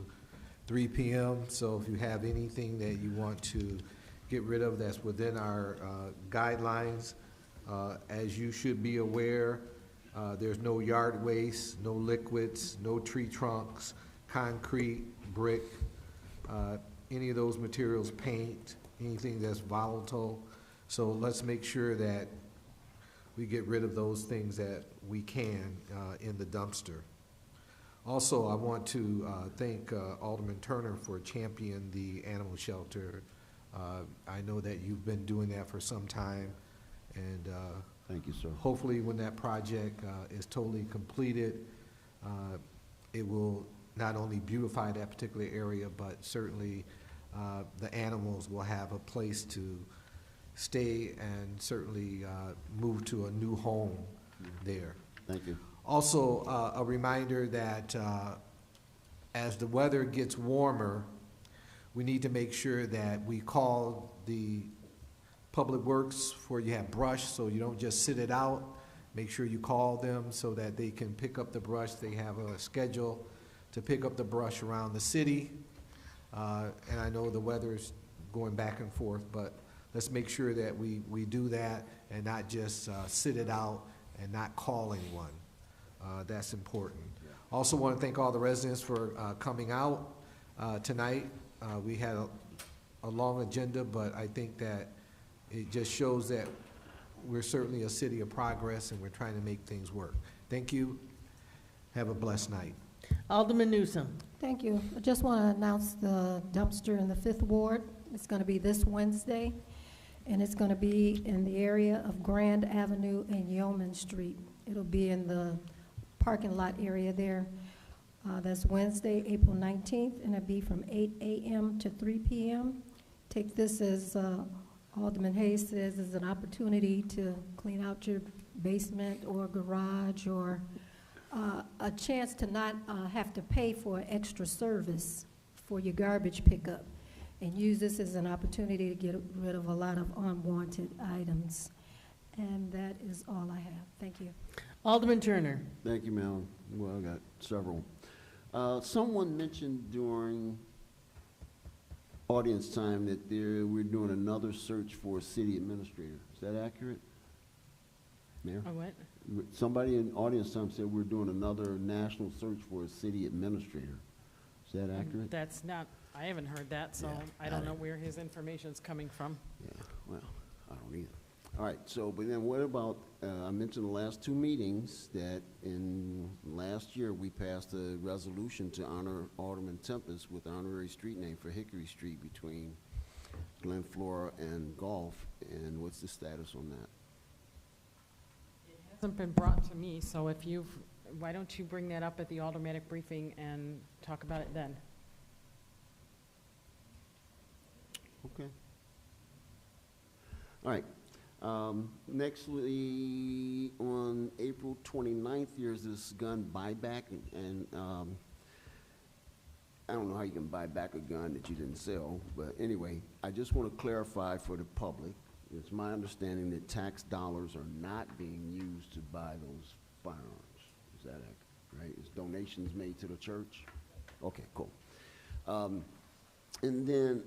3 p.m. So if you have anything that you want to get rid of that's within our guidelines, as you should be aware, there's no yard waste, no liquids, no tree trunks, concrete, brick, any of those materials, paint, anything that's volatile. So let's make sure that we get rid of those things that we can in the dumpster. Also, I want to thank Alderman Turner for championing the animal shelter. I know that you've been doing that for some time, and thank you, sir. Hopefully, when that project is totally completed, it will not only beautify that particular area, but certainly the animals will have a place to stay and certainly move to a new home there. Thank you. Also, a reminder that as the weather gets warmer, we need to make sure that we call the Public Works for you have brush, so you don't just sit it out. Make sure you call them so that they can pick up the brush. They have a schedule to pick up the brush around the city. And I know the weather's going back and forth, but let's make sure that we do that and not just sit it out and not call anyone. That's important. Also want to thank all the residents for coming out tonight. We had a long agenda, but I think that it just shows that we're certainly a city of progress and we're trying to make things work. Thank you. Have a blessed night. Alderman Newsom. Thank you. I just want to announce the dumpster in the 5th Ward. It's going to be this Wednesday, and it's going to be in the area of Grand Avenue and Yeoman Street. It'll be in the parking lot area there. That's Wednesday, April 19th, and it'll be from 8 a.m. to 3 p.m. Take this as Alderman Hayes says, as an opportunity to clean out your basement or garage, or a chance to not have to pay for extra service for your garbage pickup, and use this as an opportunity to get rid of a lot of unwanted items. And that is all I have. Thank you. Alderman Turner. Thank you, ma'am. Well, I got several. Someone mentioned during audience time that we're doing another search for a city administrator. Is that accurate, Mayor? Oh, what? Somebody in audience time said we're doing another national search for a city administrator. Is that accurate? That's not, I haven't heard that, so I don't know where his information's coming from. Yeah, well, I don't either. All right, so, but then what about, I mentioned the last two meetings that in last year we passed a resolution to honor Alderman Tempest with honorary street name for Hickory Street between Glen Flora and Gulf, and what's the status on that? It hasn't been brought to me, so if why don't you bring that up at the aldermanic briefing and talk about it then? Okay. All right. Nextly, on April 29th, there's this gun buyback, and I don't know how you can buy back a gun that you didn't sell, but anyway, I just want to clarify for the public, it's my understanding that tax dollars are not being used to buy those firearms. Is that accurate, right? It's donations made to the church? Okay, cool. And then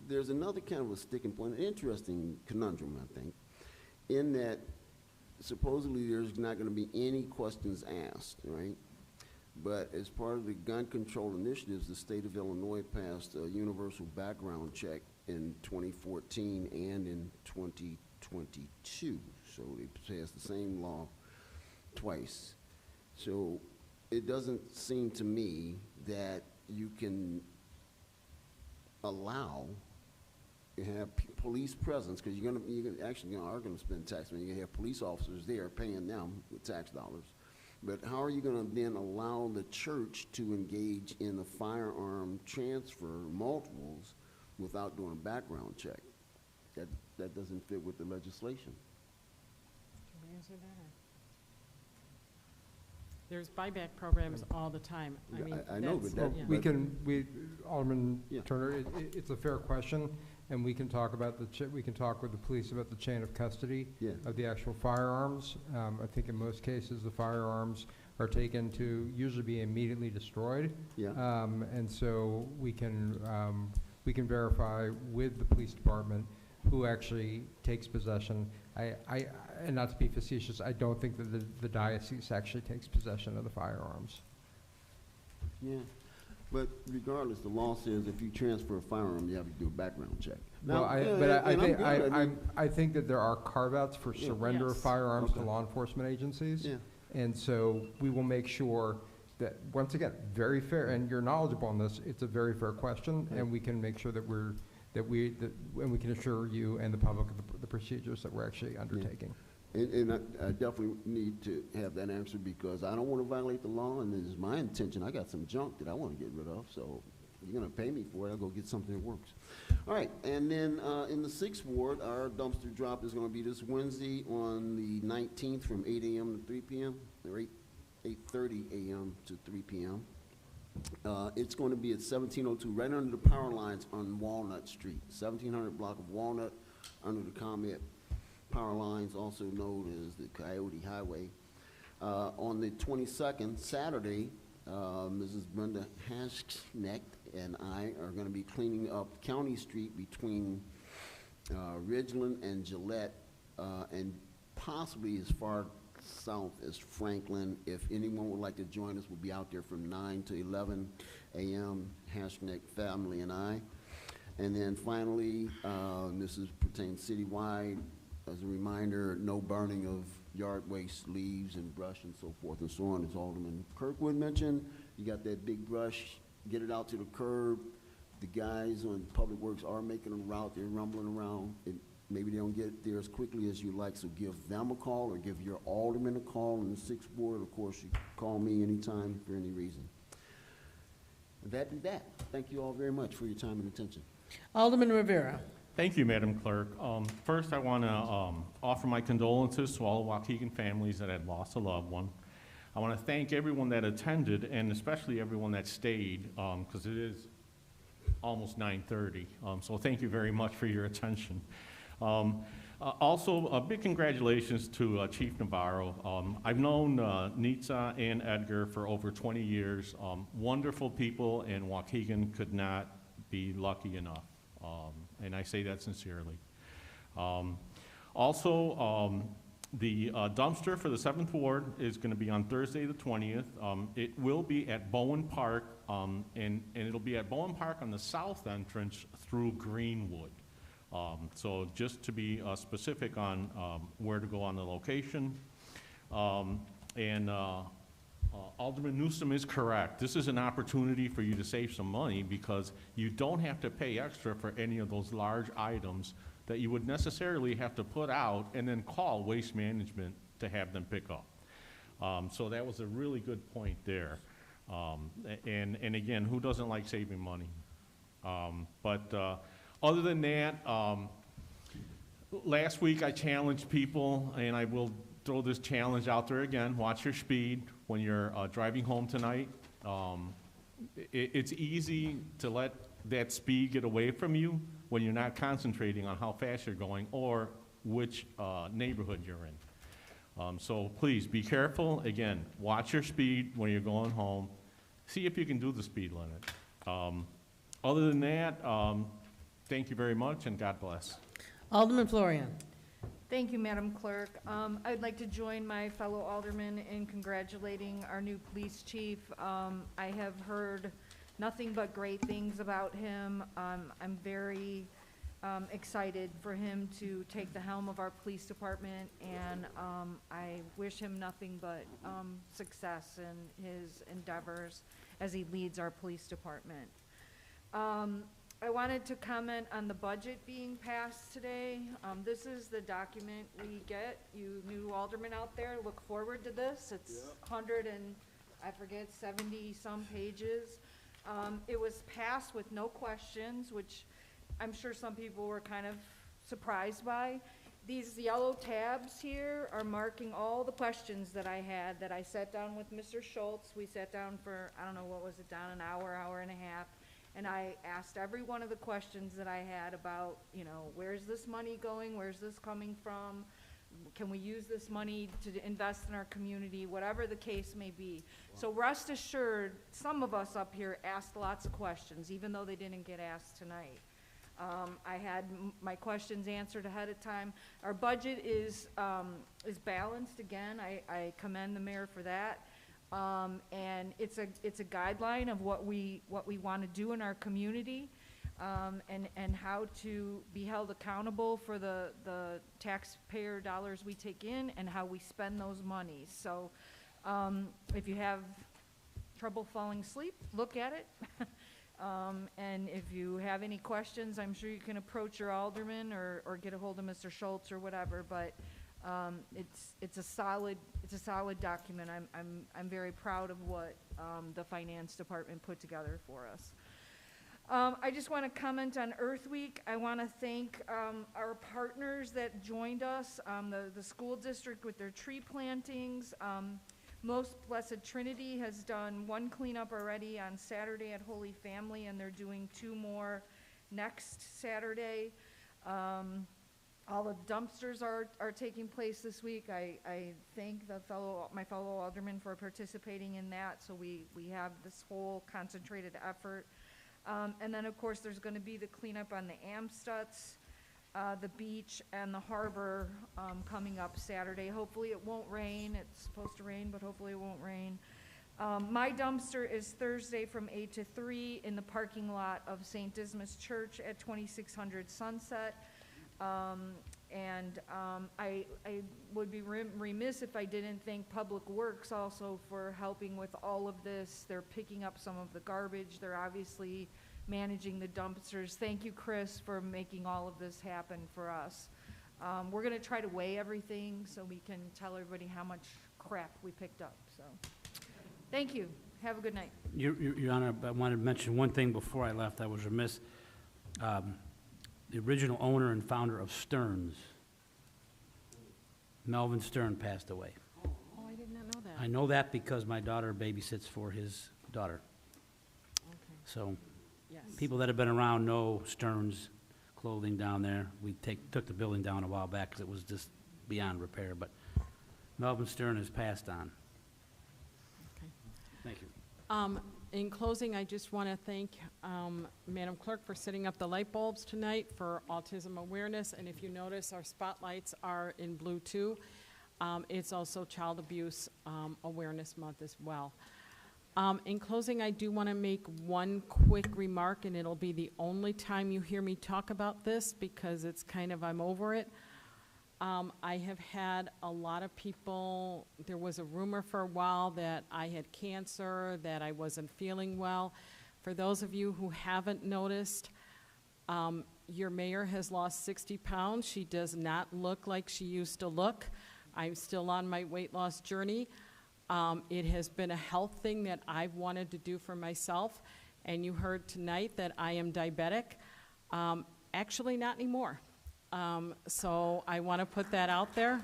there's another kind of a sticking point, an interesting conundrum, I think, in that supposedly there's not going to be any questions asked, right? But as part of the gun control initiatives, the state of Illinois passed a universal background check in 2014 and in 2022. So they passed the same law twice. So it doesn't seem to me that you can allow to have police presence, because you're actually are going to spend tax money. You're going to have police officers there paying them with tax dollars. But how are you going to then allow the church to engage in a firearm transfer, multiples, without doing a background check? That doesn't fit with the legislation. Can we answer that? There's buyback programs all the time. I mean, I know, but Well, that, Alderman Yeah. Turner, it's a fair question, and we can talk about we can talk with the police about the chain of custody Yeah. of the actual firearms. I think in most cases, the firearms are taken to usually be immediately destroyed. Yeah. And so we can verify with the police department who actually takes possession. And not to be facetious, I don't think that the diocese actually takes possession of the firearms. yeah. But regardless, the law says if you transfer a firearm, you have to do a background check. Well, I think that there are carve-outs for Yeah. surrender of Yes. firearms to Okay. law enforcement agencies. Yeah. And so we will make sure that, once again, very fair, and you're knowledgeable on this, it's a very fair question, and we can make sure that and we can assure you and the public of the procedures that we're actually undertaking. And I definitely need to have that answer, because I don't want to violate the law, and it is my intention. I got some junk that I want to get rid of, so if you're going to pay me for it, I'll go get something that works. All right, and then in the 6th Ward, our dumpster drop is going to be this Wednesday on the 19th from 8 a.m. to 3 p.m., or 8:30 a.m. to 3 p.m. It's going to be at 1702, right under the power lines on Walnut Street, 1700 block of Walnut, under the ComEd power lines, also known as the Coyote Highway. On the 22nd, Saturday, Mrs. Brenda Hashknecht and I are going to be cleaning up County Street between Ridgeland and Gillette, and possibly as far south as Franklin. If anyone would like to join us, we'll be out there from 9 to 11 a.m., Hashknecht family and I. And then finally, this is pertains citywide. As a reminder, no burning of yard waste, leaves and brush and so forth and so on. As Alderman Kirkwood mentioned, you got that big brush, get it out to the curb. The guys on Public Works are making a route, they're rumbling around. Maybe they don't get there as quickly as you like, so give them a call or give your alderman a call in the 6th Ward. Of course, you can call me anytime for any reason. That be that. Thank you all very much for your time and attention. Alderman Rivera. Thank you, Madam Clerk. First, I want to offer my condolences to all the Waukegan families that had lost a loved one. I want to thank everyone that attended, and especially everyone that stayed, because it is almost 9:30. So thank you very much for your attention. Also, a big congratulations to Chief Navarro. I've known Nitza and Edgar for over 20 years. Wonderful people, and Waukegan could not be lucky enough. And I say that sincerely. Also, the dumpster for the 7th Ward is going to be on Thursday the 20th. It will be at Bowen Park, and it'll be at Bowen Park on the south entrance through Greenwood. So just to be specific on where to go on the location. Alderman Newsom is correct. This is an opportunity for you to save some money, because you don't have to pay extra for any of those large items that you would necessarily have to put out and then call Waste Management to have them pick up. So that was a really good point there. And again, who doesn't like saving money? Other than that, last week I challenged people, and I will throw this challenge out there again. Watch your speed when you're driving home tonight. It's easy to let that speed get away from you when you're not concentrating on how fast you're going or which neighborhood you're in. So please be careful. Again, watch your speed when you're going home. See if you can do the speed limit. Other than that, thank you very much and God bless. Alderman Florian. Thank you, Madam Clerk. I'd like to join my fellow aldermen in congratulating our new police chief. I have heard nothing but great things about him. I'm very excited for him to take the helm of our police department, and I wish him nothing but success in his endeavors as he leads our police department. I wanted to comment on the budget being passed today. This is the document we get. You new aldermen out there, look forward to this. It's 100 and, I forget, 70 some pages. It was passed with no questions, which I'm sure some people were kind of surprised by. These yellow tabs here are marking all the questions that I had, that I sat down with Mr. Schultz. We sat down for, I don't know, what was it, down an hour, hour and a half. And I asked every one of the questions that I had about, you know, where's this money going? Where's this coming from? Can we use this money to invest in our community? Whatever the case may be. So rest assured, some of us up here asked lots of questions, even though they didn't get asked tonight. I had my questions answered ahead of time. Our budget is balanced again. I commend the mayor for that. And it's a guideline of what we want to do in our community, and how to be held accountable for the taxpayer dollars we take in and how we spend those monies. So if you have trouble falling asleep, look at it. And if you have any questions, I'm sure you can approach your alderman or get a hold of Mr. Schultz or whatever, but it's a solid document. I'm very proud of what the finance department put together for us. I just want to comment on Earth Week. I want to thank our partners that joined us, the school district with their tree plantings. Most Blessed Trinity has done one cleanup already on Saturday at Holy Family, and they're doing 2 more next Saturday. All the dumpsters are taking place this week. I thank my fellow aldermen for participating in that, so we have this whole concentrated effort. And then, of course, there's going to be the cleanup on the Amstuts, the beach, and the harbor coming up Saturday. Hopefully it won't rain. It's supposed to rain, but hopefully it won't rain. My dumpster is Thursday from 8 to 3 in the parking lot of St. Dismas Church at 2600 Sunset. I would be remiss if I didn't thank Public Works also for helping with all of this. They're picking up some of the garbage. They're obviously managing the dumpsters. Thank you, Chris, for making all of this happen for us. We're going to try to weigh everything so we can tell everybody how much crap we picked up. So, thank you. Have a good night. Your Honor, I wanted to mention one thing before I left. I was remiss. The original owner and founder of Stearns, Melvin Stern, passed away. Oh, I did not know that. I know that because my daughter babysits for his daughter. Okay. So, Yes. people that have been around know Stearns Clothing down there. We took the building down a while back because it was just beyond repair, but Melvin Stern has passed on. Okay. Thank you. In closing, I just want to thank Madam Clerk for setting up the light bulbs tonight for autism awareness. And if you notice, our spotlights are in blue too. It's also Child Abuse Awareness Month as well. In closing, I do want to make one quick remark, and it'll be the only time you hear me talk about this because it's kind of, I'm over it. I have had a lot of people, there was a rumor for a while that I had cancer, that I wasn't feeling well. For those of you who haven't noticed, your mayor has lost 60 pounds. She does not look like she used to look. I'm still on my weight loss journey. It has been a health thing that I've wanted to do for myself, and you heard tonight that I am diabetic. Actually, not anymore. So I want to put that out there.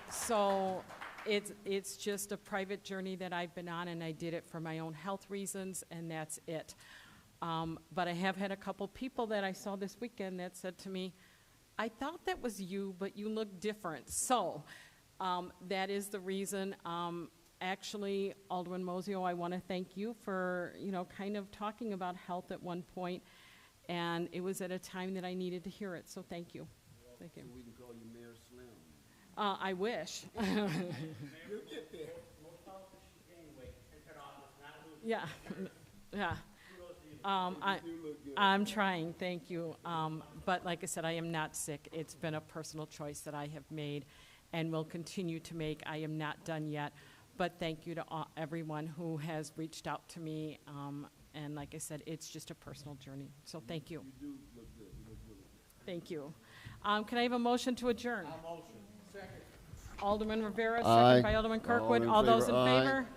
So it's just a private journey that I've been on, and I did it for my own health reasons, and that's it. But I have had a couple people that I saw this weekend that said to me, I thought that was you, but you look different. So that is the reason. Actually, Alderman Mosio, I want to thank you for, kind of talking about health at one point, and it was at a time that I needed to hear it, so thank you. Thank you. So we can call you Mayor Slim. I wish. Yeah, yeah. I'm trying, thank you. But like I said, I am not sick. It's been a personal choice that I have made and will continue to make. I am not done yet. But thank you to everyone who has reached out to me. And like I said, it's just a personal journey. So thank you. You do look good. You look really good. Thank you. Can I have a motion to adjourn? Motion. Second. Alderman Rivera, Aye. second by Alderman Kirkwood. All those in favor?